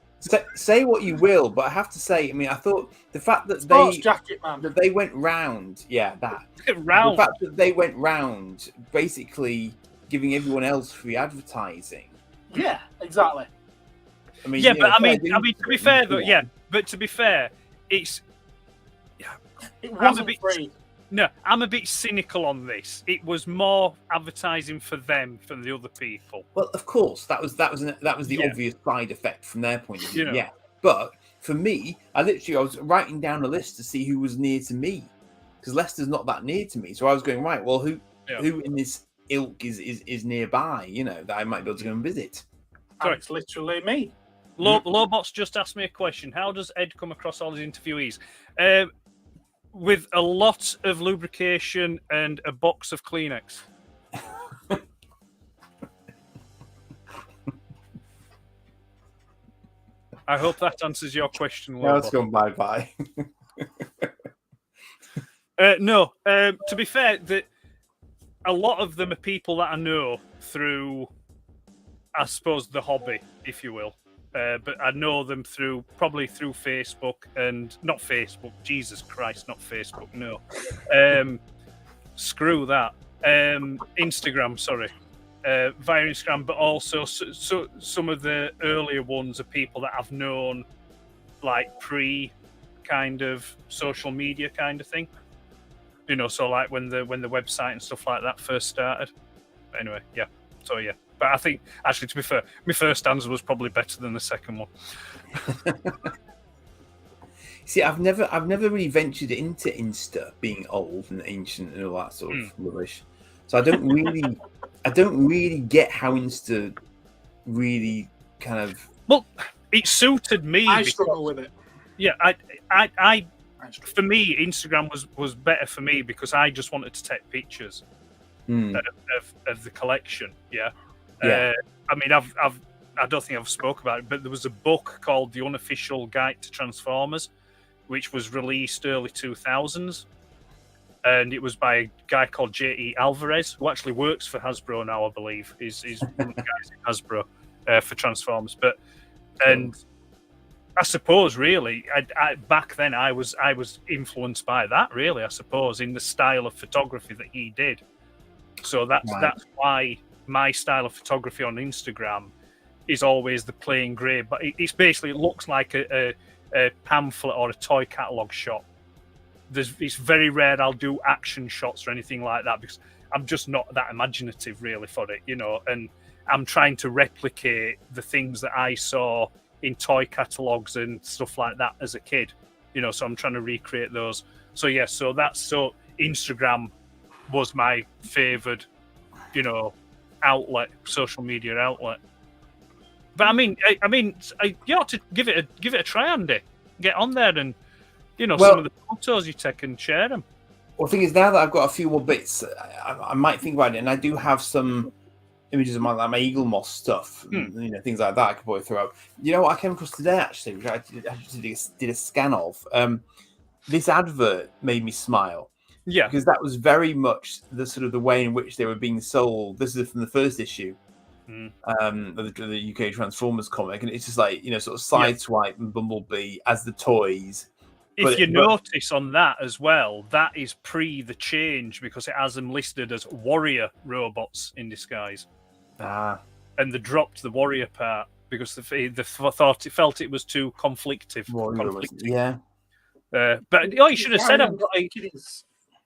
say what you will, but I have to say, I mean, I thought the fact that Sports jacket, man. that they went round, the Round. fact that they went round, basically giving everyone else free advertising. Yeah, exactly. I mean, Yeah, you but know, I mean, fair to be fair though, yeah. But to be fair, it's It I'm a wasn't bit- free. no. I'm a bit cynical on this. It was more advertising for them than the other people. Well, of course, that was the Yeah. obvious side effect from their point of view. You know. Yeah, but for me, I was writing down a list to see who was near to me because Leicester's not that near to me. So I was going right. Well, who in this ilk is nearby? You know, that I might be able to go and visit. And it's literally me. Lobot's just asked me a question. How does Ed come across all his interviewees? With a lot of lubrication and a box of Kleenex. I hope that answers your question, Now it's Lobot. gone bye. No, to be fair, a lot of them are people that I know through, I suppose, the hobby, if you will. But I know them probably through Facebook and not Facebook. Jesus Christ, not Facebook. No, screw that. Instagram, sorry, via Instagram. But also, so some of the earlier ones are people that I've known, like pre kind of social media kind of thing. You know, so like when the website and stuff like that first started. But anyway, yeah. So yeah. But I think, actually, to be fair, my first answer was probably better than the second one. See, I've never really ventured into Insta, being old and ancient and all that sort of rubbish. So I don't really get how Insta really kind of. Well, it suited me. I struggle with it. Yeah, for me, Instagram was better for me because I just wanted to take pictures of the collection. Yeah. Yeah. I mean, I don't think I've spoke about it, but there was a book called The Unofficial Guide to Transformers, which was released early 2000s, and it was by a guy called J.E. Alvarez, who actually works for Hasbro now, I believe. He's one of the guys at Hasbro for Transformers. And I suppose, really, I back then I was influenced by that. Really, I suppose, in the style of photography that he did. So that's why my style of photography on Instagram is always the plain grey, but it's basically, it looks like a pamphlet or a toy catalogue shot. It's very rare I'll do action shots or anything like that because I'm just not that imaginative really for it, you know, and I'm trying to replicate the things that I saw in toy catalogues and stuff like that as a kid, you know, so I'm trying to recreate those. So yeah, so Instagram was my favoured, you know, outlet, social media outlet. But I mean, you ought to give it a try, Andy. Get on there and, you know, some of the photos you take and share them. Well, the thing is, now that I've got a few more bits, I might think about it, and I do have some images of my Eagle Moss stuff, and, you know, things like that I could probably throw up. You know what I came across today, actually, which I did a scan of. This advert made me smile. Yeah, because that was very much the sort of the way in which they were being sold. This is from the first issue of the UK Transformers comic, and it's just like, you know, sort of Sideswipe and Bumblebee as the toys. If you notice on that as well, that is pre the change because it has them listed as warrior robots in disguise. And they dropped the warrior part because they felt it was too conflictive. Yeah. But you should have said,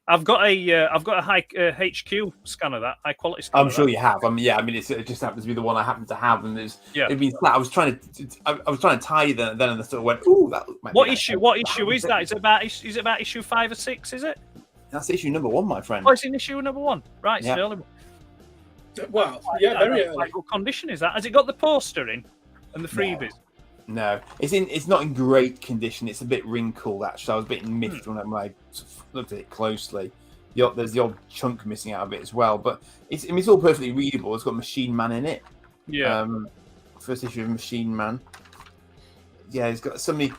I've got a high HQ scanner, that high quality scanner. I'm sure you have. Yeah, I mean, it just happens to be the one I happen to have, and it'd been flat. I was trying to tie you then, and I sort of went, "Ooh, that." What issue? What issue is that? Is it about issue 5 or 6? Is it? That's issue number 1, my friend. Oh, it's in issue number 1. Right, it's Yeah. an early one. Well, yeah, very early. What condition is that? Has it got the poster in and the freebies? No, it's not in great condition. It's a bit wrinkled, actually. I was a bit miffed when I looked at it closely. There's the odd chunk missing out of it as well, but it's all perfectly readable. It's got Machine Man in it. Yeah. First issue of Machine Man. Yeah, it's got somebody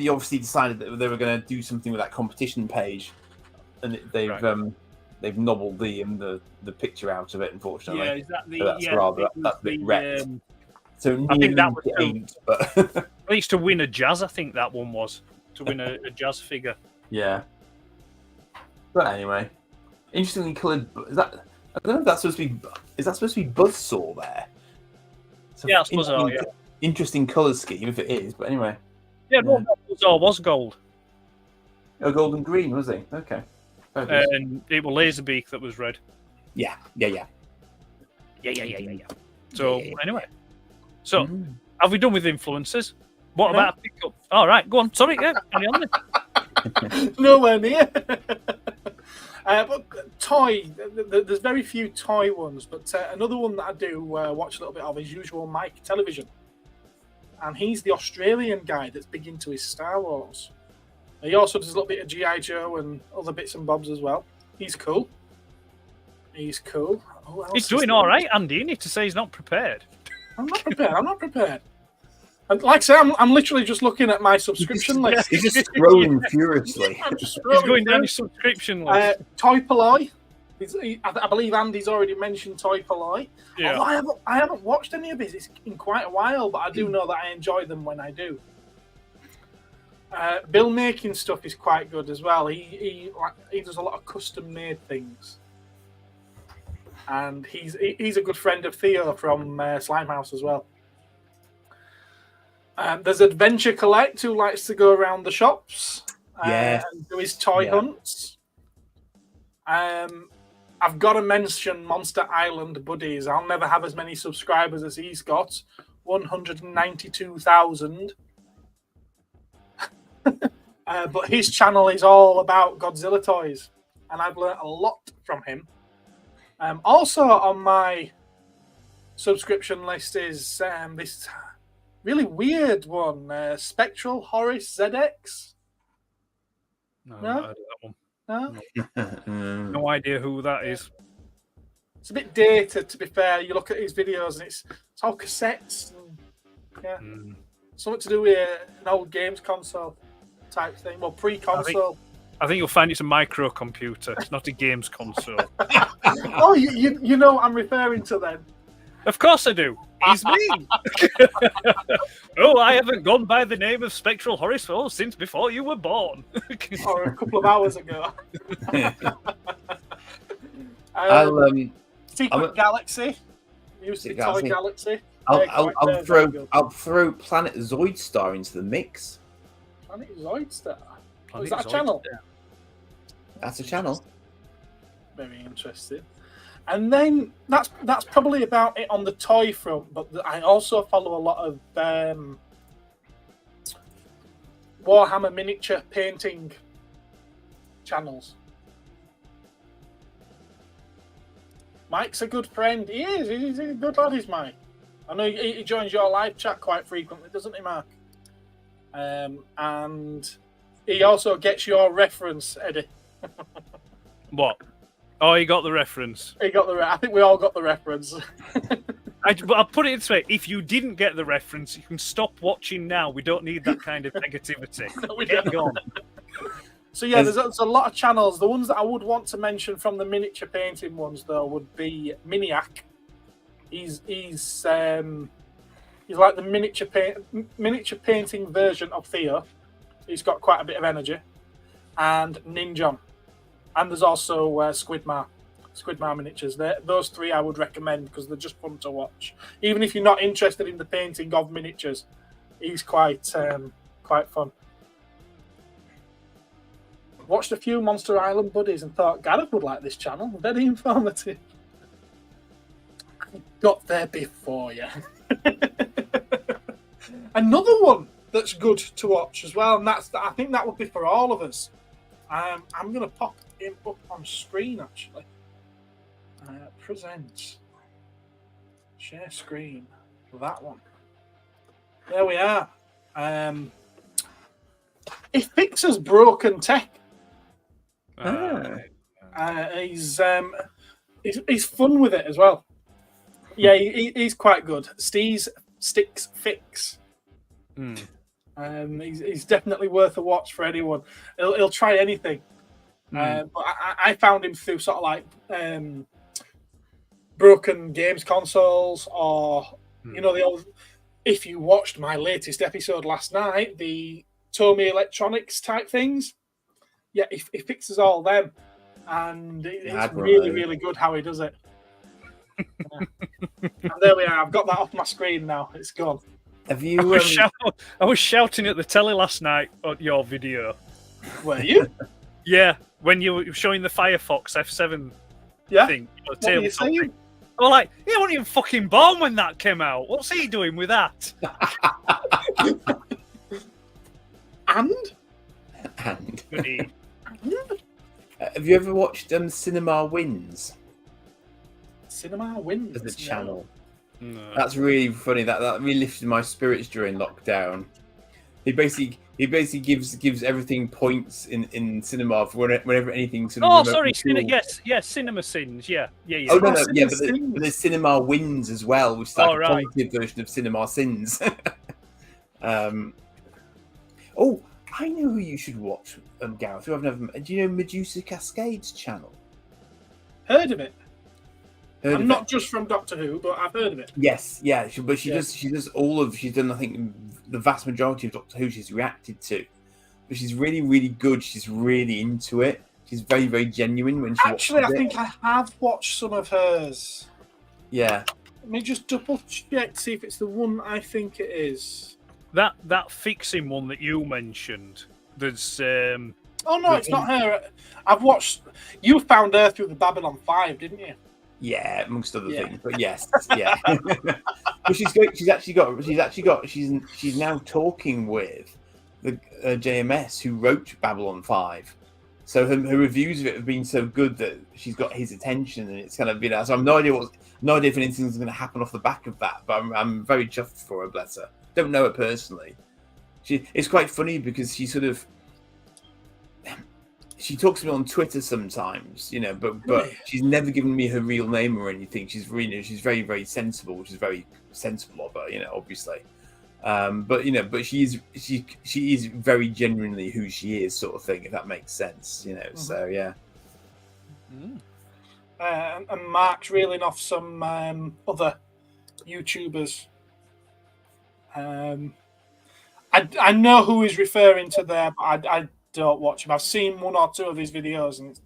obviously decided that they were going to do something with that competition page, and they've nobbled the picture out of it, unfortunately. Yeah, is that the? So that's yeah, that's a bit wrecked. So I think that was ain't, but at least to win a jazz. I think that one was to win a jazz figure. yeah. But anyway, interestingly coloured. I don't know if that's supposed to be. Is that supposed to be Buzzsaw there? So Yeah, I suppose so, yeah. Interesting colour scheme if it is. But anyway. Yeah, no, Buzzsaw was gold. Oh, gold and green, was he? Okay. And it was Laserbeak that was red. Yeah. Yeah. So anyway, so have we done with influencers? What about a pickup? All right, go on. Sorry, yeah, carry on then. Nowhere near. But toy, there's very few toy ones, but another one that I do watch a little bit of is Usual Mike Television. And he's the Australian guy that's big into his Star Wars. He also does a little bit of G.I. Joe and other bits and bobs as well. He's cool. He's doing all right, Andy. You need to say he's not prepared. I'm not prepared. And like I say, I'm literally just looking at my subscription list. He's just scrolling furiously. He's going down his subscription list. Toy Poloi. I believe Andy's already mentioned Toy Poloi. Yeah. Although I haven't watched any of his in quite a while, but I do know that I enjoy them when I do. Bill making stuff is quite good as well. He does a lot of custom made things, and he's a good friend of Theo from Slimehouse as well. There's Adventure Collect, who likes to go around the shops and do his toy hunts. I've got to mention Monster Island Buddies. I'll never have as many subscribers as he's got. 192,000. But his channel is all about Godzilla toys, and I've learnt a lot from him. Also on my subscription list is this really weird one, Spectral Horace ZX. No, I've not heard of that one. No? No idea who that is. It's a bit dated, to be fair. You look at his videos and it's all cassettes and something to do with an old games console type thing. Well, pre-console. I think you'll find it's a microcomputer. It's not a games console. Oh, you know what I'm referring to then. Of course I do. He's me. Oh, I haven't gone by the name of Spectral Horace since before you were born. Or a couple of hours ago. Secret Galaxy. Used to be Toy Galaxy. I'll throw Planet Zoidstar into the mix. Planet Zoidstar? Is that a channel? That's a channel. Very interesting. And then that's probably about it on the toy front, but I also follow a lot of Warhammer miniature painting channels. Mike's a good friend. He is. He's a good lad, is Mike. I know he joins your live chat quite frequently, doesn't he, Mark? And he also gets your reference, Eddie. What? Oh, he got the reference. I think we all got the reference. I'll put it this way: if you didn't get the reference, you can stop watching now. We don't need that kind of negativity. Get gone. So yeah, there's a lot of channels. The ones that I would want to mention from the miniature painting ones, though, would be Miniac. He's like the miniature painting version of Theo. He's got quite a bit of energy. And Ninjon. And there's also Squidmar miniatures. Those three I would recommend because they're just fun to watch. Even if you're not interested in the painting of miniatures, he's quite fun. Watched a few Monster Island buddies and thought Gareth would like this channel. Very informative. I got there before you. Another one that's good to watch as well, and I think that would be for all of us. I'm going to pop him up on screen actually. Present. Share screen. That one. There we are. He fixes broken tech. He's fun with it as well. Yeah, he's quite good. Steve's Sticks Fix. He's definitely worth a watch for anyone. He'll try anything. But I found him through sort of like broken games consoles, or you know, the old. If you watched my latest episode last night, the Tomy Electronics type things, yeah, he fixes all them, and it's really good how he does it. And there we are. I've got that off my screen now. It's gone. Have you? I was shouting at the telly last night on your video. Were you? Yeah, when you were showing the Firefox F7 thing. What were you saying? I was like, he wasn't even fucking born when that came out. What's he doing with that? And? Have you ever watched Cinema Wins? Cinema Wins? As a channel. No. That's really funny. That really lifted my spirits during lockdown. He basically gives everything points in cinema for whenever anything sort of. Oh, sorry, yes, Cinema Sins, yeah. Oh no, yeah, but there's Cinema Wins as well, which is like a positive version of Cinema Sins. Oh, I know who you should watch, Gareth. Who I've never. Do you know Medusa Cascades channel? Heard of it. I'm not just from Doctor Who, but I've heard of it. Yes, yeah, she does all of. She's done, I think, the vast majority of Doctor Who she's reacted to. But she's really, really good. She's really into it. She's very, very genuine when she Actually, watches I think I have watched some of hers. Yeah. Let me just double check to see if it's the one I think it is. That fixing one that you mentioned. There's. Oh no, it's not her. I've watched. You found her through the Babylon 5, didn't you? Yeah, amongst other things, but yes, yeah. But she's now talking with the JMS who wrote Babylon 5. So her reviews of it have been so good that she's got his attention, and it's kind of so I've no idea if anything's going to happen off the back of that. But I'm very chuffed for her. Bless her. Don't know her personally. It's quite funny because she sort of. She talks to me on Twitter sometimes, you know, but she's never given me her real name or anything. She's very, very sensible, which is very sensible of her, you know, obviously. But she is very genuinely who she is, sort of thing, if that makes sense, you know. Mm-hmm. So yeah. And Mark's reeling off some other YouTubers. I know who he's referring to there, but I don't watch him. I've seen one or two of his videos, and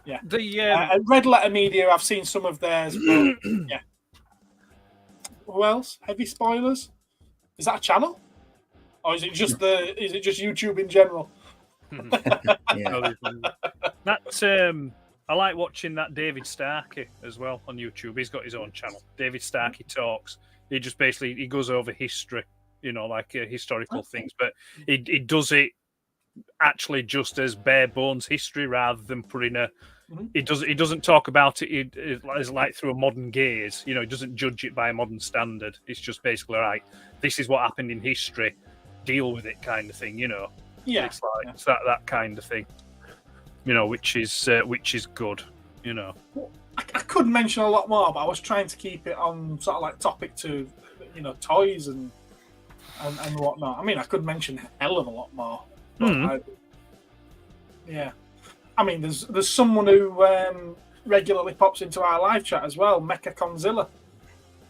yeah, Red Letter Media. I've seen some of theirs. But, yeah. Who else? Heavy spoilers. Is that a channel, or is it just YouTube in general? I like watching that David Starkey as well on YouTube. He's got his own channel, David Starkey Talks. He just basically goes over history. You know, like historical things, but he does it actually just as bare bones history rather than putting a. He doesn't talk about it as like through a modern gaze. You know, he doesn't judge it by a modern standard. It's just basically right. This is what happened in history. Deal with it, kind of thing. You know. Yeah. It's like it's that kind of thing. You know, which is good. You know. I could mention a lot more, but I was trying to keep it on sort of like topic to, you know, toys and whatnot. I mean, I could mention a hell of a lot more. But I mean, there's someone who regularly pops into our live chat as well, Mecha Conzilla.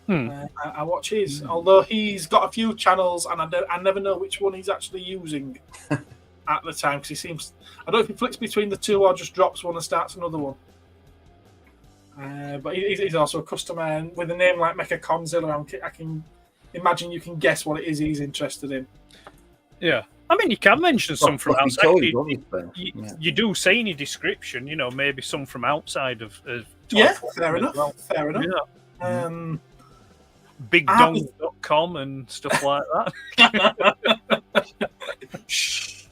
I watch his, although he's got a few channels, and I never know which one he's actually using at the time, because he seems. I don't know if he flicks between the two or just drops one and starts another one. But he's also a customer, and with a name like Mecha Conzilla, I can imagine you can guess what it is he's interested in. Yeah. I mean, you can mention some from Fluffy outside. toys, You, obviously. Yeah. you do say in your description, maybe some from outside of Yeah, Toy fair Form as enough. well. Fair enough. Yeah. Arbiter- BigDong.com and stuff like that. Shh.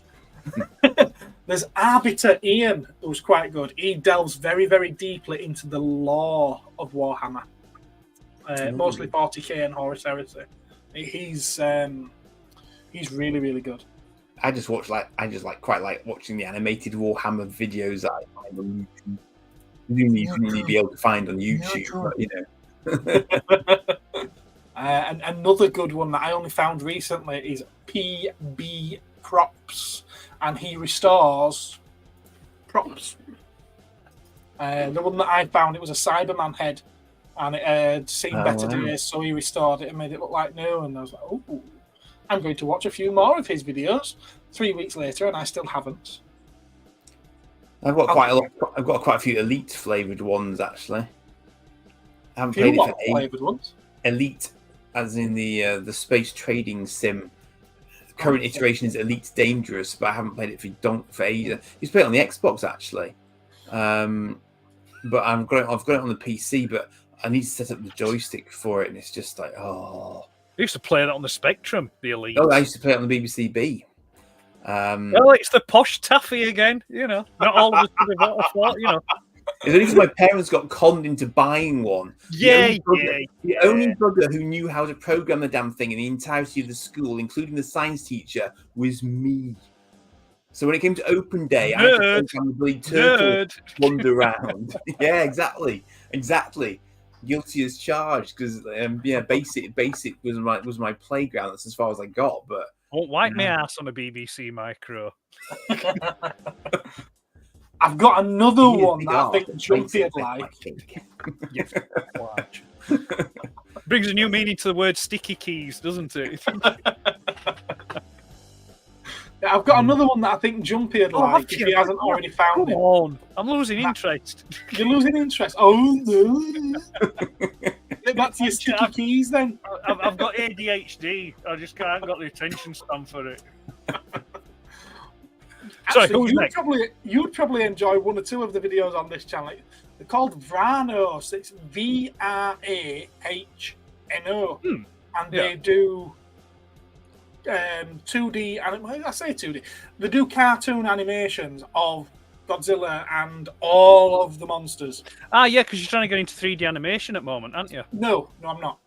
There's Arbiter Ian, who's quite good. He delves very, very deeply into the lore of Warhammer, mostly 40k and Horus Heresy. He's really, really good. I just quite like watching the animated Warhammer videos that I find on YouTube. You really be able to find on YouTube, but, And another good one that I only found recently is PB Props, and he restores props. The one that I found, it was a Cyberman head, and it had seen better days, so he restored it and made it look like new. And I was like, oh, I'm going to watch a few more of his videos. 3 weeks later, and I still haven't. I've got quite a few Elite flavored ones actually. I haven't played it for flavored ones. Elite, as in the space trading sim. The current iteration is Elite Dangerous, but I haven't played it for ages. He's played it on the Xbox actually, but I've got it on the PC. But I need to set up the joystick for it, and it's just like, oh. I used to play that on the Spectrum, the Elite. Oh, I used to play it on the BBC B. Well, it's the posh taffy again, Not all of us could have got a thought, It's only because my parents got conned into buying one. The only bugger who knew how to program the damn thing in the entirety of the school, including the science teacher, was me. So when it came to open day, I had to program the bloody turtle to wander around. Yeah, exactly. Guilty as charged, because basic was my playground. That's as far as I got. But won't wipe my ass on a BBC Micro. I've got another one that I think Jumpy'd like. Yes, large. Brings a new meaning to the word sticky keys, doesn't it? Yeah, I've got another one that I think Jumpy'd like if he hasn't already found it. Come on, I'm losing interest. You're losing interest. Oh no! Get back to your sticky keys then. I've got ADHD. I just haven't got the attention span for it. Sorry, who's next? You'd probably enjoy one or two of the videos on this channel. They're called Vranos. It's VRAHNO, and they do 2D. I say 2D. They do cartoon animations of Godzilla and all of the monsters. Ah, yeah, because you're trying to get into 3D animation at the moment, aren't you? No, I'm not.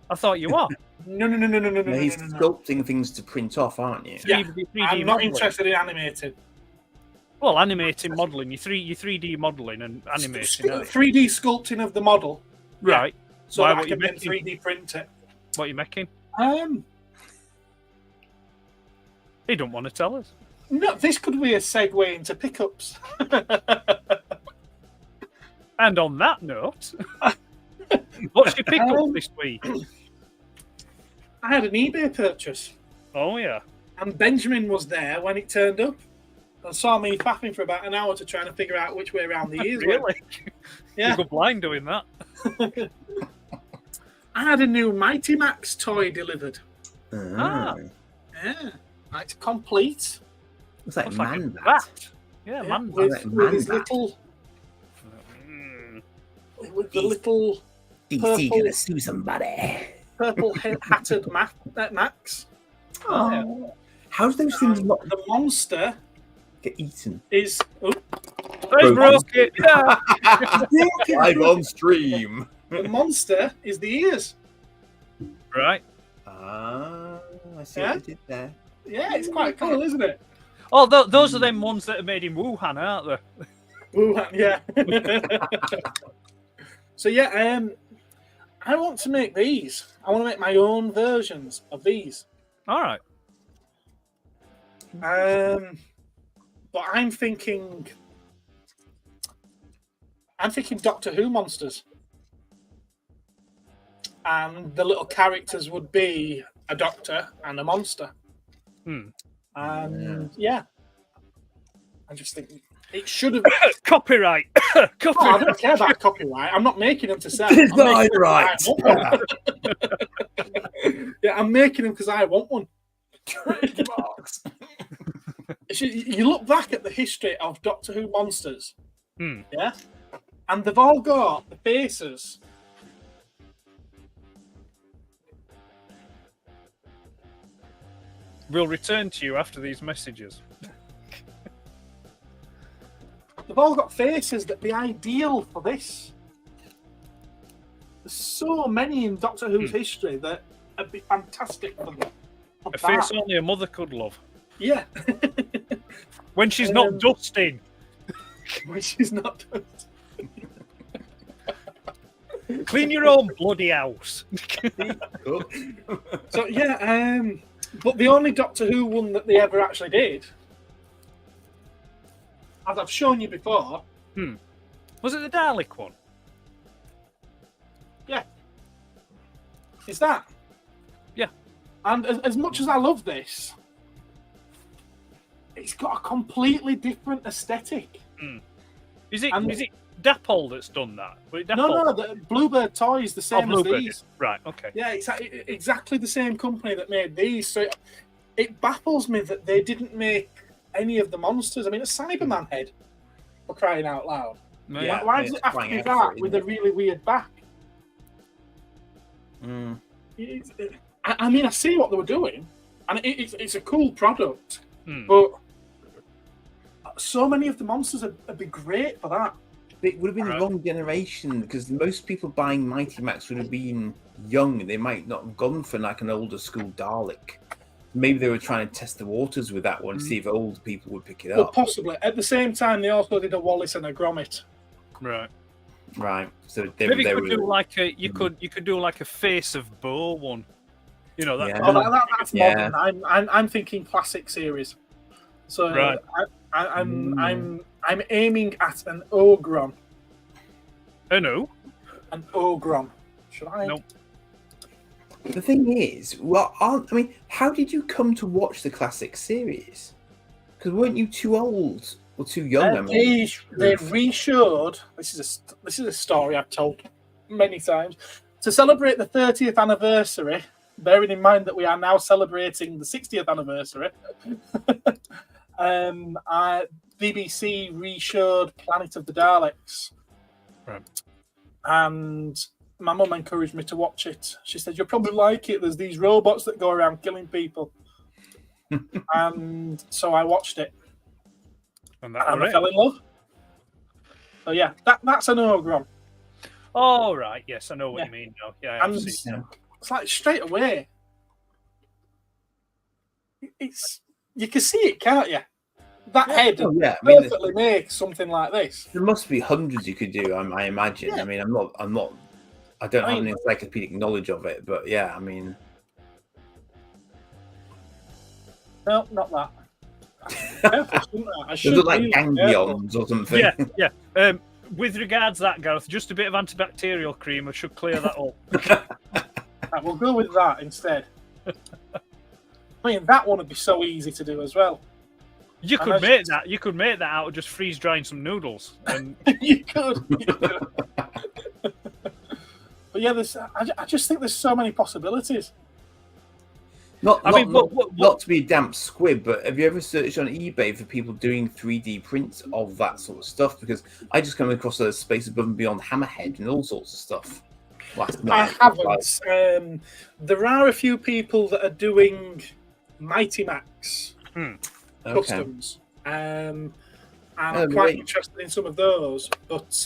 I thought you were. No. He's sculpting things to print off, aren't you? Yeah, 3D I'm not modelling. interested in animating. Well, animating, modelling, you 3D modelling and animating. 3D sculpting of the model. Right. So Why, that I what you can then making? 3D print it. What are you making? He don't want to tell us. No, this could be a segue into pickups. And on that note, what's your pickup this week? I had an eBay purchase, Oh, yeah. and Benjamin was there when it turned up and saw me faffing for about an hour to try and figure out which way around the ears went. Really? Yeah. You go blind doing that. I had a new Mighty Max toy delivered. Ah. Yeah, it's complete. What's that, Looks like a man? bat. Yeah, man. with, like with his Man-Bat. little, Mm. with the little DC gonna sue somebody. purple hatted Max. Oh. How do those things not The monster get eaten? is. Oh, I broke it. Yeah. Live on stream. the monster is the ears. Right. Ah, I see Yeah? what you did there. Yeah, it's quite cool, isn't it? Oh, those are them ones that are made in Wuhan, aren't they? Wuhan, yeah. So yeah, I want to make these. I want to make my own versions of these. All right. But I'm thinking Doctor Who monsters, and the little characters would be a doctor and a monster. And yeah, I just think it should have. Copyright. Oh, I Copyright. don't care about copyright. I'm not making them to sell. I'm making them 'cause I want one. Yeah, I'm making them because I want one. Trademarks. You look back at the history of Doctor Who monsters, Hmm. yeah, and they've all got the faces. We'll return to you after these messages. They've all got faces that'd be ideal for this. There's so many in Doctor Who's history that would be fantastic for them. For A face that. only a mother could love. Yeah. When she's not dusting. Which is not. Clean your own bloody house. So yeah, but the only Doctor Who one that they ever actually did, as I've shown you before, Was it the Dalek one? is that. Yeah. And as much as I love this, it's got a completely different aesthetic. Is it And- is it Dapol that's done that? Was it No, Dapol? the Bluebird toys the same as Bluebird. these. Right, okay. Yeah, it's exactly the same company that made these. So it baffles me that they didn't make any of the monsters. I mean, a Cyberman head, for crying out loud. Yeah. Why does it's it have to flying be out for that it, with isn't a really weird back? I mean, I see what they were doing, and it's a cool product, but so many of the monsters would be great for that. It would have been the wrong generation because most people buying Mighty Max would have been young and they might not have gone for like an older school Dalek. Maybe they were trying to test the waters with that one to see if old people would pick it Well, up. possibly. At the same time, they also did a Wallace and a Gromit. Right. Right. So they, Maybe they you could were. do like a you could do like a face of Bo one. You know that. Yeah. Oh, that's Yeah. modern. I'm thinking classic series. So Right. I'm aiming at an Ogron. Oh no. An Ogron. Should I? Nope. The thing is, how did you come to watch the classic series? Because weren't you too old or too young? I mean, They re-showed. This is a story I've told many times. To celebrate the 30th anniversary, bearing in mind that we are now celebrating the 60th anniversary, BBC re-showed Planet of the Daleks. Right. And my mum encouraged me to watch it. She said, "You'll probably like it. There's these robots that go around killing people." And so I watched it. And And I fell in love. So yeah, that's an Ogron. Oh right, yes, I know what Yeah. you mean now. Yeah, I've And seen it. it's like straight away. It's you can see it, can't you? That head oh, yeah. I mean, perfectly makes something like this. there must be hundreds you could do. I imagine. Yeah. I mean, I don't I have mean- an encyclopedic knowledge of it, but yeah, I mean, No, not that. Careful, shouldn't I? I they should look like really be careful. ganglions or something. Yeah, yeah. With regards to that, Gareth, just a bit of antibacterial cream should clear that up. Right, we'll go with that instead. I mean, that one would be so easy to do as well. You could make that. You could make that out of just freeze drying some noodles. And You could. But yeah, I just think there's so many possibilities. Not to be a damp squib, but have you ever searched on eBay for people doing 3D prints of that sort of stuff? Because I just come across a Space Above and Beyond Hammerhead and all sorts of stuff last I night. haven't. There are a few people that are doing Mighty Max customs. And I'm quite great. interested in some of those. But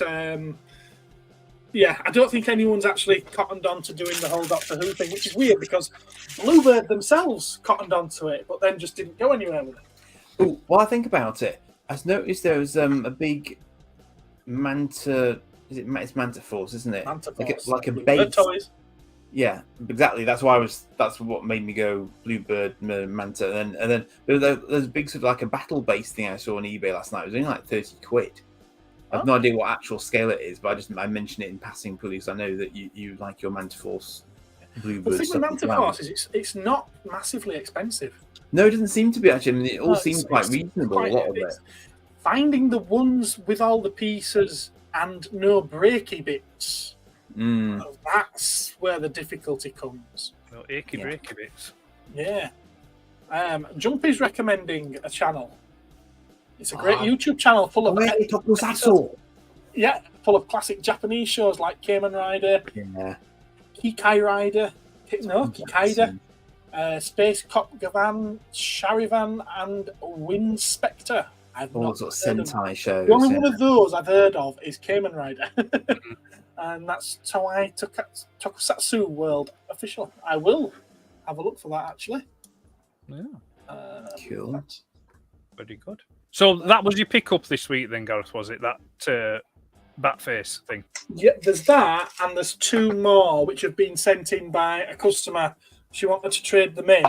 yeah, I don't think anyone's actually cottoned on to doing the whole Doctor Who thing, which is weird because Bluebird themselves cottoned onto it, but then just didn't go anywhere with it. Oh, while I think about it, I've noticed there was a big Manta. It's Manta Force, isn't it? Manta like Force, a Bluebird base. toys. Yeah, exactly. That's what made me go Bluebird Manta, and then there's a big sort of like a battle base thing I saw on eBay last night. It was only like £30. I have no idea what actual scale it is, but I mention it in passing because I know that you like your Manta Force Bluebird The thing with stuff as Manta well. Force is it's not massively expensive. No, it doesn't seem to be actually. I mean, it all No, seems it's- quite it's reasonable. quite- A lot of it. it's- Finding the ones with all the pieces and no breaky bits, that's where the difficulty comes. no achy Yeah. breaky bits. Yeah. Jumpy's recommending a channel. It's a great YouTube channel full of Tokusatsu. yeah, full of classic Japanese shows like Kamen Rider, Yeah. Kikai Rider, Kikaider, Space Cop Gavan, Charivan, and Wind Spectre. I've All not sort of heard of Sentai shows. The only yeah. one of those I've heard of is Kamen Rider. And that's Toei Tokusatsu World official. I will have a look for that actually. Yeah, Cool. very good. So that was your pickup this week, then, Gareth? Was it that Batface thing? Yeah, there's that, and there's two more which have been sent in by a customer. She wanted to trade them in,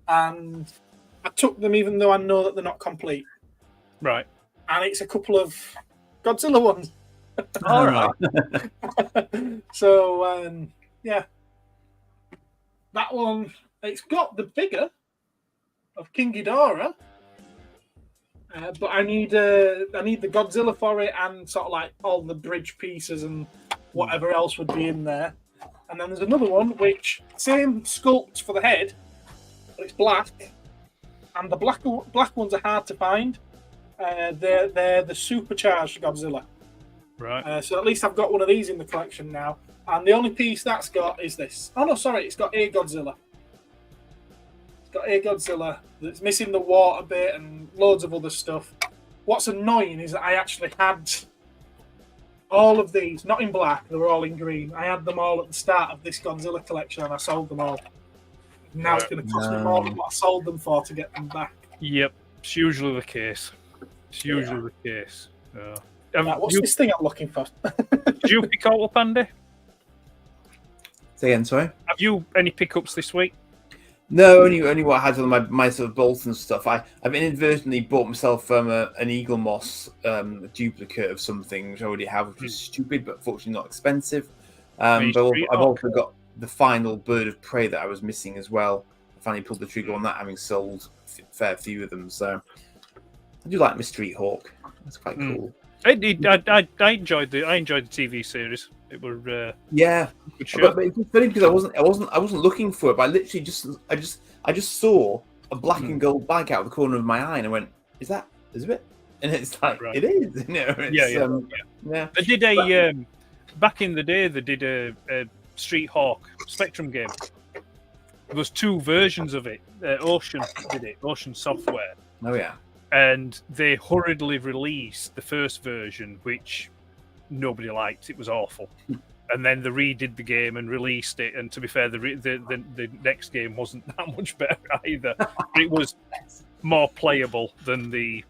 and I took them even though I know that they're not complete. Right. And it's a couple of Godzilla ones. All right. So yeah, that one. It's got the figure of King Ghidorah, but I need the Godzilla for it, and sort of like all the bridge pieces and whatever else would be in there. And then there's another one which same sculpt for the head, but it's black, and the black ones are hard to find. They're the supercharged Godzilla. Right. So at least I've got one of these in the collection now. And the only piece that's got is this. Oh no, sorry, it's got a Godzilla. It's got a Godzilla that's missing the water bit and loads of other stuff. What's annoying is that I actually had all of these, not in black, they were all in green. I had them all at the start of this Godzilla collection and I sold them all. Now it's going to cost me more than what I sold them for to get them back. Yep. It's usually the case. It's usually the case. Right, what's this thing I'm looking for? Did you pick all up, Andy? Say again, sorry. Have you any pickups this week? No, only what I had on my sort of bolts and stuff. I've inadvertently bought myself an Eagle Moss duplicate of something which I already have, which is stupid, but fortunately not expensive. But I've also got the final Bird of Prey that I was missing as well. I finally pulled the trigger on that, having sold a fair few of them. So I do like my Street Hawk. That's quite cool. I enjoyed the TV series. It were yeah, good show. But it's funny because I wasn't looking for it, but I literally just saw a black and gold bag out of the corner of my eye, and I went, "Is it?" And it's like, Right. it is. You know, it's, yeah. They did a back in the day. They did a Street Hawk Spectrum game. There was two versions of it. Ocean did it. Ocean Software. Oh yeah. And they hurriedly released the first version, which nobody liked. It was awful. And then they redid the game and released it. And to be fair, the next game wasn't that much better either. But it was more playable than the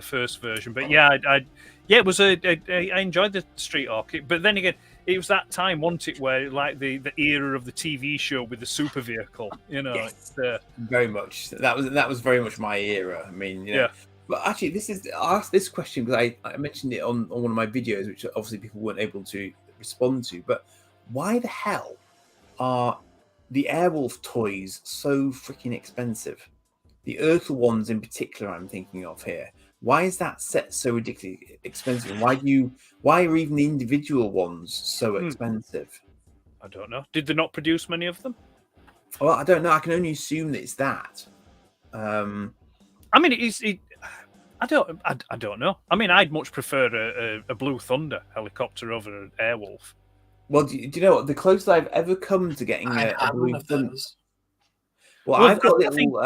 first version. But it was I enjoyed the Street Hawk. But then again, it was that time, wasn't it, where like the era of the TV show with the super vehicle, you know. Yes. Very much. That was very much my era. I mean, you know. Yeah. But actually, I'll ask this question because I mentioned it on one of my videos, which obviously people weren't able to respond to. But why the hell are the Airwolf toys so freaking expensive? The Urkel ones in particular, I'm thinking of here. Why is that set so ridiculously expensive? Why are even the individual ones so expensive? I don't know. Did they not produce many of them? Well, I don't know. I can only assume that it's that. I mean, I don't know. I mean, I'd much prefer a Blue Thunder helicopter over an Airwolf. Well, do you know what? The closest I've ever come to getting a Blue Thunder. Well, I've got a little.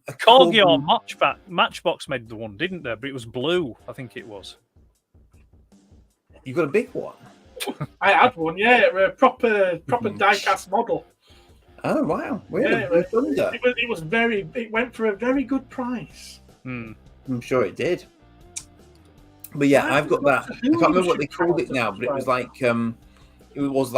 A Corgi or Matchbox made the one, didn't they? But it was blue, I think it was. You've got a big one. I had one, yeah, a proper die-cast model. Oh wow! Yeah, it went for a very good price. I'm sure it did. But yeah, I've got that. I can't remember what they called it now, but it was like it was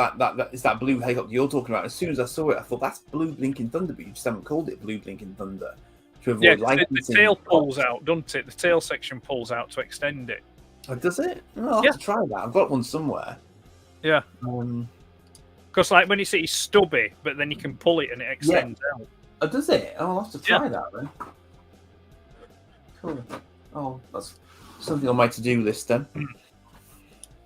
it's that blue helicopter you're talking about. As soon as I saw it, I thought that's Blue Blinking Thunder, but you just haven't called it Blue Blinking Thunder to avoid licensing. The tail pulls out, doesn't it? The tail section pulls out to extend it. Oh, does it? Oh, I'll have to try that. I've got one somewhere. Yeah. Because like when it's stubby, but then you can pull it and it extends out. Oh, does it? Oh, I'll have to try that then. Cool. Oh, that's something on my to-do list then.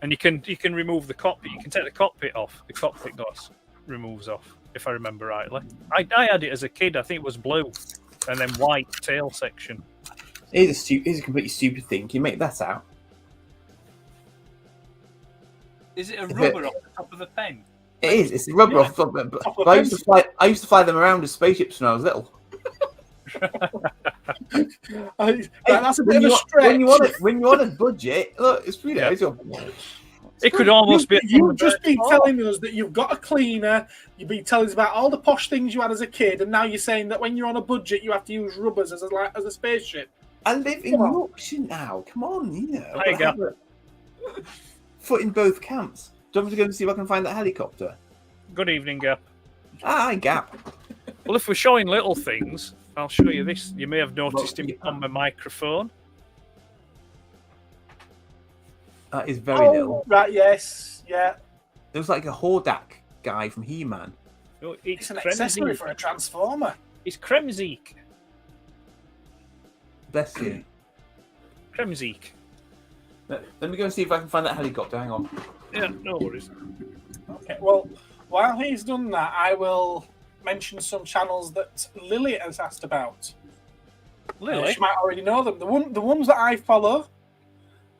And you can remove the cockpit. You can take the cockpit off. The cockpit glass removes off. if I remember rightly. I had it as a kid. I think it was blue, and then white tail section. Here's a completely stupid thing. Can you make that out? Is it a Is rubber it- off the top of a pen? It is. It's the rubber Yeah. off the top. Top of But I used to fly them around as spaceships when I was little. That's a bit of When a you- stretch. when you want a budget, look, it's pretty. Yeah. It's your- It could almost be. You've just been telling us that you've got a cleaner. You've been telling us about all the posh things you had as a kid, and now you're saying that when you're on a budget, you have to use rubbers as a spaceship. I live in Come on. Yorkshire now. Come on, you know. There you go. have a foot in both camps. Do you want me to go and see if I can find that helicopter? Good evening, Gap. Ah, Gap. Well, if we're showing little things, I'll show you this. You may have noticed him on my microphone. That is very little. Right, yes, yeah. It looks like a Hordak guy from He-Man. Oh, It's an accessory for a transformer. It's Kremzeek. Bless you. Kremzeek. Let me go and see if I can find that helicopter. Hang on. Yeah, no worries. Okay, well, while he's done that, I will mention some channels that Lily has asked about. Lily? She might already know them. The ones that I follow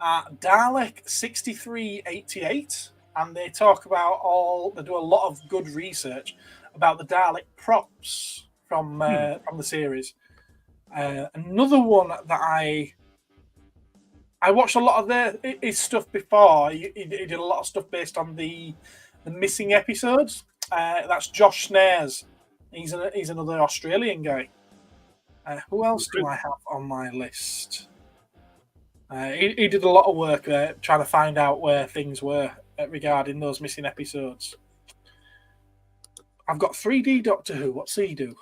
are Dalek6388, and they talk about they do a lot of good research about the Dalek props from the series. Another one that I watched a lot of his stuff before. He did a lot of stuff based on the missing episodes. That's Josh Snares. He's another Australian guy. Who else do I have on my list? He did a lot of work trying to find out where things were regarding those missing episodes. I've got 3D Doctor Who. What's he do?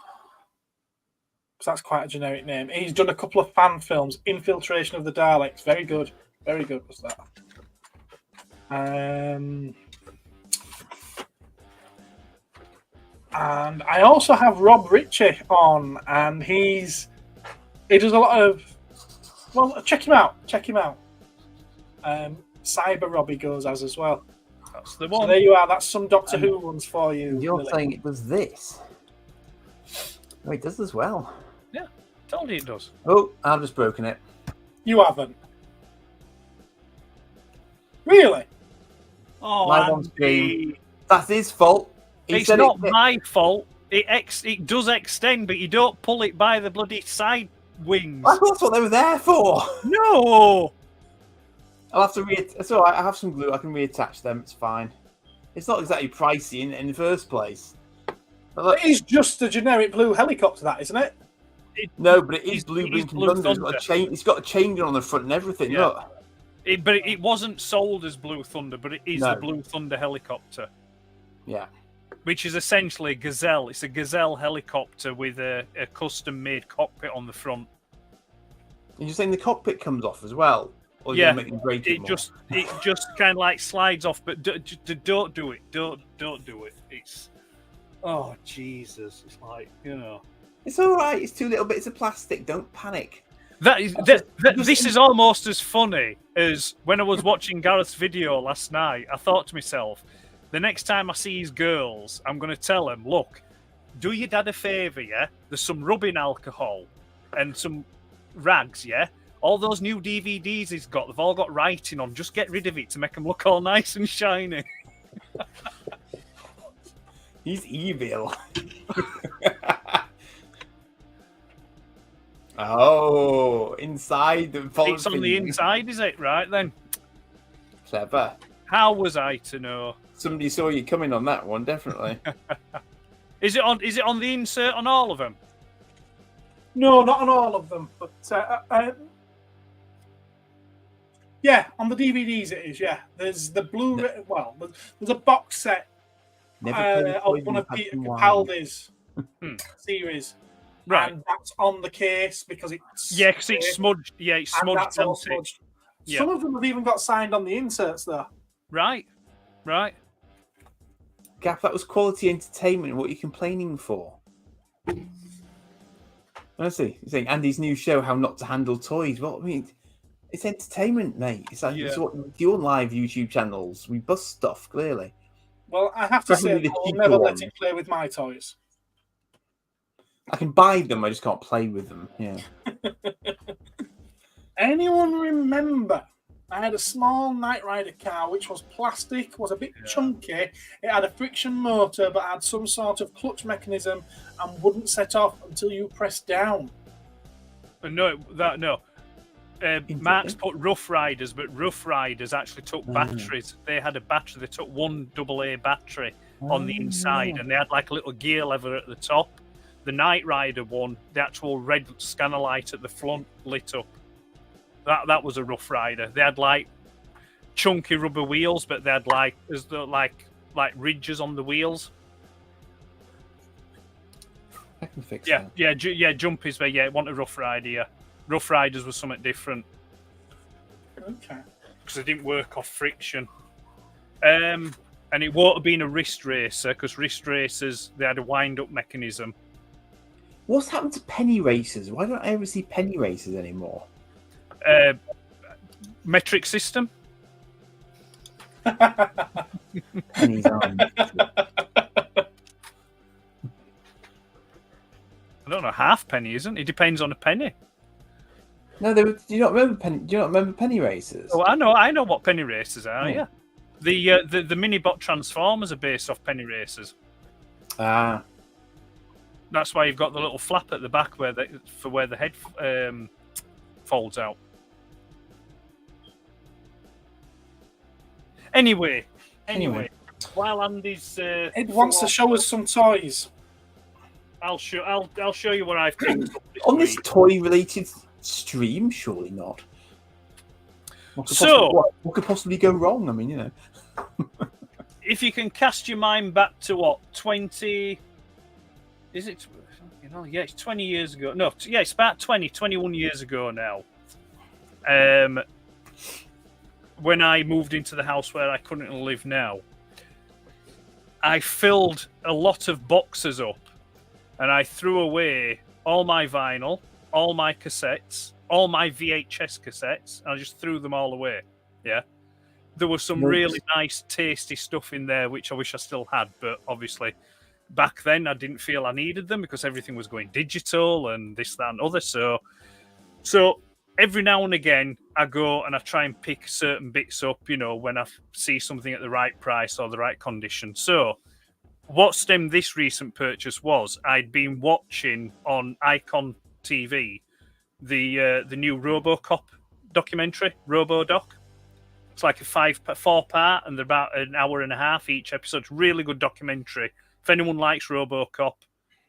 Because that's quite a generic name. He's done a couple of fan films. Infiltration of the Daleks. Very good. Very good was that. And I also have Rob Ritchie on, and he does a lot of. Well, check him out. Check him out. Cyber Robbie goes as well. That's the So one. there you are. That's some Doctor Who ones for you. You're Lily. saying it does this. Oh, it does as well. Told you it does. Oh, I've just broken it. You haven't. Really? Oh, Live on stream. That's his fault. He It's said not it. my fault. It does extend, but you don't pull it by the bloody side wings. I thought that's what they were there for. No! I'll have to It's all right. I have some glue. I can reattach them. It's fine. It's not exactly pricey in the first place. But look, It is just a generic blue helicopter, that isn't it? no, but it is It's Blue Blue Blinking Thunder. Thunder. It's got a changer on the front and everything. Yeah. Look. But it wasn't sold as Blue Thunder, but it is No. the Blue Thunder helicopter, Yeah. which is essentially a Gazelle. It's a Gazelle helicopter with a custom-made cockpit on the front. And you're saying the cockpit comes off as well? Or Yeah, you're making it break it It more? just kind of like slides off, but don't do it. Don't do it. It's Jesus. It's like, you know. It's all right. It's 2 little bits of plastic. Don't panic. This is almost as funny as when I was watching Gareth's video last night. I thought to myself, the next time I see his girls, I'm going to tell them, look, do your dad a favour, yeah? There's some rubbing alcohol and some rags, yeah? All those new DVDs he's got, they've all got writing on. Just get rid of it to make them look all nice and shiny. He's evil. Oh, inside the vault. It's on the inside, is it? Right then. Clever. How was I to know? Somebody saw you coming on that one, definitely. Is it on the insert on all of them? No, not on all of them, but yeah, on the DVDs it is. Yeah, there's the Blu-ray. Well, there's a box set Never of one of Peter Capaldi's series, Right. and that's on the case because it's Yeah, because it's smudged. Yeah, it's and smudged. that's all Isn't it? smudged. Yeah. Some of them have even got signed on the inserts though. Right. Gaff, that was quality entertainment. What are you complaining for? Honestly, you're saying Andy's new show, How Not to Handle Toys. Well, I mean, it's entertainment, mate. It's like it's what we do on live YouTube channels. We bust stuff, clearly. Well, I have to say, Preferably the I will cheaper never let one. him play with my toys. I can buy them, I just can't play with them. Yeah. Anyone remember? I had a small Knight Rider car which was plastic, was a bit chunky. It had a friction motor, but had some sort of clutch mechanism and wouldn't set off until you pressed down. No. Mark's put Rough Riders, but Rough Riders actually took batteries. They had a battery. They took one AA battery on the inside, and they had like a little gear lever at the top. The Knight Rider one, the actual red scanner light at the front lit up. That was a Rough Rider. They had like chunky rubber wheels, but they had like ridges on the wheels. I can fix Yeah, that. Jumpies, but yeah, want a Rough Rider. Yeah. Rough Riders was something different. Okay. Because they didn't work off friction. And it won't have been a wrist racer, because wrist racers, they had a wind-up mechanism. What's happened to penny racers? Why don't I ever see penny racers anymore? Metric system? Pennies aren't. I don't know, half penny, isn't it? It depends on a penny. No, do you not remember penny? Do you not remember penny racers? Oh, I know what penny racers are. Yeah, the Minibot Transformers are based off penny racers. Ah, That's why you've got the little flap at the back where the head folds out. Anyway, while Andy's Ed wants to show us some toys. I'll show you what I've picked up on this week. toy-related stream, surely not. What could possibly go wrong? I mean, you know. If you can cast your mind back to what 20? Is it? Yeah, it's 20 years ago. No, yeah, it's about 21 years ago now. When I moved into the house where I currently live now, I filled a lot of boxes up, and I threw away all my vinyl, all my cassettes, all my VHS cassettes, and I just threw them all away. Yeah. There was some really nice, tasty stuff in there, which I wish I still had, but obviously back then I didn't feel I needed them because everything was going digital and this, that, and other. So every now and again I go and I try and pick certain bits up, you know, when I see something at the right price or the right condition. So what stemmed this recent purchase was I'd been watching on Icon TV the new RoboCop documentary, RoboDoc. It's like a 4-part, and they're about an hour and a half each episode. Really good documentary. If anyone likes RoboCop,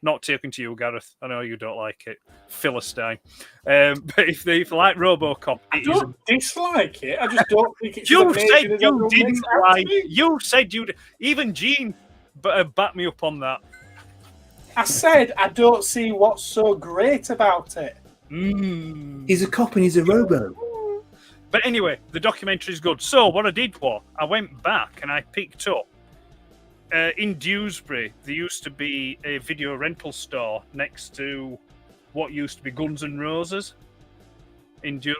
not taken to you, Gareth. I know you don't like it, Philistine. But if they like RoboCop, I don't dislike it. I just don't think it's. You said you didn't like. You said you. Even Gene backed me up on that. I said I don't see what's so great about it. He's a cop and he's a robo. But anyway, the documentary is good. So what I did was I went back and I picked up in Dewsbury. There used to be a video rental store next to what used to be Guns N' Roses.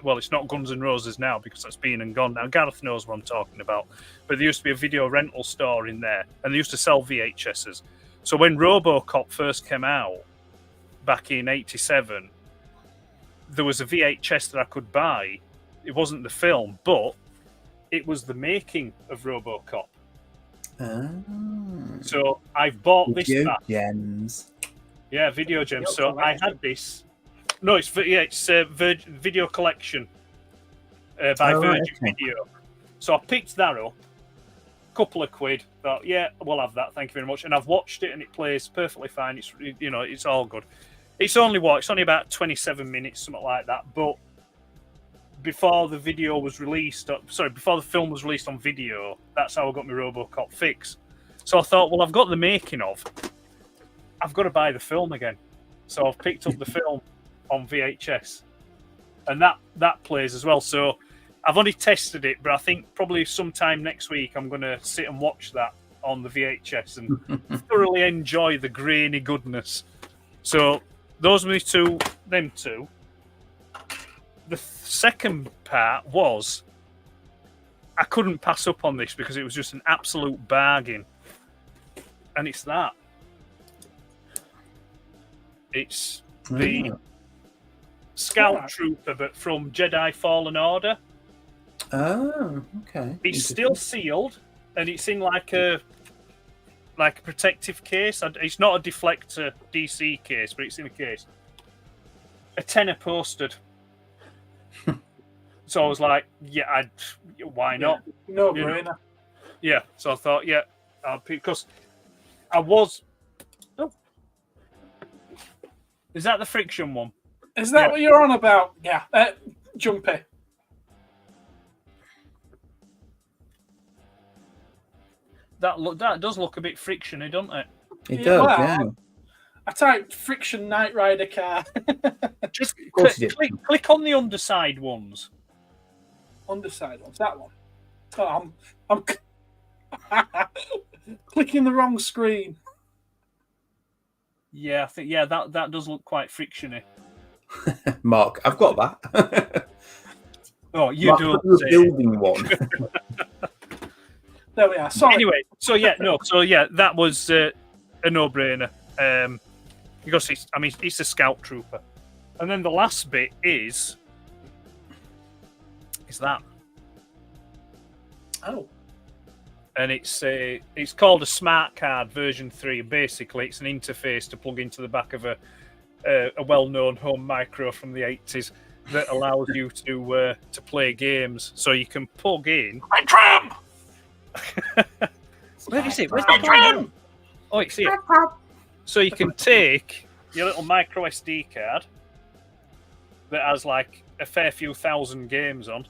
Well, it's not Guns N' Roses now because that's been and gone now. Gareth knows what I'm talking about. But there used to be a video rental store in there, and they used to sell VHSs. So when RoboCop first came out back in '87, there was a VHS that I could buy. It wasn't the film, but it was the making of RoboCop. So I've bought this back. Gems. Yeah, Video Gems. So I had this. No, it's Video Collection by Virgin Video. So I picked that up. Couple of quid. Thought, yeah, we'll have that. Thank you very much. And I've watched it, and it plays perfectly fine. It's it's all good. It's only about 27 minutes, something like that. But before the video was released, before the film was released on video, that's how I got my RoboCop fix. So I thought, well, I've got the making of. I've got to buy the film again. So I've picked up the film on VHS, and that plays as well. So I've only tested it, but I think probably sometime next week I'm going to sit and watch that on the VHS and thoroughly enjoy the grainy goodness. So those were them two. The second part was I couldn't pass up on this because it was just an absolute bargain. and it's that. It's the Scout Trooper, but from Jedi Fallen Order. Oh, okay. It's still sealed, and it's in like a protective case. It's not a deflector DC case, but it's in a case. A tenner posted. So I was like, yeah, why not? No brainer. Yeah, so I thought, yeah, I'll pick, because I was. Oh, is that the friction one? Is that what you're on about? Yeah, Jumpy. That does look a bit frictiony, doesn't it? It does, well, yeah. I typed friction Knight Rider car. Just course you did. click on the underside ones. Underside ones, that one. Oh, I'm clicking the wrong screen. Yeah, I think that does look quite frictiony. Mark, I've got that. Oh, you Mark, don't you're say. building one. There we are. Sorry. Anyway, that was a no-brainer. Because it's a Scout Trooper, and then the last bit is that. Oh. And it's called a Smart Card version 3. Basically, it's an interface to plug into the back of a well-known home micro from the 80s that allows you to play games. So you can plug in. My tram. Where is it? Where's the tram? Oh, it's here. So you can take your little micro SD card that has like a fair few thousand games on,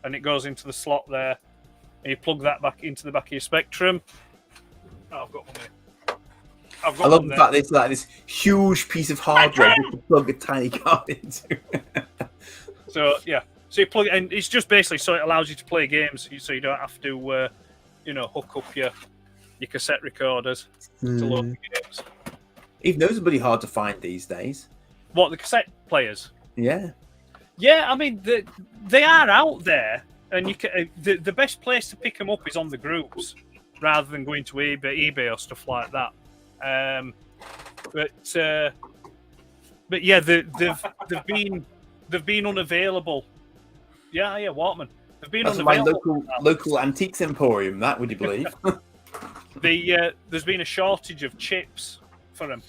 and it goes into the slot there, and you plug that back into the back of your Spectrum. Oh, I've got one there. I love the fact that it's like this huge piece of hardware you can plug a tiny card into. So you plug it, and it's just basically so it allows you to play games, so you don't have to, hook up your cassette recorders to load the games. Even those are pretty hard to find these days. What, the cassette players? Yeah. Yeah, I mean they are out there, and you can. The best place to pick them up is on the groups, rather than going to eBay or stuff like that. But yeah, they've been unavailable. Yeah, Walkman. They've been That's my unavailable. local antiques emporium. That would you believe? There's been a shortage of chips for them.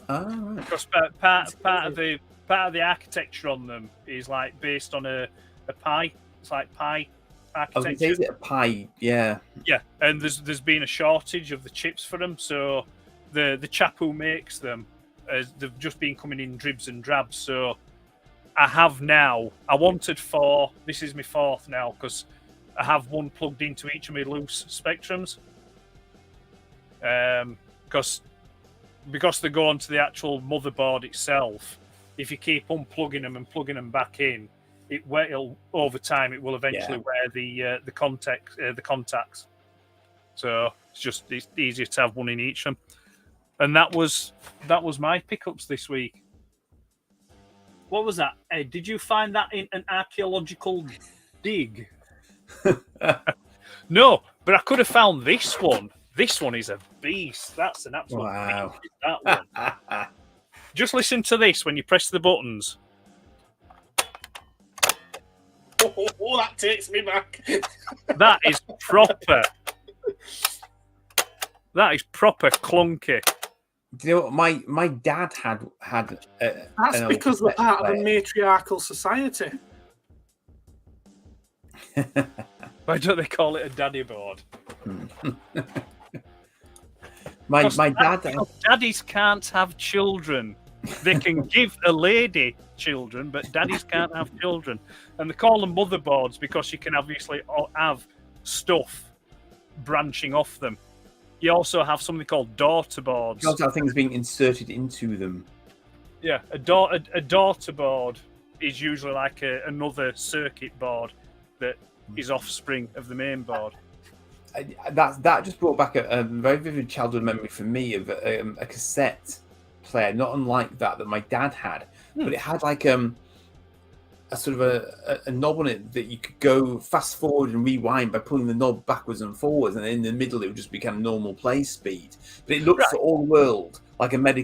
Oh, right. Because part of the architecture on them is like based on a Pi. It's like Pi architecture. I was going to say, is it a Pi? Yeah. Yeah, and there's been a shortage of the chips for them. So the chap who makes them, they've just been coming in dribs and drabs. So I have now. I wanted 4. This is my 4th now because I have one plugged into each of my loose Spectrums. Because they go onto the actual motherboard itself. If you keep unplugging them and plugging them back in, it'll over time it will eventually wear the contacts. So it's easier to have one in each of them. And that was my pickups this week. What was that, Ed? Did you find that in an archaeological dig? No, but I could have found this one. This one is a beast. That's an absolute beast, that one. Just listen to this when you press the buttons. Oh, that takes me back. That is proper. That is proper clunky. Do you know what my dad had? That's because we're part of a matriarchal society. Why don't they call it a daddy board? My dad. Daddies can't have children. They can give a lady children, but daddies can't have children. And they call them motherboards because you can obviously have stuff branching off them. You also have something called daughter boards. You also have things being inserted into them. Yeah, a daughter board is usually like another circuit board that is offspring of the main board. That just brought back a very vivid childhood memory for me of a cassette player, not unlike that my dad had, but it had like sort of a knob on it that you could go fast forward and rewind by pulling the knob backwards and forwards, and in the middle it would just be kind of normal play speed. But it looked for all the world like a like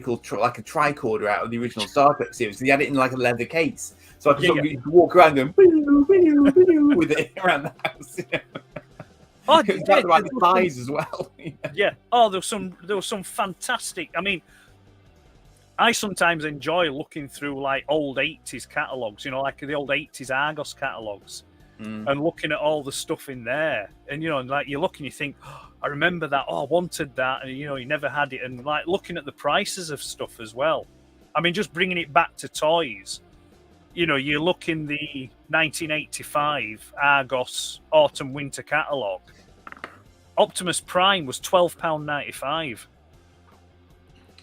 a tricorder out of the original Star Trek series. They had it in like a leather case, so I could sort of walk around going with it around the house. Oh, it was about the right size as well. Yeah. Oh, there was some fantastic. I mean, I sometimes enjoy looking through like old 80s catalogs, you know, like the old 80s Argos catalogs, and looking at all the stuff in there. And, you know, and like you look and you think, oh, I remember that. Oh, I wanted that. And, you know, you never had it. And like looking at the prices of stuff as well. I mean, just bringing it back to toys, you know, you look in the 1985 Argos Autumn Winter catalogue. Optimus Prime was £12.95.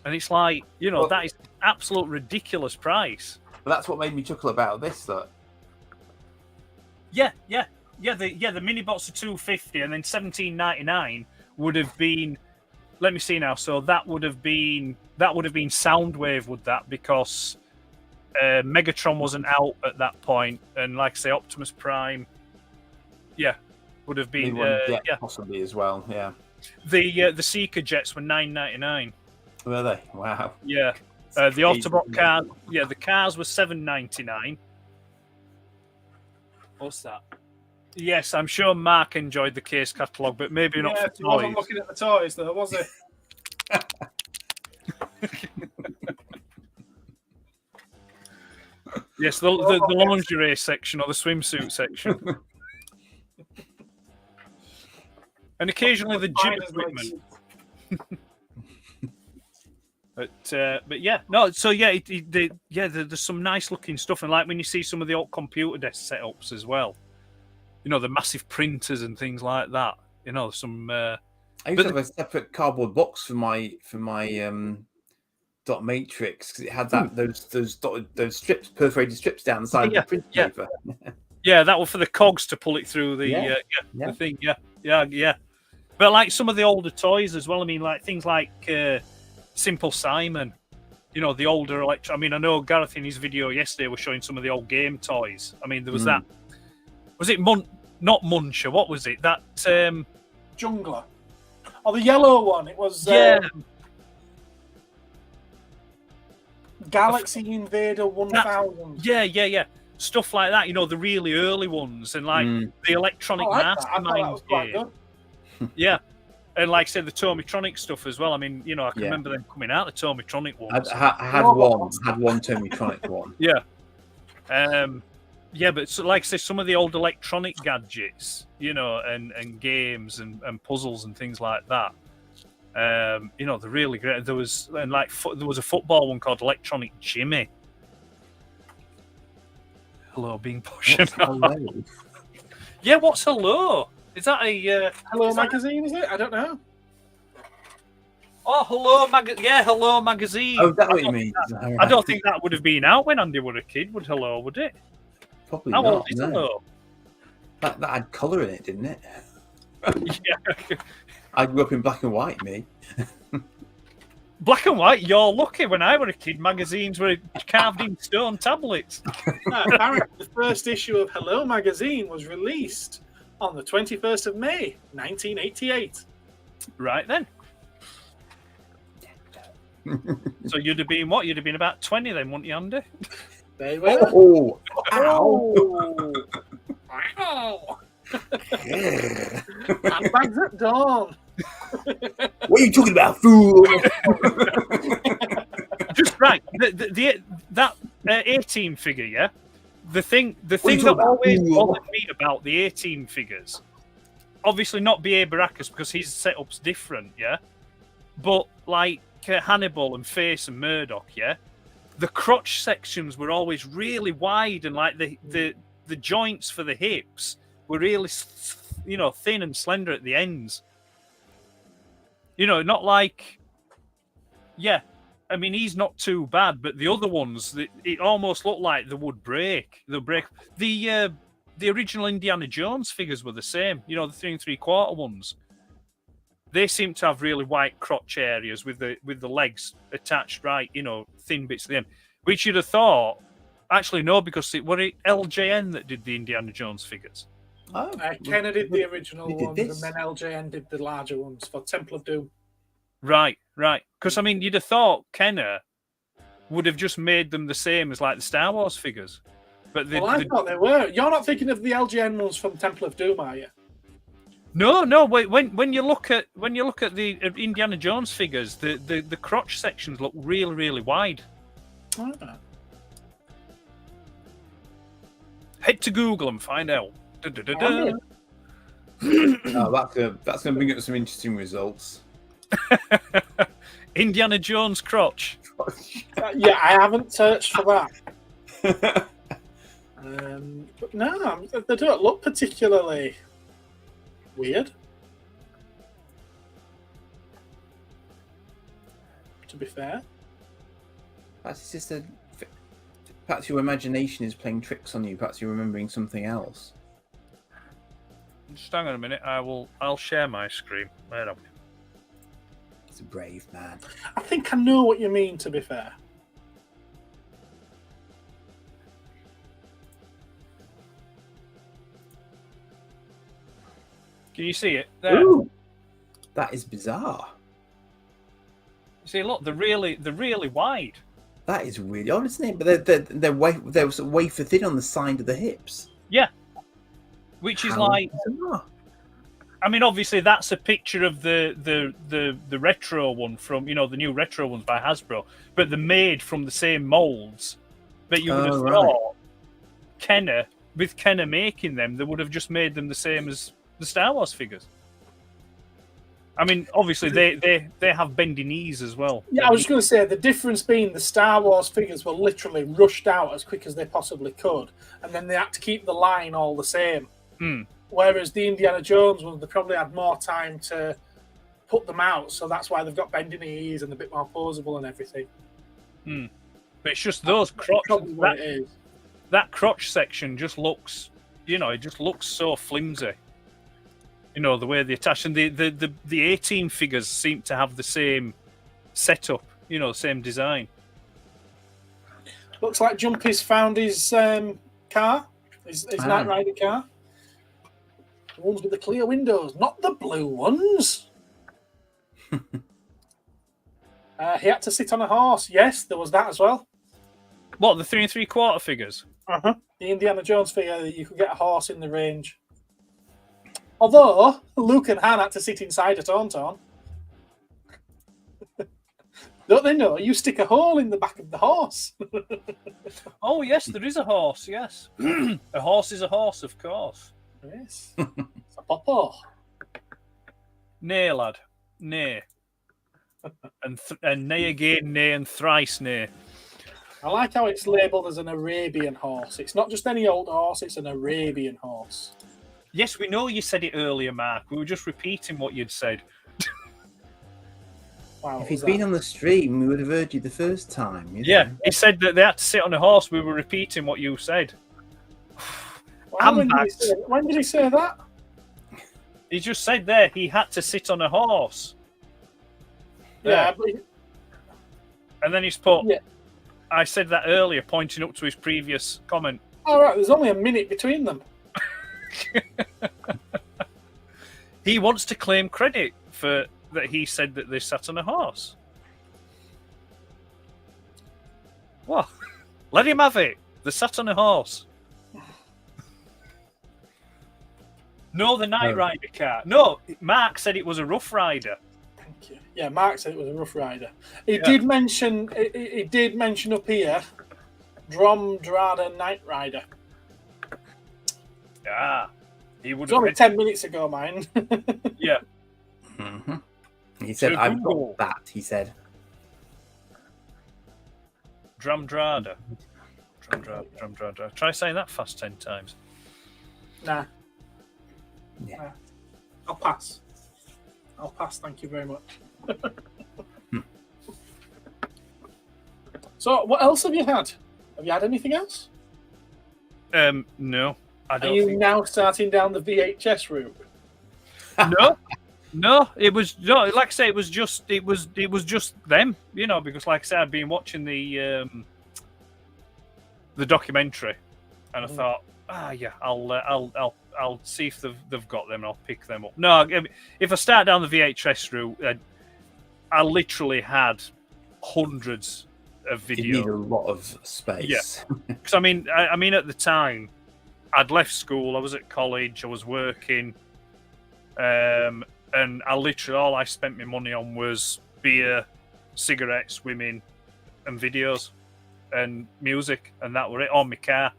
And it's like, you know, that is absolute ridiculous price. But that's what made me chuckle about this, though. Yeah. The mini bots are $2.50, and then $17.99 would have been. Let me see now. So that would have been Soundwave, would that? Because Megatron wasn't out at that point, and like I say, Optimus Prime, would have been possibly as well. Yeah, the Seeker jets were $9.99. Were they? Wow. Yeah. The Autobot car, the cars were $7.99. What's that? Yes, I'm sure Mark enjoyed the case catalogue, but maybe not for toys. He wasn't looking at the toys, though, was he? Yes, the lingerie section or the swimsuit section. And occasionally the gym equipment. But yeah, no. So yeah, there's some nice looking stuff, and like when you see some of the old computer desk setups as well, you know, the massive printers and things like that. You know, some. I used to have a separate cardboard box for my dot matrix because it had that those strips, perforated strips down the side of the print paper. Yeah, that was for the cogs to pull it through the the thing. Yeah. But like some of the older toys as well. I mean, like things like. Simple Simon, you know, the older I mean, I know Gareth in his video yesterday was showing some of the old game toys. I mean, there was that. Was it not Muncher? What was it? That Jungler. Oh, the yellow one. It was Galaxy Invader 1000. Yeah. Stuff like that. You know, the really early ones, and like the Electronic Mastermind game. Yeah. And like I said, the Tomitronic stuff as well. I mean, you know, I can remember them coming out, the Tomitronic ones. I had one Tomitronic one. Yeah. But so, like I say, some of the old electronic gadgets, you know, and games and puzzles and things like that. You know, they're really great. There was a football one called Electronic Jimmy. Hello, being pushed. Yeah, what's hello? Is that a Hello Magazine? Is it? I don't know. Oh, Hello Magazine. Oh, that's what you mean. I don't think that would have been out when Andy was a kid. Would Hello? Would it? Probably How not. old is Hello? That had colour in it, didn't it? Yeah. I grew up in black and white, me. Black and white. You're lucky. When I was a kid, magazines were carved in stone tablets. No, apparently, the first issue of Hello Magazine was released on the 21st of May, 1988. Right then. So you'd have been what? You'd have been about 20 then, wouldn't you, Andy? Very well. Oh, ow. Wow. Handbags at dawn. What are you talking about, fool? Just right. That A-Team figure, yeah? The thing that always bothered me about the A-Team figures, obviously not B.A. Baracus because his setup's different, yeah? But like Hannibal and Face and Murdoch, yeah? The crotch sections were always really wide, and like the joints for the hips were really, you know, thin and slender at the ends. You know, not like, I mean, he's not too bad, but the other ones, it almost looked like they would break. They'll break. The original Indiana Jones figures were the same. You know, the 3 3/4 ones. They seem to have really white crotch areas with the legs attached, right? You know, thin bits at the end, which you'd have thought. Actually, no, because it LJN that did the Indiana Jones figures. Oh, Kenner did the original we did ones, this. and then LJN did the larger ones for Temple of Doom. Right. Because, I mean, you'd have thought Kenner would have just made them the same as, like, the Star Wars figures. But I thought they were. You're not thinking of the LJN ones from Temple of Doom, are you? No. Wait, when you look at the Indiana Jones figures, the crotch sections look really, really wide. Oh. Head to Google and find out. Oh, that's gonna bring up some interesting results. Indiana Jones crotch. Yeah, I haven't searched for that. But no, they don't look particularly weird. To be fair. Perhaps it's just perhaps your imagination is playing tricks on you. Perhaps you're remembering something else. Just hang on a minute. I'll share my screen. Where are we? He's a brave man. I think I know what you mean, to be fair. Can you see it? There. Ooh, that is bizarre. You see, look, they're really wide. That is really odd, isn't it? But they're sort of wafer thin on the side of the hips. Yeah. Which is How like, bizarre. I mean, obviously that's a picture of the retro one from, the new retro ones by Hasbro, but they're made from the same molds. But you would have thought Kenner making them, they would have just made them the same as the Star Wars figures. I mean, obviously they have bendy knees as well. Yeah, I was just going to say the difference being the Star Wars figures were literally rushed out as quick as they possibly could, and then they had to keep the line all the same. Whereas the Indiana Jones ones, they probably had more time to put them out, so that's why they've got bendy knees and a bit more posable and everything. But it's just those crotch. Probably what it is. That crotch section just looks, it just looks so flimsy. The way they attach, and the A-Team figures seem to have the same setup, the same design. Looks like Jumpy's found his car, his Knight Rider car. The ones with the clear windows, not the blue ones. He had to sit on a horse. Yes, there was that as well. What, the 3 3/4 figures? The Indiana Jones figure, that you could get a horse in the range. Although Luke and Han had to sit inside a Tauntaun. Don't they know? You stick a hole in the back of the horse. Oh, yes, there is a horse, yes. A horse is a horse, of course. Yes. It's a popo. Nay, lad. Nay. And nay again, nay, and thrice nay. I like how it's labelled as an Arabian horse. It's not just any old horse, it's an Arabian horse. Yes, we know you said it earlier, Mark. We were just repeating what you'd said. Wow, If he'd been on the stream, we would have heard you the first time. Yeah, he said that they had to sit on a horse. We were repeating what you said. Well, when did he say that? He just said there he had to sit on a horse. Yeah, and then he's put, Yeah. I said that earlier, pointing up to his previous comment. all right. There's only a minute between them. He wants to claim credit for that he said that they sat on a horse. What? Let him have it. They sat on a horse. No, the Knight Rider car. No, Mark said it was a Rough Rider. Thank you. Yeah, Mark said it was a Rough Rider. He did mention. He did mention up here, Dromdrada Knight Rider. Ah, he would It's have. only 10 minutes ago, mine. Yeah. Mm-hmm. He said, So "I've Google. got that." He said, Dromdrada. Dromdrada. Try saying that fast 10 times. Nah, "Yeah." I'll pass. Thank you very much. So, what else have you had? Have you had anything else? No, I Are don't. you now starting down the VHS route? No, it was no. Like I say, it was just them, because like I said, I've been watching the the documentary, and I thought, I'll see if they've got them, and I'll pick them up. No, if I start down the VHS route, I literally had hundreds of videos. You need a lot of space. Yeah, because I mean, at the time, I'd left school, I was at college, I was working, and I literally all I spent my money on was beer, cigarettes, women, and videos, and music, and that were it. On my car,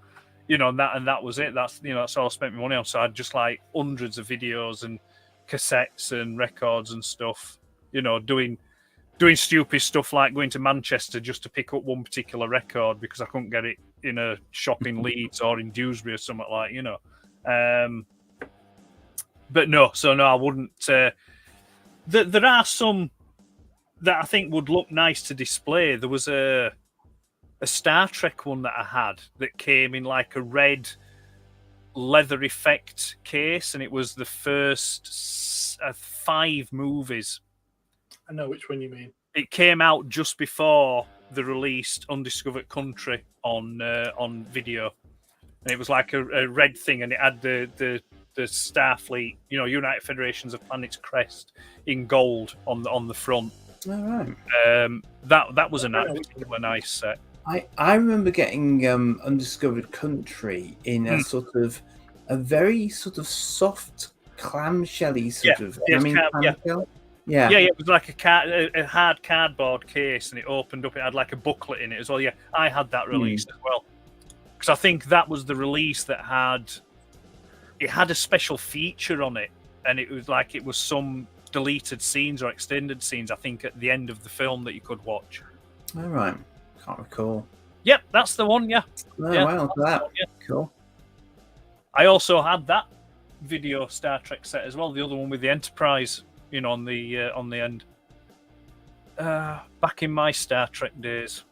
and that was it. That's all I spent my money on. So I had just like hundreds of videos and cassettes and records and stuff. Doing stupid stuff like going to Manchester just to pick up one particular record because I couldn't get it in a shop in Leeds or in Dewsbury or something like. But no, I wouldn't. There are some that I think would look nice to display. There was a Star Trek one that I had that came in like a red leather effect case, and it was the first 5 movies. I know which one you mean. It came out just before the released Undiscovered Country on video, and it was like a red thing, and it had the Starfleet, United Federations of Planets crest in gold on the front. All right. That was a particular nice set. I remember getting Undiscovered Country in a sort of a very sort of soft clamshelly sort of. Clamshell. Yeah, it was like a hard cardboard case, and it opened up. It had like a booklet in it as well. Yeah, I had that released as well, because I think that was the release that had a special feature on it, and it was some deleted scenes or extended scenes, I think, at the end of the film that you could watch. All right. Can't recall. Yep, that's the one. Yeah. Oh, wow, that. Yeah. Cool. I also had that video Star Trek set as well. The other one with the Enterprise, on the end. Back in my Star Trek days.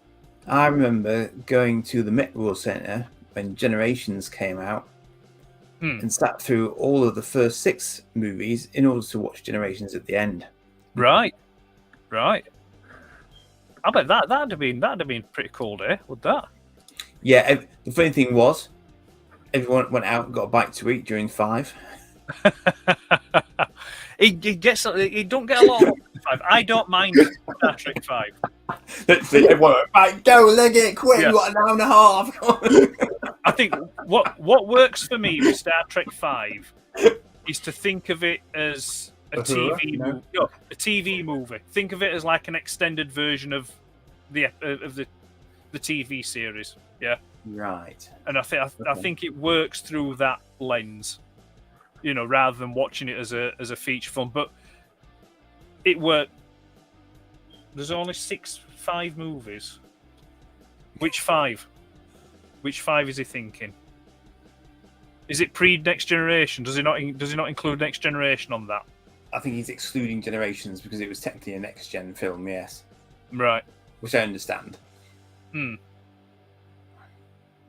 I remember going to the Met War Centre when Generations came out and sat through all of the first 6 movies in order to watch Generations at the end. Right. I bet that'd have been pretty cool there, would that? Yeah, the funny thing was, everyone went out and got a bite to eat during 5. He don't get a lot of 5. I don't mind Star Trek 5. Everyone went, right, go, leg it, quick, you got an hour and a half. I think what works for me with Star Trek 5 is to think of it as a TV movie. Think of it as like an extended version of the TV series. Yeah. Right. And I think it works through that lens, rather than watching it as a feature film. But it worked. There's only 5 movies. Which 5? Which 5 is he thinking? Is it pre-Next Generation? Does he not include Next Generation on that? I think he's excluding Generations because it was technically a next-gen film, yes. Right. Which I understand. Yeah,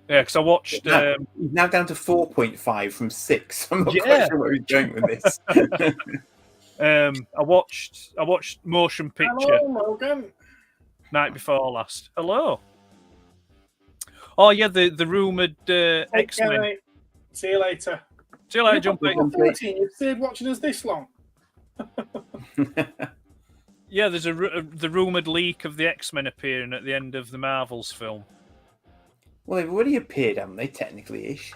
because I watched... He's now down to 4.5 from 6. I'm not quite sure where he's going with this. I watched Motion Picture. Hello, Logan. Night before last. Hello. Oh, yeah, the rumoured X-Men. Okay, see you later. See you later, Jumpy. You've stayed watching us this long. Yeah, there's the rumoured leak of the X-Men appearing at the end of the Marvels film. Well, they've already appeared, haven't they, technically-ish?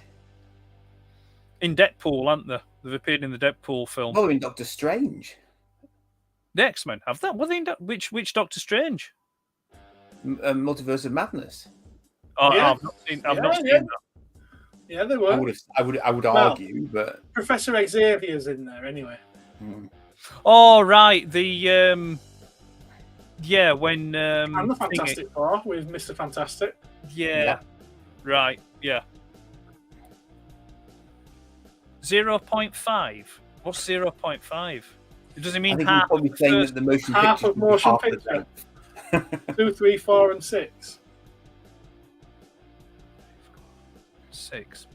In Deadpool, aren't they? They've appeared in the Deadpool film. Oh, in Doctor Strange. The X-Men, have that? Were they in which Doctor Strange? Multiverse of Madness. Oh, Yeah. I've not seen that. Yeah, they were. I would argue, but Professor Xavier's in there anyway. Oh, right. The when And the Fantastic Four with Mr. Fantastic. Yeah. Right. Yeah. 0.5. What's 0.5? Does it I mean think half? he's probably saying that the motion half picture of motion half the picture. length. 2, 3, 4, and 6. 6.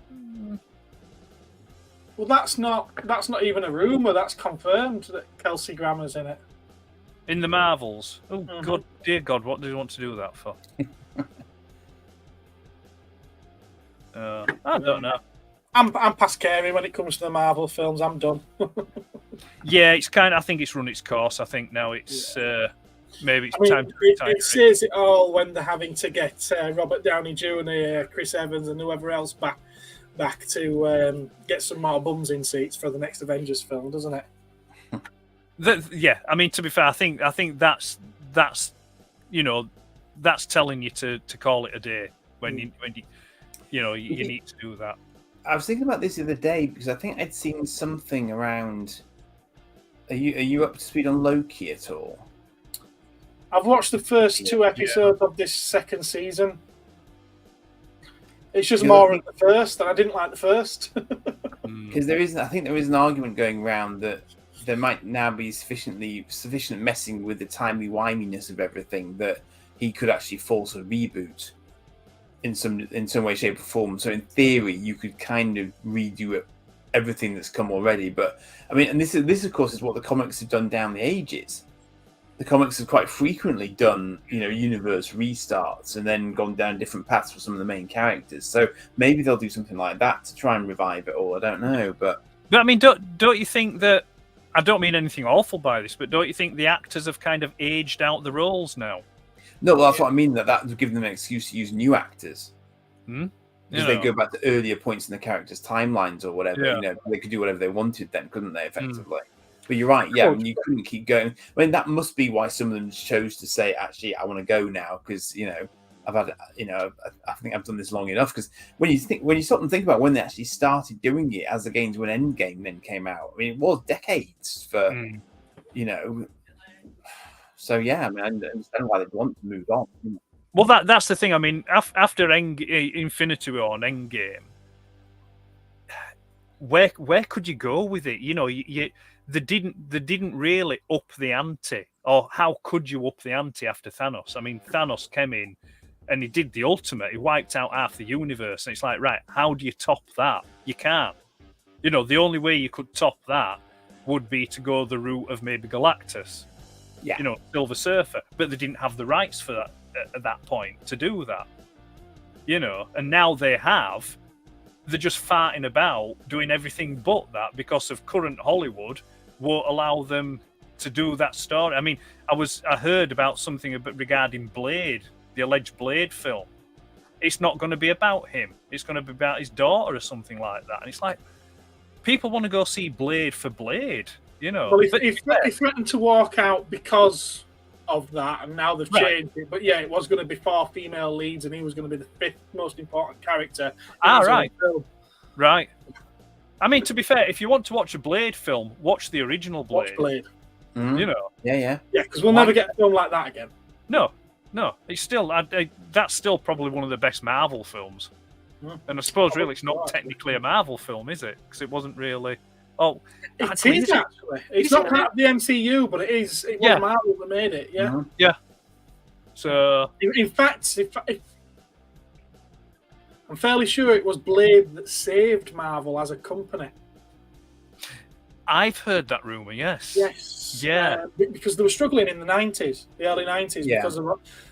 Well, that's not even a rumor. That's confirmed that Kelsey Grammer's in it. In the Marvels. Oh, Mhm. God, dear God, what do you want to do that for? I don't know. I'm past caring when it comes to the Marvel films. I'm done. Yeah, it's kind of. I think it's run its course. I think now it's maybe it's I mean, time. it says it all when they're having to get Robert Downey Jr., Chris Evans, and whoever else back to get some more bums in seats for the next Avengers film, doesn't it? Yeah, I mean, to be fair, I think that's that's telling you to call it a day when you need to do that. I was thinking about this the other day because I think I'd seen something around. Are you up to speed on Loki at all? I've watched the first 2 episodes of this second season. It's just more of the first, and I didn't like the first. Because I think there is an argument going around that there might now be sufficient messing with the timey-wiminess of everything that he could actually force a reboot in some way, shape, or form. So in theory, you could kind of redo everything that's come already. But I mean, and this of course is what the comics have done down the ages. The comics have quite frequently done, universe restarts and then gone down different paths for some of the main characters. So maybe they'll do something like that to try and revive it all. I don't know, but I mean, don't you think that? I don't mean anything awful by this, but don't you think the actors have kind of aged out the roles now? No, well, that's what I mean. That would give them an excuse to use new actors. Because they go back to earlier points in the characters' timelines or whatever. Yeah. They could do whatever they wanted then, couldn't they? Effectively. But you're right. Yeah, you couldn't keep going. I mean, that must be why some of them chose to say, "Actually, I want to go now," because I've had, I think I've done this long enough. Because when you stop and think about when they actually started doing it, as against when Endgame then came out, I mean, it was decades for, So yeah, I mean, I understand why they'd want to move on. Well, that's the thing. I mean, after Infinity War and Endgame, where could you go with it? They didn't really up the ante, or how could you up the ante after Thanos? I mean, Thanos came in and he did the ultimate. He wiped out half the universe, and it's like, right, how do you top that? You can't. The only way you could top that would be to go the route of maybe Galactus. Yeah. Silver Surfer, but they didn't have the rights for that at that point to do that. And now they have. They're just farting about doing everything but that because of current Hollywood won't allow them to do that story. I mean, I heard about something regarding Blade, the alleged Blade film. It's not going to be about him. It's going to be about his daughter or something like that. And it's like, people want to go see Blade for Blade, Well, he threatened to walk out because of that, and now they've changed it. But yeah, it was going to be 4 female leads, and he was going to be the 5th most important character. Right. I mean, to be fair, if you want to watch a Blade film, watch the original Blade. Watch Blade. Mm-hmm. Yeah, because we'll never get a film like that again. No, it's still that's still probably one of the best Marvel films. And I suppose really it's not technically a Marvel film, is it? Because it wasn't really. Oh, it is actually. It's not part of the MCU, but it is. It was Marvel that made it. Yeah. Mm-hmm. Yeah. So, in fact, I'm fairly sure it was Blade that saved Marvel as a company. I've heard that rumor. Yes. Yeah. Because they were struggling in the early 90s, Yeah. because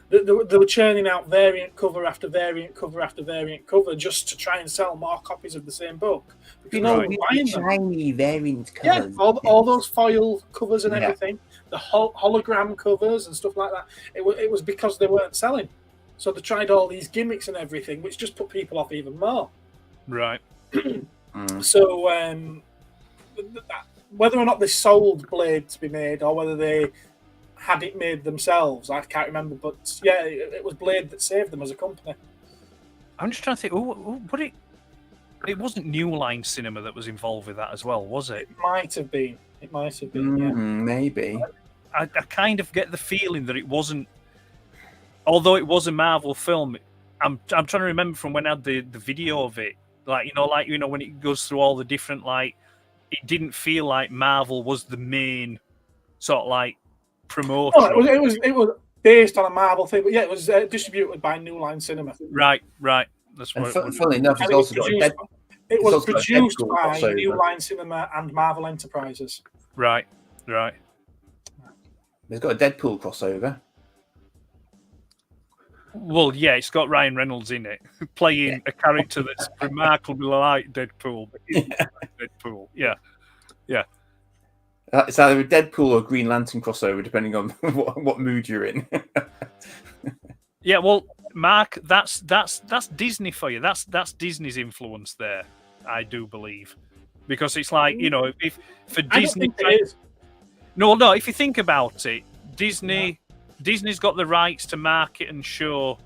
they were churning out variant cover after variant cover after variant cover just to try and sell more copies of the same book. Because no one was buying them. Shiny variant covers. Yeah, all those foil covers and everything, the hologram covers and stuff like that. It was because they weren't selling. So they tried all these gimmicks and everything, which just put people off even more. Right. So whether or not they sold Blade to be made, or whether they had it made themselves, I can't remember. But yeah, it was Blade that saved them as a company. I'm just trying to think. It wasn't New Line Cinema that was involved with that as well, was it? It might have been. Maybe. I kind of get the feeling that it wasn't. Although it was a Marvel film, I'm trying to remember from when I had the video of it. When it goes through all the different it didn't feel like Marvel was the main sort of promoter. Oh, it was based on a Marvel thing, but yeah, it was distributed by New Line Cinema. Right. That's what. Funnily enough, it's also got it was produced by New Line Cinema and Marvel Enterprises. Right. There's got a Deadpool crossover. Well, yeah, it's got Ryan Reynolds in it, playing a character that's remarkably like Deadpool. But isn't like Deadpool, yeah. It's either a Deadpool or Green Lantern crossover, depending on what mood you're in. Yeah, well, Mark, that's Disney for you. That's Disney's influence there, I do believe, because it's like, you know, if for I don't Disney, think it is. no, if you think about it, Disney's got the rights to market and show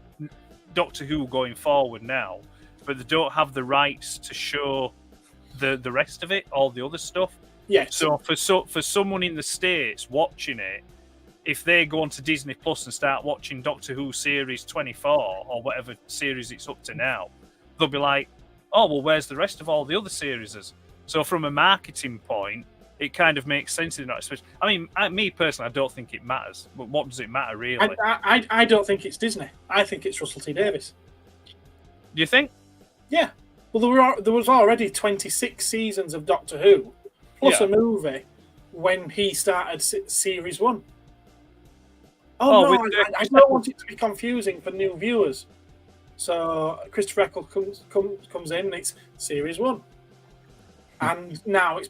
Doctor Who going forward now, but they don't have the rights to show the rest of it, all the other stuff. Yes. So for someone in the States watching it, if they go onto Disney Plus and start watching Doctor Who series 24 or whatever series it's up to now, they'll be like, oh, well, where's the rest of all the other series? So from a marketing point, it kind of makes sense in that. I mean, me personally, I don't think it matters. But what does it matter, really? I don't think it's Disney. I think it's Russell T Davies. Do you think? Yeah. Well, there was already 26 seasons of Doctor Who, plus Yeah. a movie when he started series 1. Oh, Oh, no, with I don't want it to be confusing for new viewers. So Christopher Eccleston comes in, and it's series 1. And now it's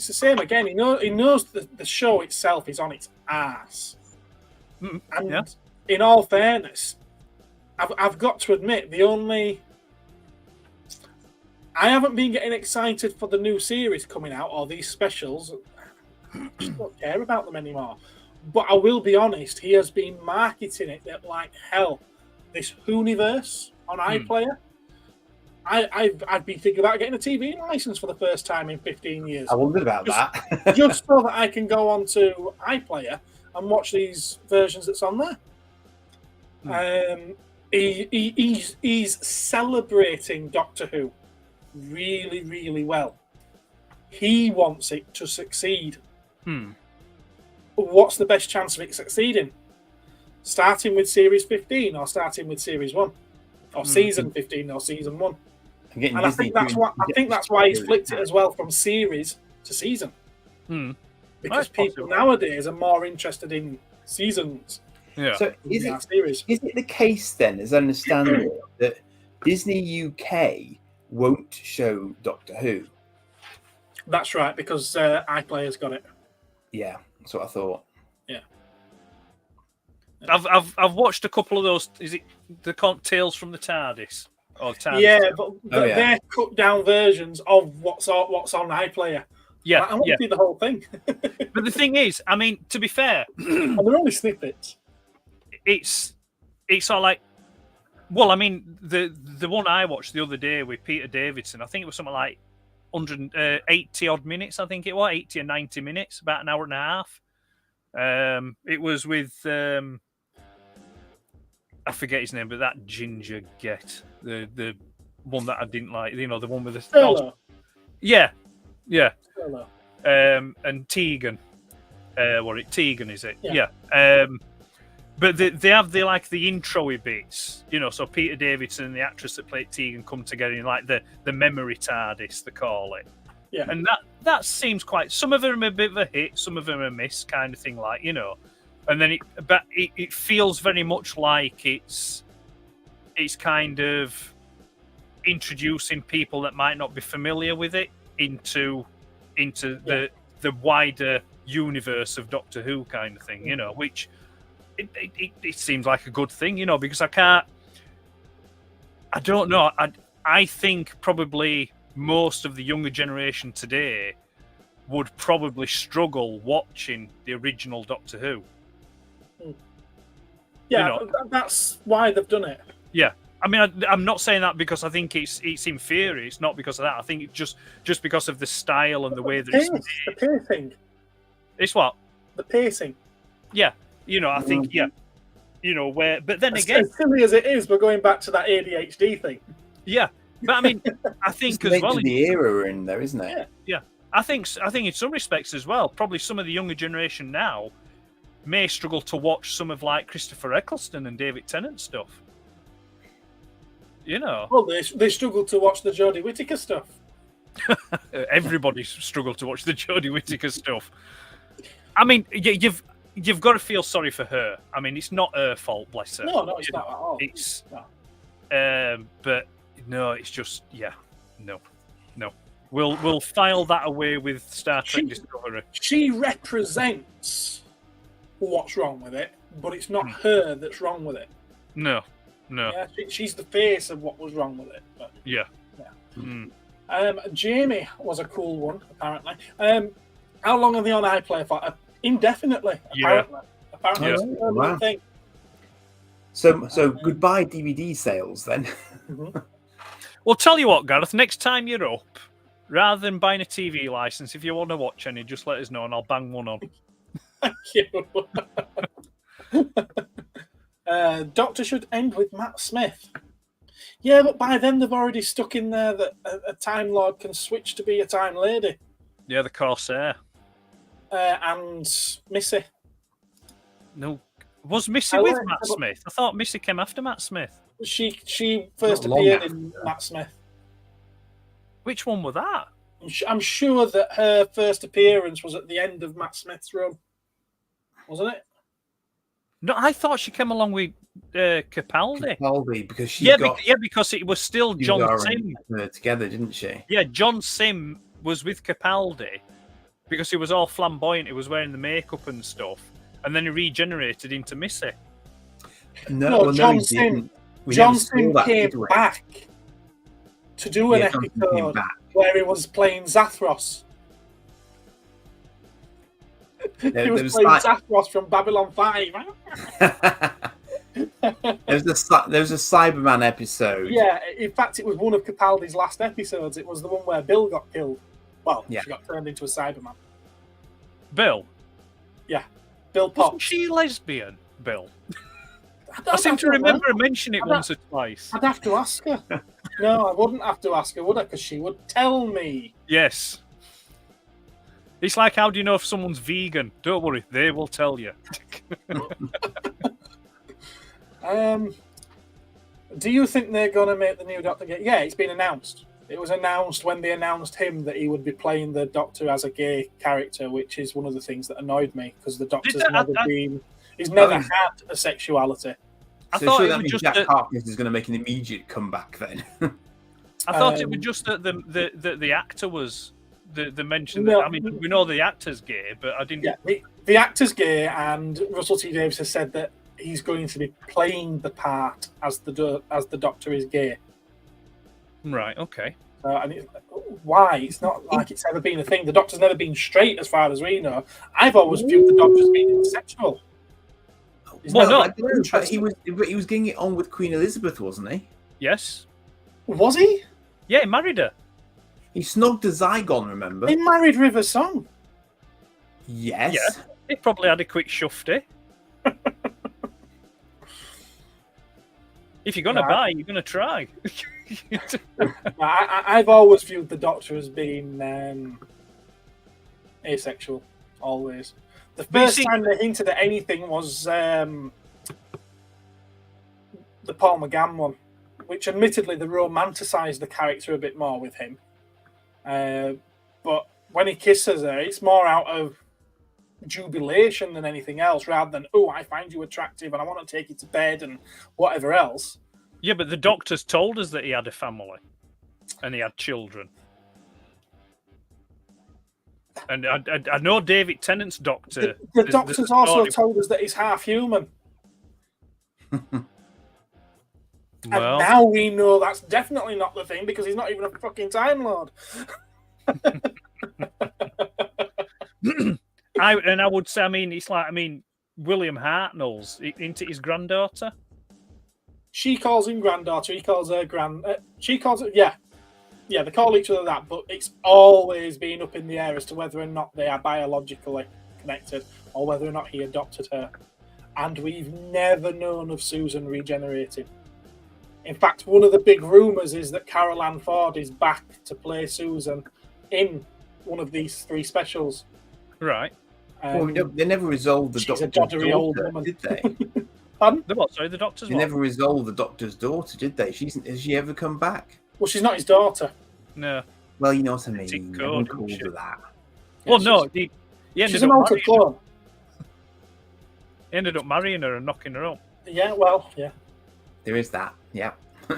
the same again. He knows the show itself is on its ass. And yeah. in all fairness, I've got to admit, I haven't been getting excited for the new series coming out or these specials. I just don't care about them anymore. But I will be honest, he has been marketing it like hell. This Whoniverse on iPlayer. I've been thinking about getting a TV license for the first time in 15 years. I wondered about that. Just so that I can go onto iPlayer and watch these versions that's on there. He's celebrating Doctor Who really, really well. He wants it to succeed. What's the best chance of it succeeding? Starting with Series 15 or starting with Series 1? Or Season 15 or Season 1? And I think that's why he's flipped it as well from series to season. Because people nowadays are more interested in seasons. Yeah. So is series. it the case then, as I understand it, that Disney UK won't show Doctor Who? That's right, because iPlayer's got it. Yeah, that's what I thought. Yeah. I've watched a couple of those. Is it the Tales from the TARDIS? Or TARDIS? Yeah, but they're cut down versions of what's on iPlayer. Yeah, I want to see the whole thing. But the thing is, I mean, to be fair, and they're only snippets. It's all like, well, I mean, the one I watched the other day with Peter Davidson, I think it was something like 180 odd minutes. I think it was 80 or 90 minutes, about an hour and a half. It was with I forget his name, but that ginger get the one that I didn't like. You know, the one with the Solo. Yeah. Solo. And Tegan. Tegan, is it? Yeah. But they have the intro-y bits, you know. So Peter Davidson and the actress that played Tegan come together in like the memory TARDIS, they call it. Yeah. And that seems quite. Some of them are a bit of a hit, some of them are a miss, kind of thing, like, you know. And then it feels very much like it's kind of introducing people that might not be familiar with it into the wider universe of Doctor Who, kind of thing, you know, which it seems like a good thing, you know, because I don't know. I think probably most of the younger generation today would probably struggle watching the original Doctor Who. Yeah, you know, that's why they've done it. Yeah. I mean, I'm not saying that because I think it's inferior. It's not because of that. I think it's just because of the style and the way that it's made. The pacing. It's what? The pacing. Yeah. You know, I think, yeah. You know, where... But then As again... As silly as it is, we're going back to that ADHD thing. Yeah. But, I mean, I think as well... the era we're in there, isn't it? Yeah. I think in some respects as well, probably some of the younger generation now may struggle to watch some of, like, Christopher Eccleston and David Tennant stuff. You know? Well, they struggle to watch the Jodie Whittaker stuff. Everybody struggled to watch the Jodie Whittaker stuff. I mean, you've got to feel sorry for her. I mean, it's not her fault, bless her. No, it's not at all. It's, No. but no, it's just no. We'll file that away with Star Trek Discovery. She represents what's wrong with it, but it's not her that's wrong with it. No. Yeah, she's the face of what was wrong with it. But, Yeah. yeah. Jamie was a cool one, apparently. How long are they on iPlayer for? Indefinitely, apparently. Apparently, Yeah. it's a permanent thing. So goodbye DVD sales then. Well, tell you what, Gareth. Next time you're up, rather than buying a TV license, if you want to watch any, just let us know and I'll bang one on. Thank you. Doctor should end with Matt Smith. Yeah, but by then they've already stuck in there that a Time Lord can switch to be a Time Lady. Yeah, the Corsair. And Missy. No, was Missy I with like Matt the- Smith? I thought Missy came after Matt Smith. She first Not long appeared after. in Matt Smith. Which one was that? I'm sure that her first appearance was at the end of Matt Smith's run. Wasn't it? No, I thought she came along with Capaldi. Capaldi, because she Yeah, got because it was still Hugh John Darren Sim. together, didn't she? Yeah, John Sim was with Capaldi because he was all flamboyant. He was wearing the makeup and stuff, and then he regenerated into Missy. No, John he Sim- didn't. We John never saw Sim that, came did we? back to do an Yeah, John Sim came episode back. where he was playing Zathros. There- He was there was playing like- Zathros from Babylon 5. There was a Cyberman episode. Yeah, in fact, it was one of Capaldi's last episodes. It was the one where Bill got killed. Well, Yeah. she got turned into a Cyberman. Bill, Bill wasn't Potts. she lesbian? Bill, I I'd seem have to know. remember her mentioning it I don't- once or twice. I'd have to ask her. No, I wouldn't have to ask her, would I? Because she would tell me. Yes. It's like, how do you know if someone's vegan? Don't worry, they will tell you. Do you think they're going to make the new Doctor gay? Yeah, it's been announced. It was announced when they announced him that he would be playing the Doctor as a gay character, which is one of the things that annoyed me because the Doctor's that- never I- been. He's never Oh. had a sexuality. I So thought sure it that was means just Jack that, Harkness is going to make an immediate comeback then. I thought it was Um, just that the actor was the mention. No. That, I mean, we know the actor's gay, but I didn't. Yeah, the actor's gay, and Russell T Davies has said that he's going to be playing the part as the Doctor is gay. Right. Okay. And it's, why? It's not like it's ever been a thing. The Doctor's never been straight, as far as we know. I've always viewed the Doctor as being intersexual. He's Well, never- no, but he was getting it on with Queen Elizabeth, wasn't he? Yes. Was he? Yeah, he married her. He snogged a Zygon, remember? He married River Song. Yes. Yeah. He probably had a quick shufty. If you're gonna Yeah. buy, you're gonna try. I've always viewed the Doctor as being asexual, always. The But you first see- time they hinted at anything was the Paul McGann one, which admittedly they romanticised the character a bit more with him. But when he kisses her, it's more out of jubilation than anything else, rather than, oh, I find you attractive and I want to take you to bed and whatever else. Yeah, but the doctors told us that he had a family and he had children. And I know David Tennant's doctor. The there's doctors a also story- told us that he's half human. And Well, now we know that's definitely not the thing because he's not even a fucking Time Lord. I would say, it's like, William Hartnell's into his granddaughter. She calls him granddaughter. He calls her she calls it, yeah. Yeah, they call each other that, but it's always been up in the air as to whether or not they are biologically connected or whether or not he adopted her. And we've never known of Susan regenerating. In fact, one of the big rumours is that Carol Ann Ford is back to play Susan in one of these 3 specials. Right. Well, they never resolved the she's a Doctor's doddery old daughter, woman. did they? Pardon? The what? Sorry, the doctor's They what? never resolved the Doctor's daughter, did they? Has she ever come back? Well, she's not his daughter. No. Well, you know what I mean. Tick Everyone code, calls shit. her that. Well, Yeah, no. He ended she's up an altered marrying her. clone. He ended up marrying her and knocking her up. Yeah, well, yeah. There is that. Yeah.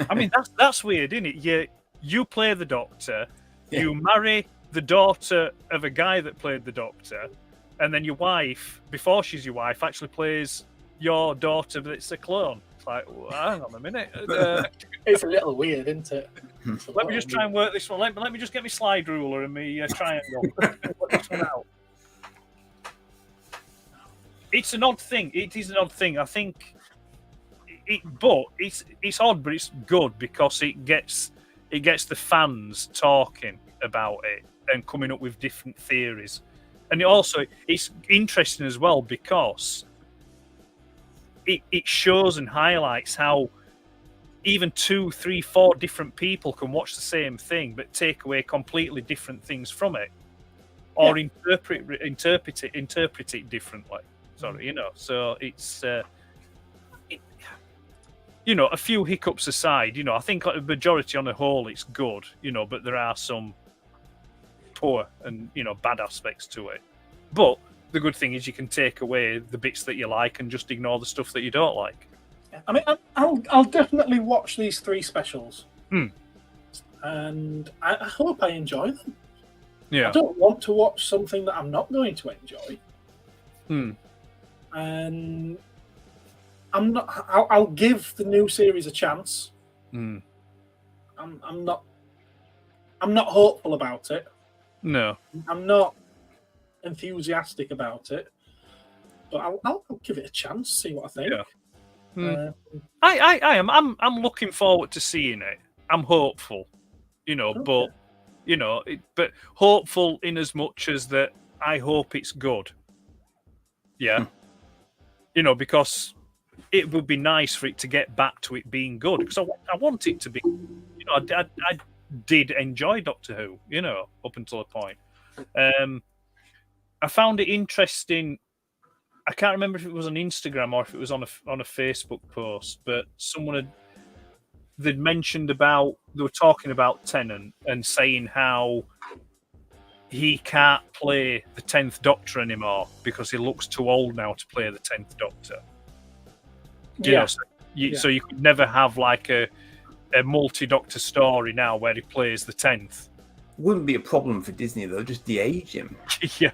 I mean, that's weird, isn't it? You play the Doctor, Yeah. you marry the daughter of a guy that played the Doctor, and then your wife, before she's your wife, actually plays your daughter, but it's a clone. It's like, well, hang on a minute. It's a little weird, isn't it? Let me just try and work this one. Let me just get my slide ruler and my triangle. Work this one out. It's an odd thing. It is an odd thing. I think but it's odd, but it's good because it gets the fans talking about it and coming up with different theories. And it's interesting as well because it shows and highlights how even 2, 3, 4 different people can watch the same thing but take away completely different things from it, or interpret it differently. Sorry, So it's a few hiccups aside, I think like the majority on the whole it's good, but there are some poor and bad aspects to it. But the good thing is you can take away the bits that you like and just ignore the stuff that you don't like. I mean, I'll definitely watch these 3 specials, and I hope I enjoy them. Yeah, I don't want to watch something that I'm not going to enjoy. And I'm not. I'll give the new series a chance. I'm not hopeful about it. No, I'm not enthusiastic about it, but I'll give it a chance. See what I think. Yeah. I am. I'm looking forward to seeing it. I'm hopeful, but but hopeful in as much as that I hope it's good. Yeah, because it would be nice for it to get back to it being good because I want it to be. I did enjoy Doctor Who, up until a point. I found it interesting. I can't remember if it was on Instagram or if it was on a Facebook post, but they'd mentioned they were talking about Tennant and saying how he can't play the 10th Doctor anymore because he looks too old now to play the 10th Doctor. So you could never have like a multi-Doctor story now where he plays the 10th. Wouldn't be a problem for Disney though, just de-age him. Yeah.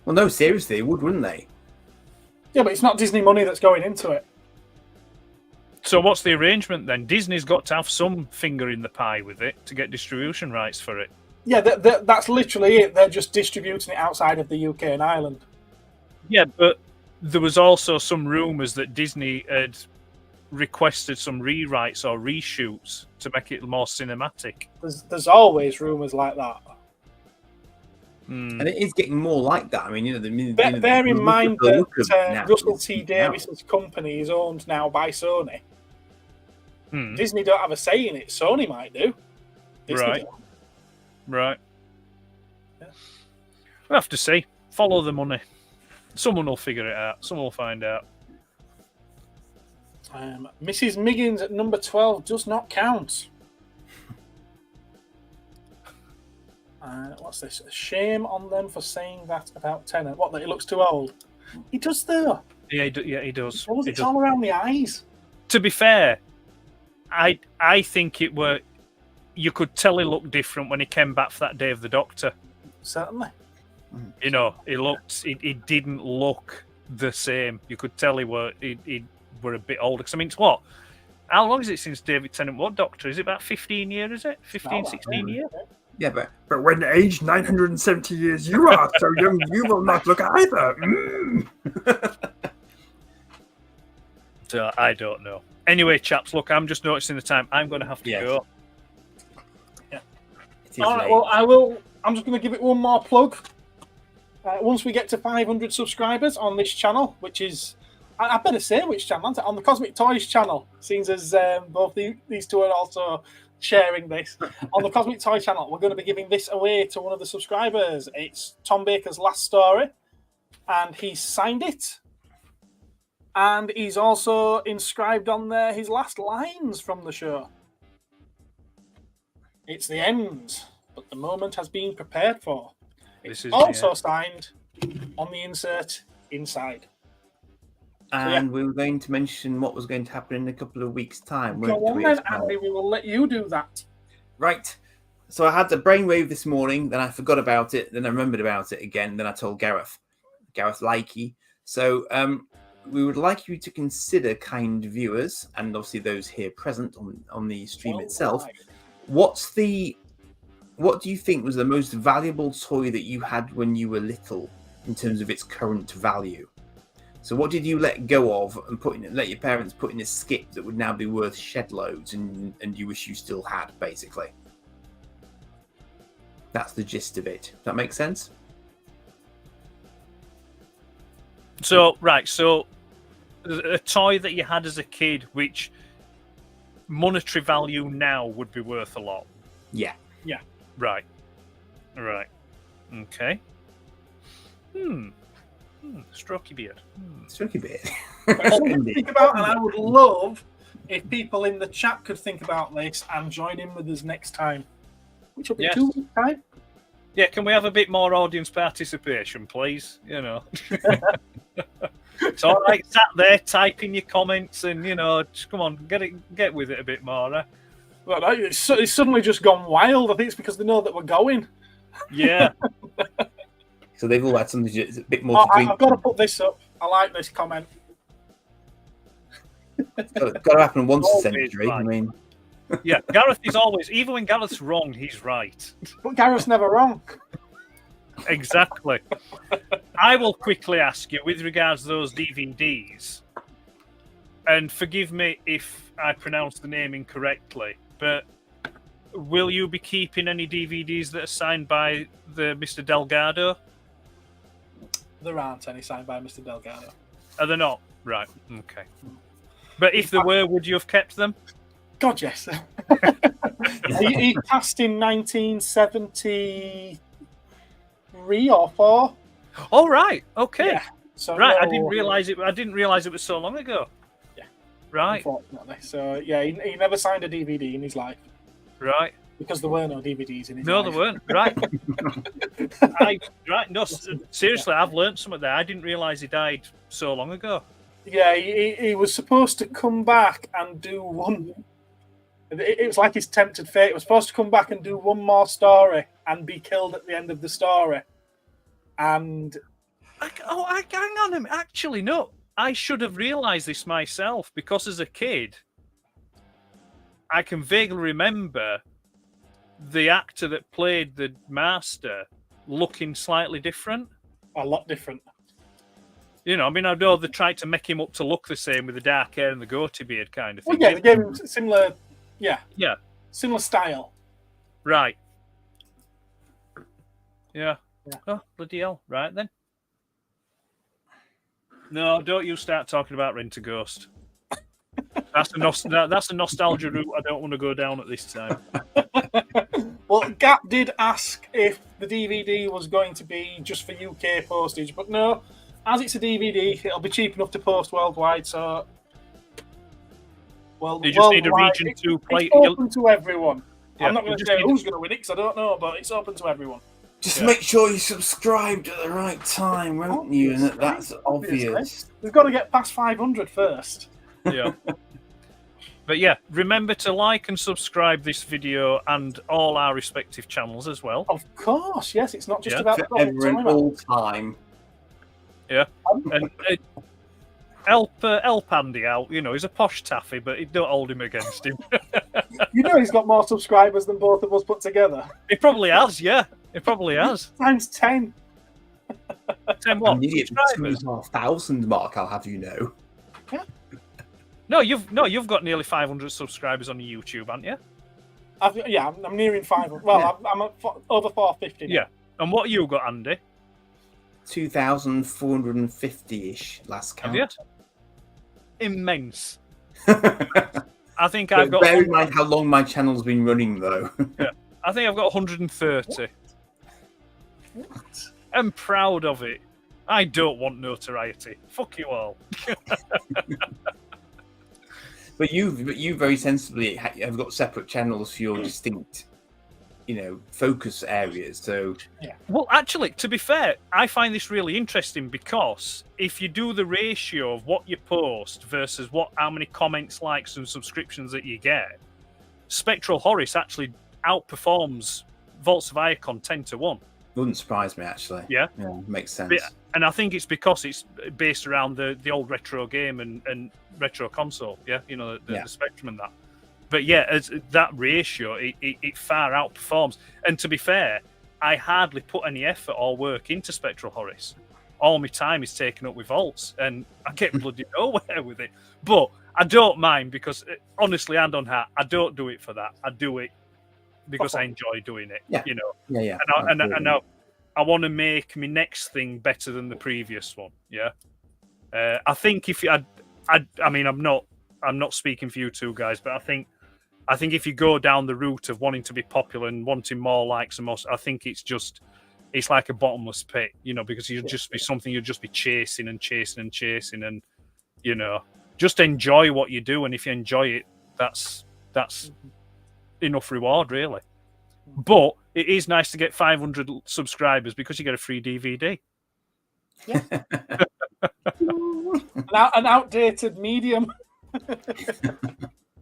Well, no, seriously, it would, wouldn't they? Yeah, but it's not Disney money that's going into it. So what's the arrangement then? Disney's got to have some finger in the pie with it to get distribution rights for it. Yeah, that's literally it. They're just distributing it outside of the UK and Ireland. Yeah, but there was also some rumours that Disney had requested some rewrites or reshoots to make it more cinematic. There's always rumours like that. And it is getting more like that. I mean, Bear in mind that Russell it's T Davies's company is owned now by Sony. Disney don't have a say in it. Sony might do. Disney don't. Right. Yeah. We'll have to see. Follow the money. Someone will figure it out. Someone will find out. Mrs. Miggins at number 12 does not count. What's this? Shame on them for saying that about Tennant. What, that he looks too old? He does, though. Yeah, he does. It's all around the eyes. To be fair, I think it were. You could tell he looked different when he came back for that Day of the Doctor. Certainly. He looked. It didn't look the same. You could tell he were a bit older. Because I mean, it's what? How long is it since David Tennant? What Doctor? Is it about 15 years? Is it 15, 16 years? Yeah, but when aged 970 years you are, so young you will not look either. So I don't know. Anyway, chaps, look, I'm just noticing the time. I'm going to have to go. Yeah. All right. Well, I'm just going to give it one more plug. Once we get to 500 subscribers on this channel, which is, I better say which channel, on the Cosmic Toys channel, seeing as both these two are also sharing this. On the Cosmic Toy channel, we're going to be giving this away to one of the subscribers. It's Tom Baker's last story, and he's signed it. And he's also inscribed on there his last lines from the show. It's the end, but the moment has been prepared for. It's also signed on the insert inside. and we were going to mention what was going to happen in a couple of weeks' time. Go weren't on we, then, as well? Andy. We will let you do that. Right. So I had the brainwave this morning, then I forgot about it, then I remembered about it again, then I told Gareth Likey. So we would like you to consider, kind viewers, and obviously those here present on the stream itself, Right. what do you think was the most valuable toy that you had when you were little in terms of its current value? So what did you let go of and let your parents put in a skip that would now be worth shed loads and you wish you still had, basically? That's the gist of it. Does that make sense? So a toy that you had as a kid, which monetary value now would be worth a lot. Yeah. Right. Okay. Strokey beard. Strokey beard. Something to think about, and I would love if people in the chat could think about this and join in with us next time, which will be Yes. 2 weeks' time. Yeah, can we have a bit more audience participation, please? You know. It's all right, sat there typing your comments and, you know, just come on, get with it a bit more. Eh? Well, it's suddenly just gone wild. I think it's because they know that we're going. Yeah. So they've all had something a bit more to drink. I've got to put this up. I like this comment. It's got to happen once a Always century. I right. mean, Yeah, Gareth is always, even when Gareth's wrong, he's right. But Gareth's never wrong. Exactly. I will quickly ask you, with regards to those DVDs, and forgive me if I pronounce the name incorrectly, but will you be keeping any DVDs that are signed by the Mr. Delgado? There aren't any signed by Mr. Delgado. Are they not? Right, okay. But if there were, would you have kept them? God, yes. he passed in 1973 or 4. Oh, right, okay. Yeah. So Right, I no, didn't realize it. I didn't realize it was so long ago. Yeah. Right, Unfortunately. So, yeah, he never signed a DVD in his life right. because there were no DVDs in his No, life. there weren't. Right. Right. No, seriously, I've learned something there. I didn't realize he died so long ago. Yeah, he was supposed to come back and do one. It was like his tempted fate. He was supposed to come back and do one more story and be killed at the end of the story. And Hang on a minute. Actually, no. I should have realized this myself because as a kid, I can vaguely remember the actor that played the master looking slightly different. a lot different. You know, I mean, I know they tried to make him up to look the same with the dark hair and the goatee beard kind of Well, thing. yeah, they gave him similar, Yeah. similar style. Right. Yeah. Yeah. Oh, bloody hell. Right then. No, don't you start talking about Rent a Ghost. That's a nostalgia route I don't want to go down at this time. Well, Gap did ask if the DVD was going to be just for UK postage, but no, as it's a DVD, it'll be cheap enough to post worldwide. So, well, You just need a worldwide, region to play. It's open to everyone. Yeah, I'm not going you to just say need- who's going to win it because I don't know, but it's open to everyone. just Yeah. make sure you subscribed at the right time, won't you? And that's Obviously. obvious. We've got to get past 500 first. Yeah. But yeah, remember to like and subscribe this video and all our respective channels as well. Of course, yes. It's not just Yeah. about the profit Forever and time. all time. And help Andy out. You know, he's a posh taffy, but don't hold him against him. You know he's got more subscribers than both of us put together. He probably has, yeah. He probably has. Times 10. 10 what? I'm nearly at the Subscribers? 2,500 mark, I'll have you know. No, you've got nearly 500 subscribers on YouTube, haven't you? I'm nearing 500. Well, Yeah. I'm at over 450 now. Yeah. And what you got, Andy? 2,450-ish last Have count. you? Immense. But I think I've got. bear in mind how long my channel's been running, though. I think I've got 130. I'm proud of it. I don't want notoriety. Fuck you all. But you very sensibly have got separate channels for your distinct focus areas. So Well, actually, to be fair, I find this really interesting because if you do the ratio of what you post versus how many comments, likes, and subscriptions that you get, Spectral Horus actually outperforms Vaults of Icon 10-1. wouldn't surprise me actually. Yeah, makes sense. and I think it's because it's based around the old retro game and retro console. Yeah, the Spectrum and that. But yeah, as that ratio, it far outperforms. And to be fair, I hardly put any effort or work into Spectral Horus. All my time is taken up with Vaults, and I get bloody nowhere with it. But I don't mind because, honestly, hand on heart, I don't do it for that. I do it because I enjoy doing it. Yeah. Yeah. And I want to make my next thing better than the previous one. Yeah. I think if you, I mean, I'm not speaking for you two guys, but I think if you go down the route of wanting to be popular and wanting more likes and more, I think it's like a bottomless pit, because you'll just be something you'll just be chasing and chasing and chasing, and just enjoy what you do. And if you enjoy it, that's enough reward, really. But it is nice to get 500 subscribers because you get a free DVD. Yeah. An outdated medium.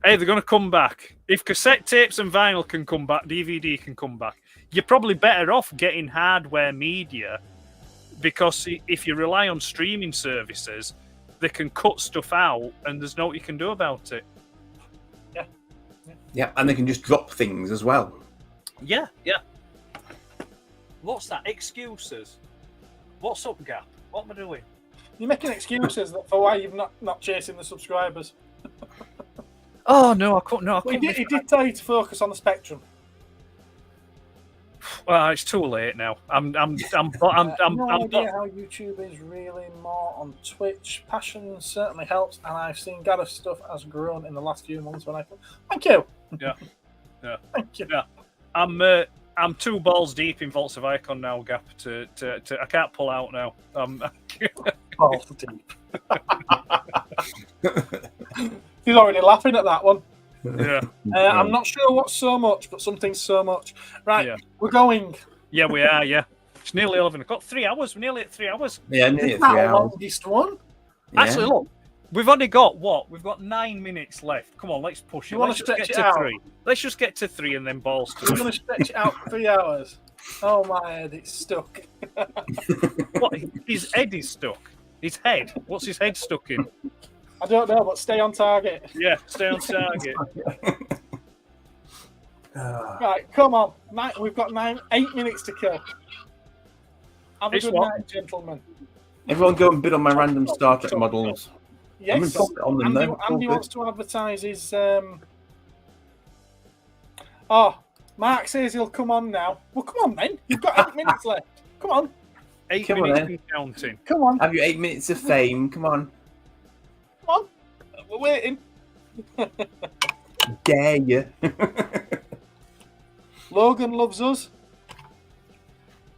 Hey, they're going to come back. If cassette tapes and vinyl can come back, DVD can come back. You're probably better off getting hardware media, because if you rely on streaming services, they can cut stuff out and there's no what you can do about it. Yeah, and they can just drop things as well. Yeah. What's that? Excuses. What's up, Gap? What am I doing? You're making excuses for why you've not chasing the subscribers. Oh no, I couldn't. He did tell you to focus on the Spectrum. Well, it's too late now. I'm no idea how YouTube is really more on Twitch. Passion certainly helps, and I've seen Gareth's stuff has grown in the last few months. Thank you. Yeah. Thank you. Yeah. I'm 2 balls deep in Vaults of Icon now, Gap. To I can't pull out now. Balls deep. He's already laughing at that one. Yeah. I'm not sure what's so much, but something's so much. Right, We're going. Yeah, we are, yeah. It's nearly 11 o'clock. 3 hours. We're nearly at 3 hours. Yeah, nearly It's at 3 the hours. longest one. Yeah. Actually, look, we've only got what? We've got 9 minutes left. Come on, let's push it. You wanna Let's just stretch get it to out? 3. Let's just get to 3 and then balls to We're going to stretch it out for 3 hours. Oh, my head, it's stuck. What? His head is stuck. His head? What's his head stuck in? I don't know, but stay on target. Yeah, stay on target. Right, come on. We've got 8 minutes to kill. Have a It's good what? night, gentlemen. Everyone go and bid on my random Star Trek models. I'm Yes, gonna pop it on them then. Andy All wants to advertise his... Oh, Mark says he'll come on now. Well, come on then. You've got 8 minutes left. Come on. 8 Come on, minutes then. and counting. Come on. Have your 8 minutes of fame. Come on. Come on. We're waiting. Dare you. Logan loves us.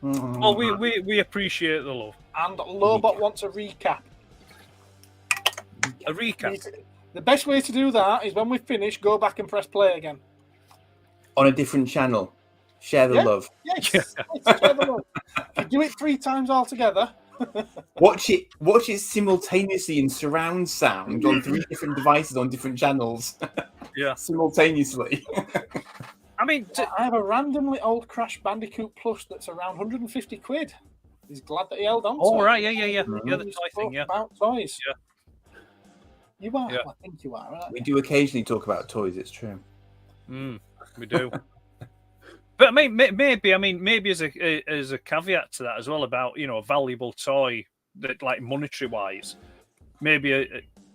Well, we appreciate the love. And Lobot wants a recap. A recap. The best way to do that is when we finish, go back and press play again. On a different channel. Share the Yeah. love. Yes. Share the love. If you do it 3 times altogether. Watch it simultaneously in surround sound on 3 different devices on different channels. Yeah. Simultaneously. I mean, I have a randomly old Crash Bandicoot plush that's around 150 quid. He's glad that he held on to all it. right, yeah. Yeah, the We toy spoke thing, yeah. About toys. Yeah. You are. Yeah. I think you are. Right? We do occasionally talk about toys, it's true. We do. But I mean, maybe as a caveat to that as well about a valuable toy that, like, monetary wise, maybe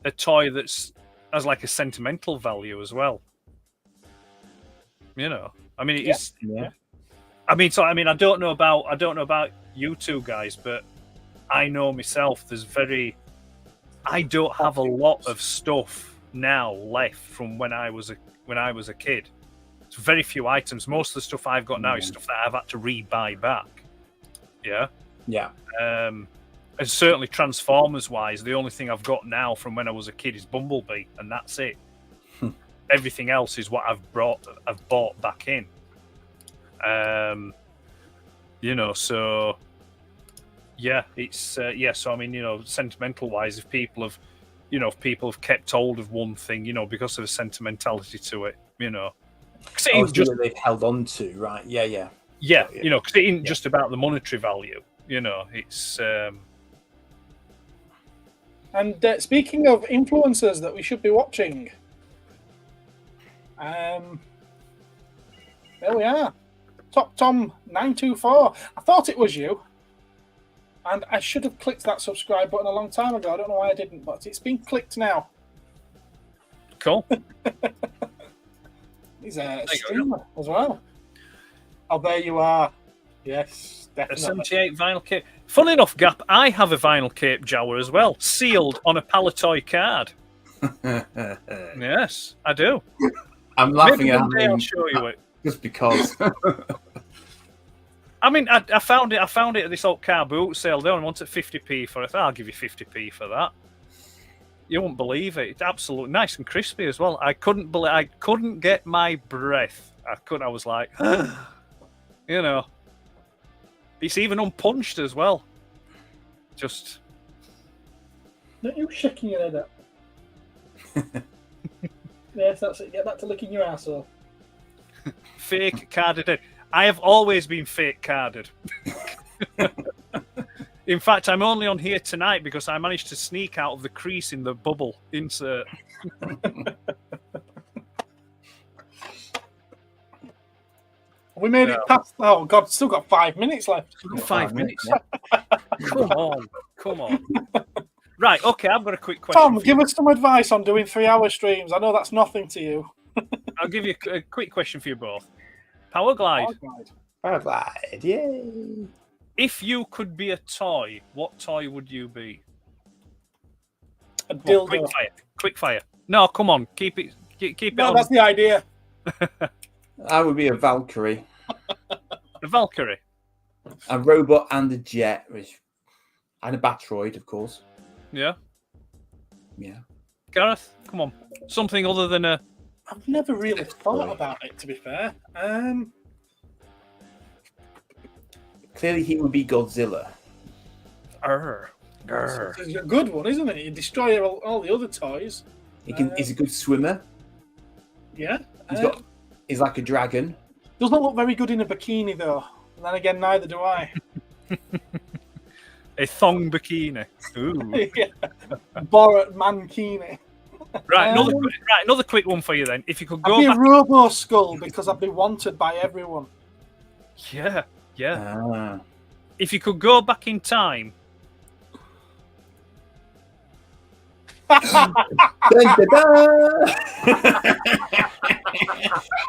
a toy that's has like a sentimental value as well. I mean, it's. Yeah. I mean, I don't know about you two guys, but I know myself. I don't have a lot of stuff now left from when I was a kid. It's very few items. Most of the stuff I've got now is stuff that I've had to re-buy back. Yeah. Yeah. And certainly Transformers-wise, the only thing I've got now from when I was a kid is Bumblebee, and that's it. Everything else is what I've bought back in. You know, so yeah, it's So I mean, you know, sentimental wise, if people have kept hold of one thing, you know, because of the sentimentality to it, you know, 'cause it ain't just they've held on to, right? Yeah. you know, because it ain't just about the monetary value. You know, it's. And speaking of influencers that we should be watching, there we are. Top Tom 924. I thought it was you, and I should have clicked that subscribe button a long time ago. I don't know why I didn't, but it's been clicked now. Cool. He's a streamer as well. Oh, there you are. Yes, A definitely. 78 vinyl cape. Funny enough, Gap, I have a vinyl cape Jawa as well, sealed on a Palatoy card. Yes, I do. I'm laughing Maybe at one day him I'll show you it. just because. I mean, I found it at this old car boot sale. They only wanted 50p for it. I'll give you 50p for that. You won't believe it. It's absolutely nice and crispy as well. I couldn't get my breath. I was like, you know. It's even unpunched as well. Just. Not you shaking your head up. Yes, that's it. Get back to licking your asshole. Fake carded. I have always been fake carded. In fact, I'm only on here tonight because I managed to sneak out of the crease in the bubble insert. We made it past. Oh God, still got 5 minutes left. 5 minutes. Come on. Right, okay, I've got a quick question. Tom, for give you. us some advice on doing 3-hour streams. I know that's nothing to you. I'll give you a quick question for you both. Power Glide. Alright, yay. If you could be a toy, what toy would you be? A Come on, dildo. quick fire. No, come on, keep it No, on. that's the idea. I would be a Valkyrie, The Valkyrie. a robot and a jet, and a Batroid, of course. Yeah. Yeah. Gareth, come on. Something other than a. I've never really thought about it, to be fair. Clearly, he would be Godzilla. It's a good one, isn't it? You destroy all the other toys. He's a good swimmer. Yeah. He's like a dragon. Doesn't look very good in a bikini, though. And then again, neither do I. A thong bikini. Ooh. Yeah. Borat mankini. Right, another quick one for you then. If you could I'd go be back. a Robo Skull because I'd be wanted by everyone. Yeah. Ah. If you could go back in time.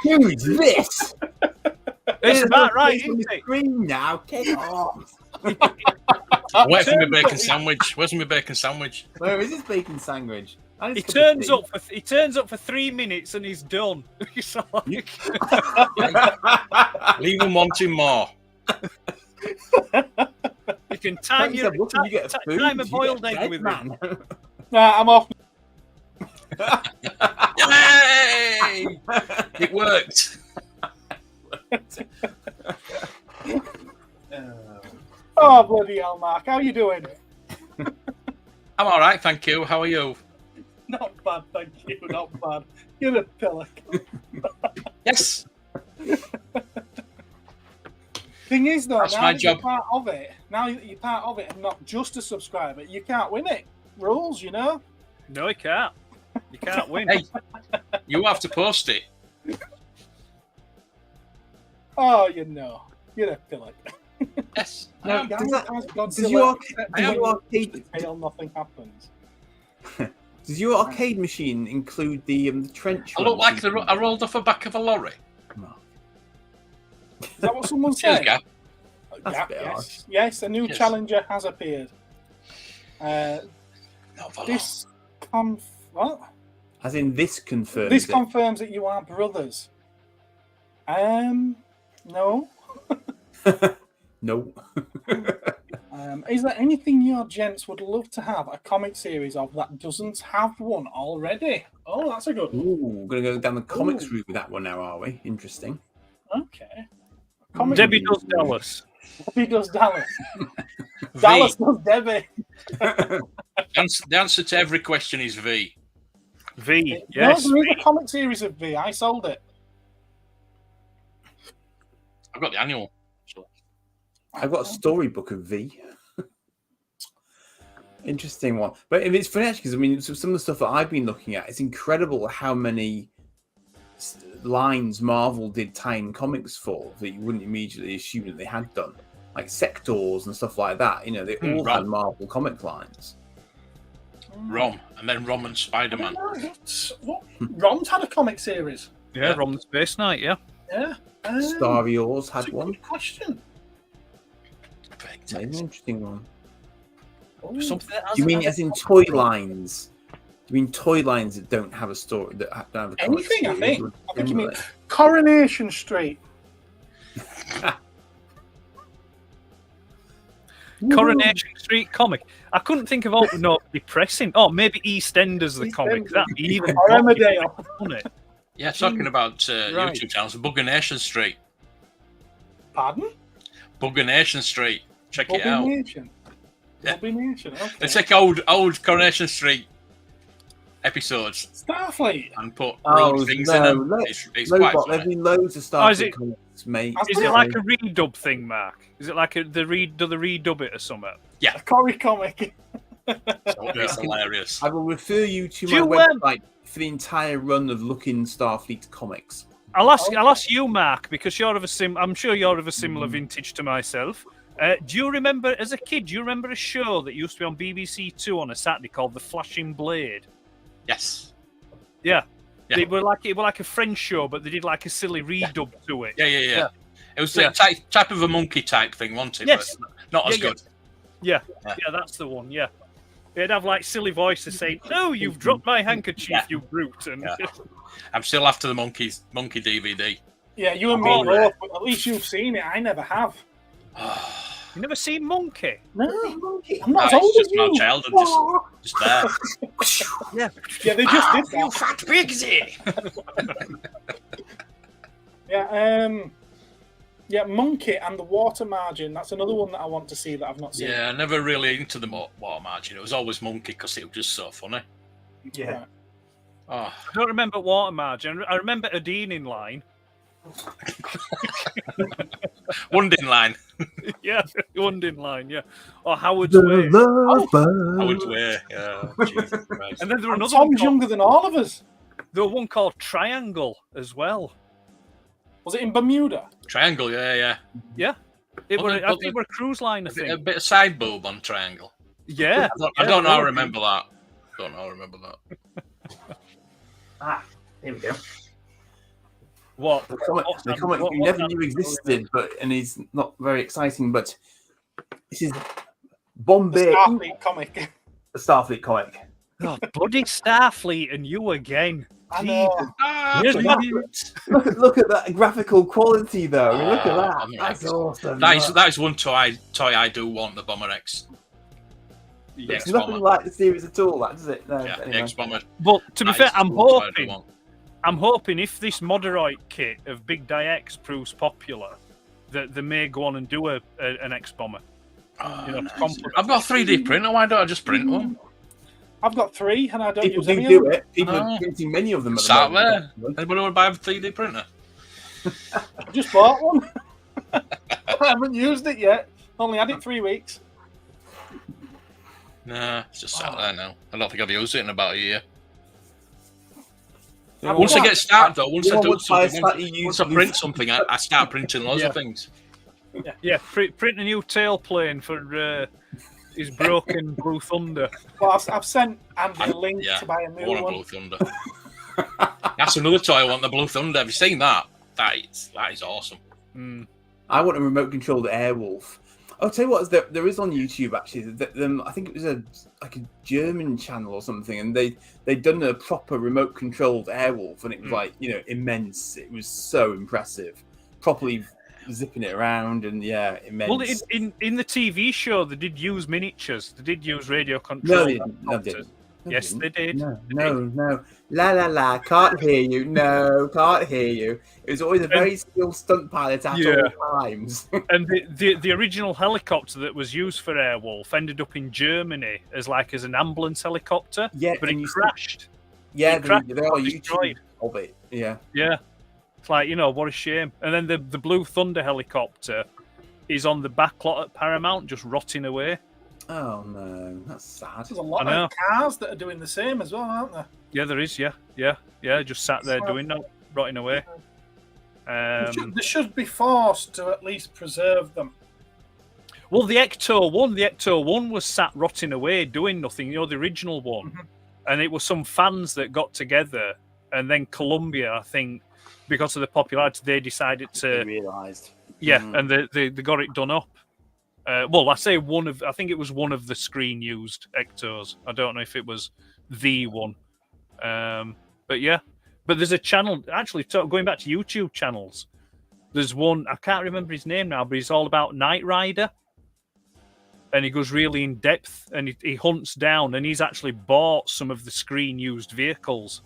Who's this? It's about right, on isn't the it? screen now. Get off. Where's my bacon sandwich? Where's my bacon sandwich? Where is this bacon sandwich? He turns up for 3 minutes and he's done. It's like... Leave him wanting more. You can time your time a boiled egg with man. Nah, I'm off. Yay! It worked. Oh, bloody hell, Mark. How you doing? I'm all right, thank you. How are you? Not bad, thank you. Not bad. You're a pillock. Yes. Thing is, though, That's now my that job. you're part of it, now that you're part of it and not just a subscriber, you can't win it. Rules, you know? No, you can't. You can't win. Hey, you have to post it. Oh, you know. You're a pillock. Yes. No, Guys, does Godzilla, your except does when your you arcade fail, nothing happens. does your arcade machine include the trench? I look runs? like I rolled off the back of a lorry. Is that what someone Cheers, said? Gav. That's Yeah, a bit harsh. yes, a new Yes. challenger has appeared. Not for long. This what? As in this confirms. This it. confirms that you are brothers. No. No. Is there anything your gents would love to have a comic series of that doesn't have one already? Oh, that's a good one. Ooh, we're gonna go down the comics Ooh. route with that one now, are we? Interesting. Okay. comic. Debbie does Dallas. Debbie does Dallas. V. Dallas does Debbie. The answer to every question is V. V. Yes. No, there is a comic series of V. I sold it. I've got the annual. I've got a storybook of V. Interesting one. But it's funny actually because I mean, some of the stuff that I've been looking at, it's incredible how many lines Marvel did tie-in comics for that you wouldn't immediately assume that they had done, like Sectors and stuff like that. You know, they all had Marvel comic lines. Rom, and then Rom and Spider-Man. Rom's had a comic series. Yeah, Rom the Space Knight. Yeah. Yeah. Star Wars had that's a one. good question. That's an interesting one. Something that Do you mean as in toy lines? Do you mean toy lines that don't have a story, that don't have a comic Anything, I series? think. I think you mean Coronation Street. Coronation Street comic. I couldn't think of depressing. Oh, maybe EastEnders the comic. That even Or Emmerdale. wasn't it? Yeah, talking about Right. YouTube channels, Bugger Nation Street. Pardon? Bugger Nation Street. Check it out. Nation. Yeah. Nation. Okay. They take old Coronation Street episodes Starfleet. and put Oh, real things no, in them. look, It's quite Lobot, there's funny. been loads of Oh, Star is Trek it- comics, mate. Is it like a redub thing, Mark? Is it like do they redub it or something? A Corrie comic. It's hilarious. I will refer you to Do my you, website for the entire run of Looking Starfleet comics. I'll ask you, Mark, because you're of I'm sure you're of a similar vintage to myself. Do you remember, as a kid, do you remember a show that used to be on BBC Two on a Saturday called The Flashing Blade? Yes. Yeah. Yeah. It were like a French show, but they did like a silly redub to it. Yeah. It was the type of a monkey type thing, wasn't it? Yes. But not as good. Yeah, that's the one. Yeah, it'd have like silly voices saying, "No, you've dropped my handkerchief, you brute!" And I'm still after the monkey DVD. Yeah, you and me Oh, both. But at least you've seen it. I never have. you never seen Monkey? No, I'm not as old It's as just my you. childhood, just there. Yeah, Yeah, they just did that. Fat pigsy! Yeah, Monkey and the Water Margin. That's another one that I want to see that I've not seen. Yeah, never really into the water margin. It was always Monkey because it was just so funny. Yeah. Oh, I don't remember Water Margin. I remember Adine in line. Wundin line. Yeah, one in line. Yeah, or Howard's Way. Howard's Way. Yeah, Jesus Christ. And then there were And another one Tom's younger than all of us. there was one called Triangle as well. Was it in Bermuda? Triangle, yeah. Yeah, it Wasn't were. it- I think it were a cruise line. I A think. bit of side boob on Triangle. Yeah. I don't know. I remember that. Here we go. What? The comic what- you what- never knew existed, and is not very exciting. But this is Bombay, Starfleet comic. the Starfleet comic. Oh, bloody Starfleet and you again. I know. Look at that graphical quality, though. Look at that. Bomber That's X. awesome. That is one toy I do want, the Bomber X. The It's X nothing Bomber. like the series at all, that does it? No, Yeah, the anyway. X Bomber. But to be fair, I'm hoping. hoping if this Moderoid kit of Big Die X proves popular, that they may go on and do an X Bomber. I've got a 3D printer. Why don't I just print one? I've got 3 and I don't People use any do of them. it. People are printing many of them at the Sat moment. there. Anybody want to buy a 3D printer? I just bought one. I haven't used it yet. Only had it 3 weeks. Nah, it's just sat there now. I don't think I've used it in about a year. Yeah, Once I get started, though, once I do something, once I used- print something, I start printing loads of things. Yeah, print a new tailplane for his broken Blue Thunder. Well, I've sent Andy a link to buy a I new want a one. Blue Thunder. That's another toy I want, the Blue Thunder. Have you seen that? That is awesome. I want a remote controlled Airwolf. I'll tell you what, there is on YouTube actually. I think it was a German channel or something, and they'd done a proper remote controlled Airwolf, and it was immense. It was so impressive, properly zipping it around, and immense. Well, in the TV show, they did use miniatures. They did use radio control. No, they didn't. Yes, they did. No. La la la, can't hear you. No, can't hear you. It was always a very skilled stunt pilot at all times. And the original helicopter that was used for Airwolf ended up in Germany as an ambulance helicopter. Yeah, but it crashed. Yeah, It crashed, they are destroyed. YouTube of it. Yeah. Yeah. It's what a shame. And then the Blue Thunder helicopter is on the back lot at Paramount, just rotting away. Oh no, that's sad. There's a lot of cars that are doing the same as well, aren't there? Yeah, there is. Yeah, just sat there doing that, rotting away. They should be forced to at least preserve them. Well, the Ecto 1 was sat rotting away, doing nothing. The original one, and it was some fans that got together, and then Columbia, I think, because of the popularity, they decided to. They realised. Yeah, and they got it done up. Well, I say I think it was one of the screen used Ectos. I don't know if it was the one. But yeah. But there's a channel, actually, going back to YouTube channels, there's one, I can't remember his name now, but he's all about Knight Rider. And he goes really in depth and he hunts down, and he's actually bought some of the screen used vehicles.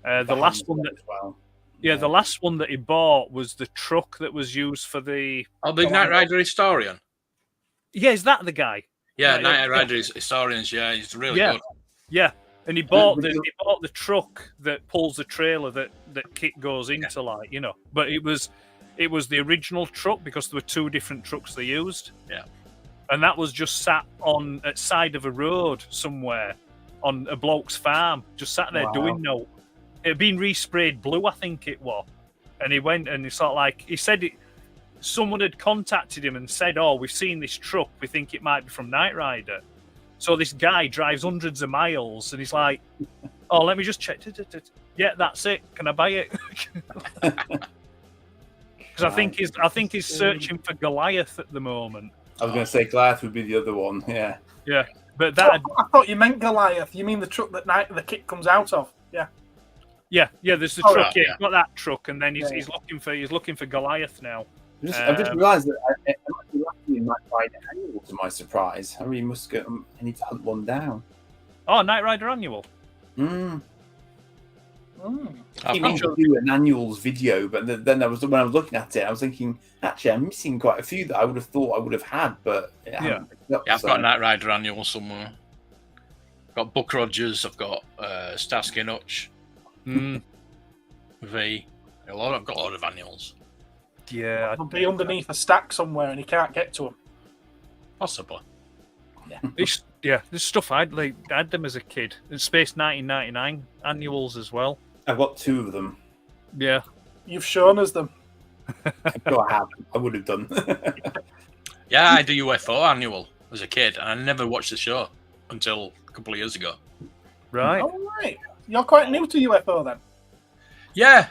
The last one the last one that he bought was the truck that was used for the... Oh, the Knight Rider historian? Yeah, is that the guy? Yeah, Knight Rider historians, yeah, he's really good. Yeah, and he bought the truck that pulls the trailer that Kit goes into, But it was the original truck because there were two different trucks they used. Yeah. And that was just sat at side of a road somewhere on a bloke's farm, just sat there doing no. It had been resprayed blue, I think it was. And he went and he said someone had contacted him and said, "Oh, we've seen this truck. We think it might be from Knight Rider." So this guy drives hundreds of miles and he's like, "Oh, let me just check. Yeah, that's it. Can I buy it?" Because I think he's searching for Goliath at the moment. I was going to say Goliath would be the other one. Yeah. Yeah, but that. I thought you meant Goliath. You mean the truck that the Kit comes out of? Yeah. Yeah. There's the truck. Yeah, got that truck, and then he's looking for Goliath now. I've just realised that I'm actually lucky in Knight Rider Annual, to my surprise. I really must go. I need to hunt one down. Oh, Knight Rider Annual. I meant to do an annuals video, but then when I was looking at it, I was thinking, actually, I'm missing quite a few that I would have thought I would have had, but I've got Knight Rider Annual somewhere. I've got Buck Rogers. I've got Starsky and Hutch. V. I've got a lot of annuals. Yeah, they'll be underneath a stack somewhere, and you can't get to them. Possibly. Yeah. There's stuff I had them as a kid. And Space 1999 annuals as well. I've got two of them. Yeah. You've shown us them. No, I haven't. I would have done. Yeah, I do UFO Annual as a kid, and I never watched the show until a couple of years ago. Right. All right. You're quite new to UFO then. Yeah.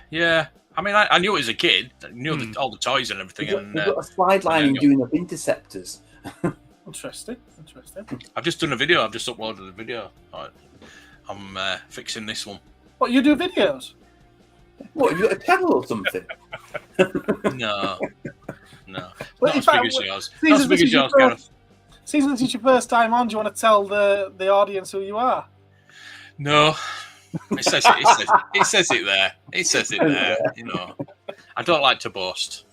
I mean, I knew it as a kid. I knew all the toys and everything. We've got a slide line in doing up interceptors. Interesting. I've just done a video. I've just uploaded a video. I'm fixing this one. What, you do videos? What, have you got a channel or something? No. Well, Not as big as yours. Not as big as yours, Gareth. Season, this is your first time on. Do you want to tell the audience who you are? No. It says it there. It says it there. I don't like to boast.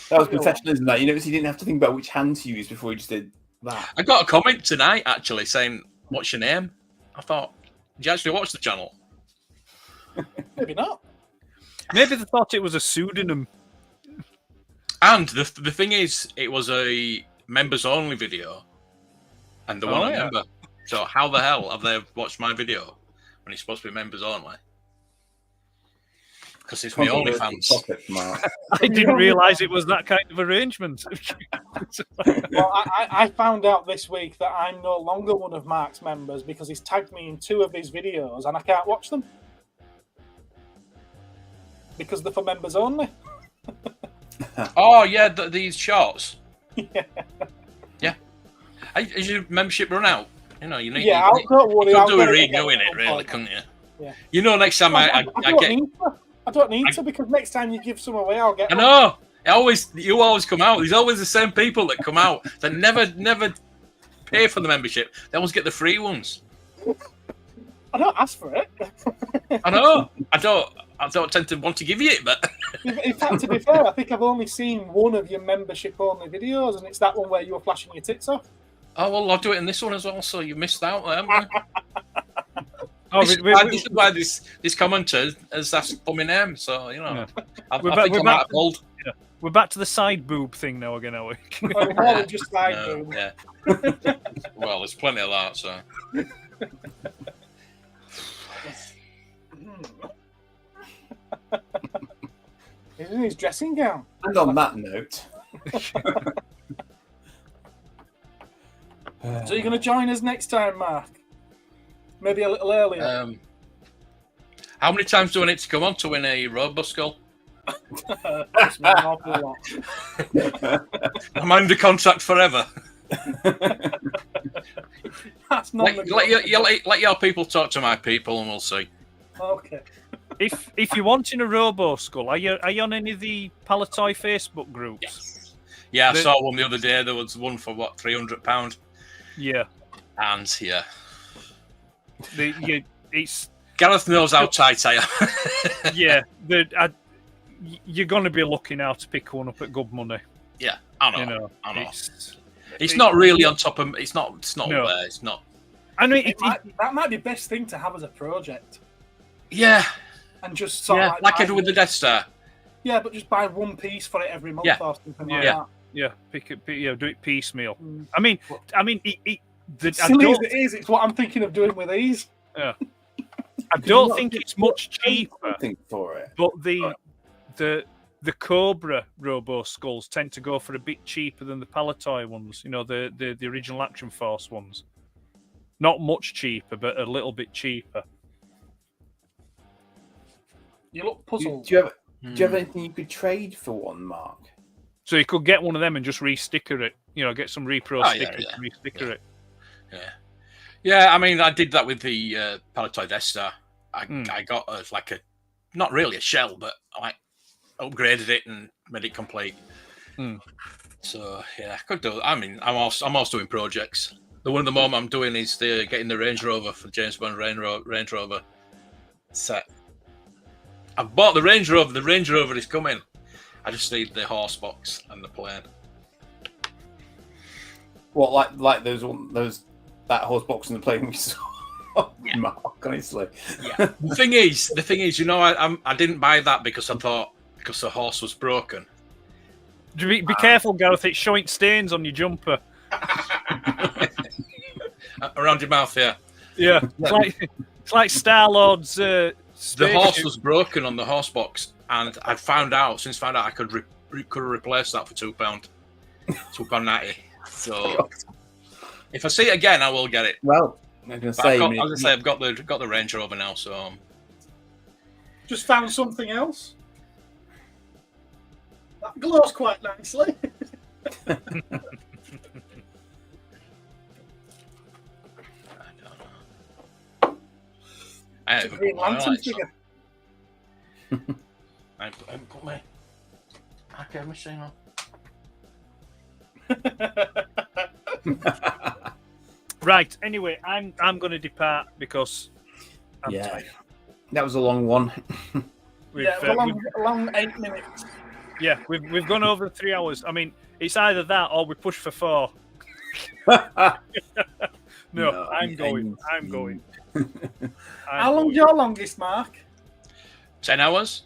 That was professionalism. That you notice you didn't have to think about which hand to use before you just did that. I got a comment tonight actually saying, "What's your name?" I thought, "Did you actually watch the channel?" Maybe not. Maybe they thought it was a pseudonym. And the thing is, it was a members only video, and they want a member. So how the hell have they watched my video when it's supposed to be members only? Because it's my OnlyFans. I didn't realise it was that kind of arrangement. Well, I found out this week that I'm no longer one of Mark's members because he's tagged me in 2 of his videos and I can't watch them. Because they're for members only. Oh, yeah, these shorts. Yeah. Is your membership run out? You need. Yeah, don't worry. You could do a renewing it, really, couldn't you? Yeah. Next time I get. I don't need to because next time you give some away, I'll get. I know. You always come out. There's always the same people that come out that never pay for the membership. They always get the free ones. I don't ask for it. I know. I don't tend to want to give you it, but In fact, to be fair, I think I've only seen one of your membership-only videos, and it's that one where you were flashing your tits off. oh well, I'll do it in this one as well. So you missed out, haven't you? Oh, This is why this commenter has asked for my name. So you know, I think I might have pulled. we're back to the side boob thing now again, are we? Well, more than just side No, boob. yeah. Well, there's plenty of that. So He's in his dressing gown. And on that note, So you're going to join us next time, Mark? Maybe a little earlier. how many times do I need to come on to win a Roboskull? That's an awful lot. I'm under contract forever. That's not Let your people talk to my people, and we'll see. Okay. If you're wanting a Robo Skull, are you on any of the Palatoy Facebook groups? Yes. Yeah, I saw one the other day. There was one for what, £300, Yeah. and yeah, It's Gareth knows how tight I am. yeah. You're going to be looking how to pick one up at good money. Yeah, I know. You know, I know. It's It's not really on top of. It's not. It's not No. there. It's not. I mean, That might be the best thing to have as a project. Yeah, And just sort of like I buy- do with the Death Star. Yeah, but just buy one piece for it every month Yeah. or something like Yeah. that. yeah, do it piecemeal. Mm. I mean, I Silly as don't, it is, it's what I'm thinking of doing with these. I don't think it's much cheaper, something for it. but the Cobra Robo Skulls tend to go for a bit cheaper than the Palatoy ones. You know, the original Action Force ones. Not much cheaper, but a little bit cheaper. You look puzzled. Do you have anything you could trade for one, Mark? So you could get one of them and just re-sticker it. You know, get some repro stickers and re-sticker it. Yeah. I mean, I did that with the Palatoy Death Star. I got not really a shell, but I upgraded it and made it complete. So yeah, I could do. I mean, I'm also doing projects. The one at the moment I'm doing is getting the Range Rover for James Bond Range Rover set. I've bought the Range Rover. The Range Rover is coming. I just need the horse box and the plane. What, like that horse box and the plane we saw? Mark, honestly. Yeah. The thing is, you know, I didn't buy that because I thought the horse was broken. Be careful, Gareth. It's showing stains on your jumper. Around your mouth, yeah. Yeah, it's like Star-Lord's. The horse was broken on the horse box, and I'd since found out I could replace that for £2, £2.90. So if I see it again, I will get it. Well, I'm going to say, I've got the Range Rover now, so Just found something else. That glows quite nicely. I It's a Green Lantern figure. I haven't put my arcade machine on. Right. Anyway, I'm going to depart because I'm tired. That was a long one. We've, Yeah, it was a long 8 minutes. we've gone over 3 hours. I mean, it's either that or we push for 4. No, I'm going. I'm going. How long's your longest, Mark? 10 hours.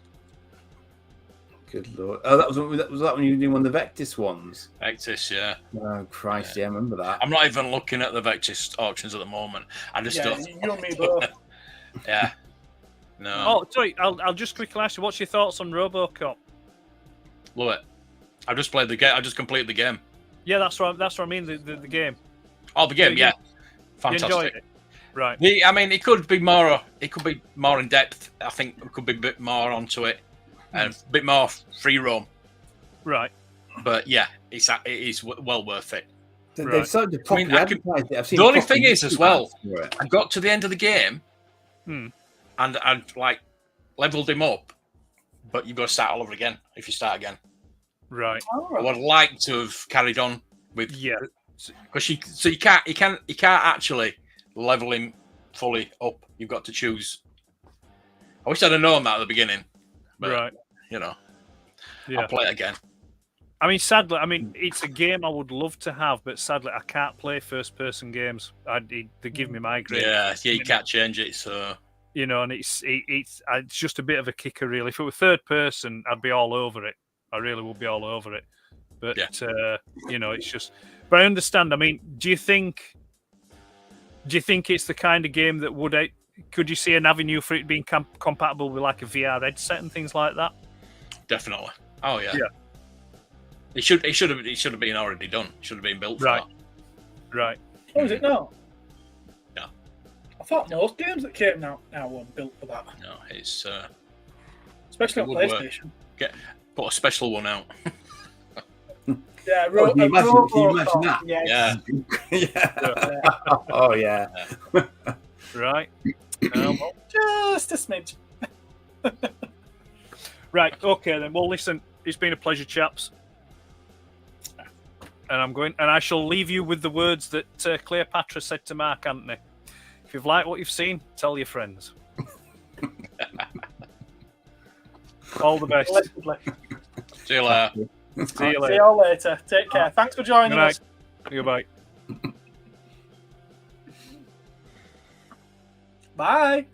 Good lord! Oh, that was that when you were doing one of the Vectis ones. Vectis, yeah. Oh Christ, yeah, I remember that. I'm not even looking at the Vectis auctions at the moment. I just don't. You and me both. Yeah. No. Oh, sorry. I'll just quickly ask you, what's your thoughts on RoboCop? Love it. I just played the game. I just completed the game. Yeah, that's what I mean. The game. Oh, the game, yeah. You Fantastic. enjoyed it, right? I mean, it could be more. It could be more in depth. I think it could be a bit more onto it, and a bit more free roam. Right. But yeah, it is well worth it. They've started to properly advertise it. I've seen the only thing is, as well, for it. I got to the end of the game, and I'd like leveled him up, but you've got to start all over again if you start again. Right. I would like to have carried on with Yeah. because you can't actually level him fully up. You've got to choose. I wish I'd have known that at the beginning, but Right. you know, Yeah. I'll play it again. I mean, sadly, it's a game I would love to have, but sadly, I can't play first-person games. They give me migraine. Yeah, you can't change it. So You know, and it's just a bit of a kicker, really. If it were third person, I'd be all over it. I really would be all over it. But you know, it's just. But I understand. I mean, do you think it's the kind of game that could you see an avenue for it being compatible with like a VR headset and things like that? definitely. Oh yeah. Yeah. It should have been already done. It should have been built for Right. that. Right. Oh, is it now? No. I thought most games that came out now weren't built for that. No, it's Especially it on would work. PlayStation. Put a special one out. Yeah, Can you imagine that? Yes. Yeah. Yeah. Oh yeah. Right. Just a smidge. Right. Okay then. Well, listen. It's been a pleasure, chaps. And I shall leave you with the words that Cleopatra said to Mark Antony. If you've liked what you've seen, tell your friends. All the best. Allegedly. See you later. See you See later. you all later. Take care. Thanks for joining Good night. us. Goodbye. Bye.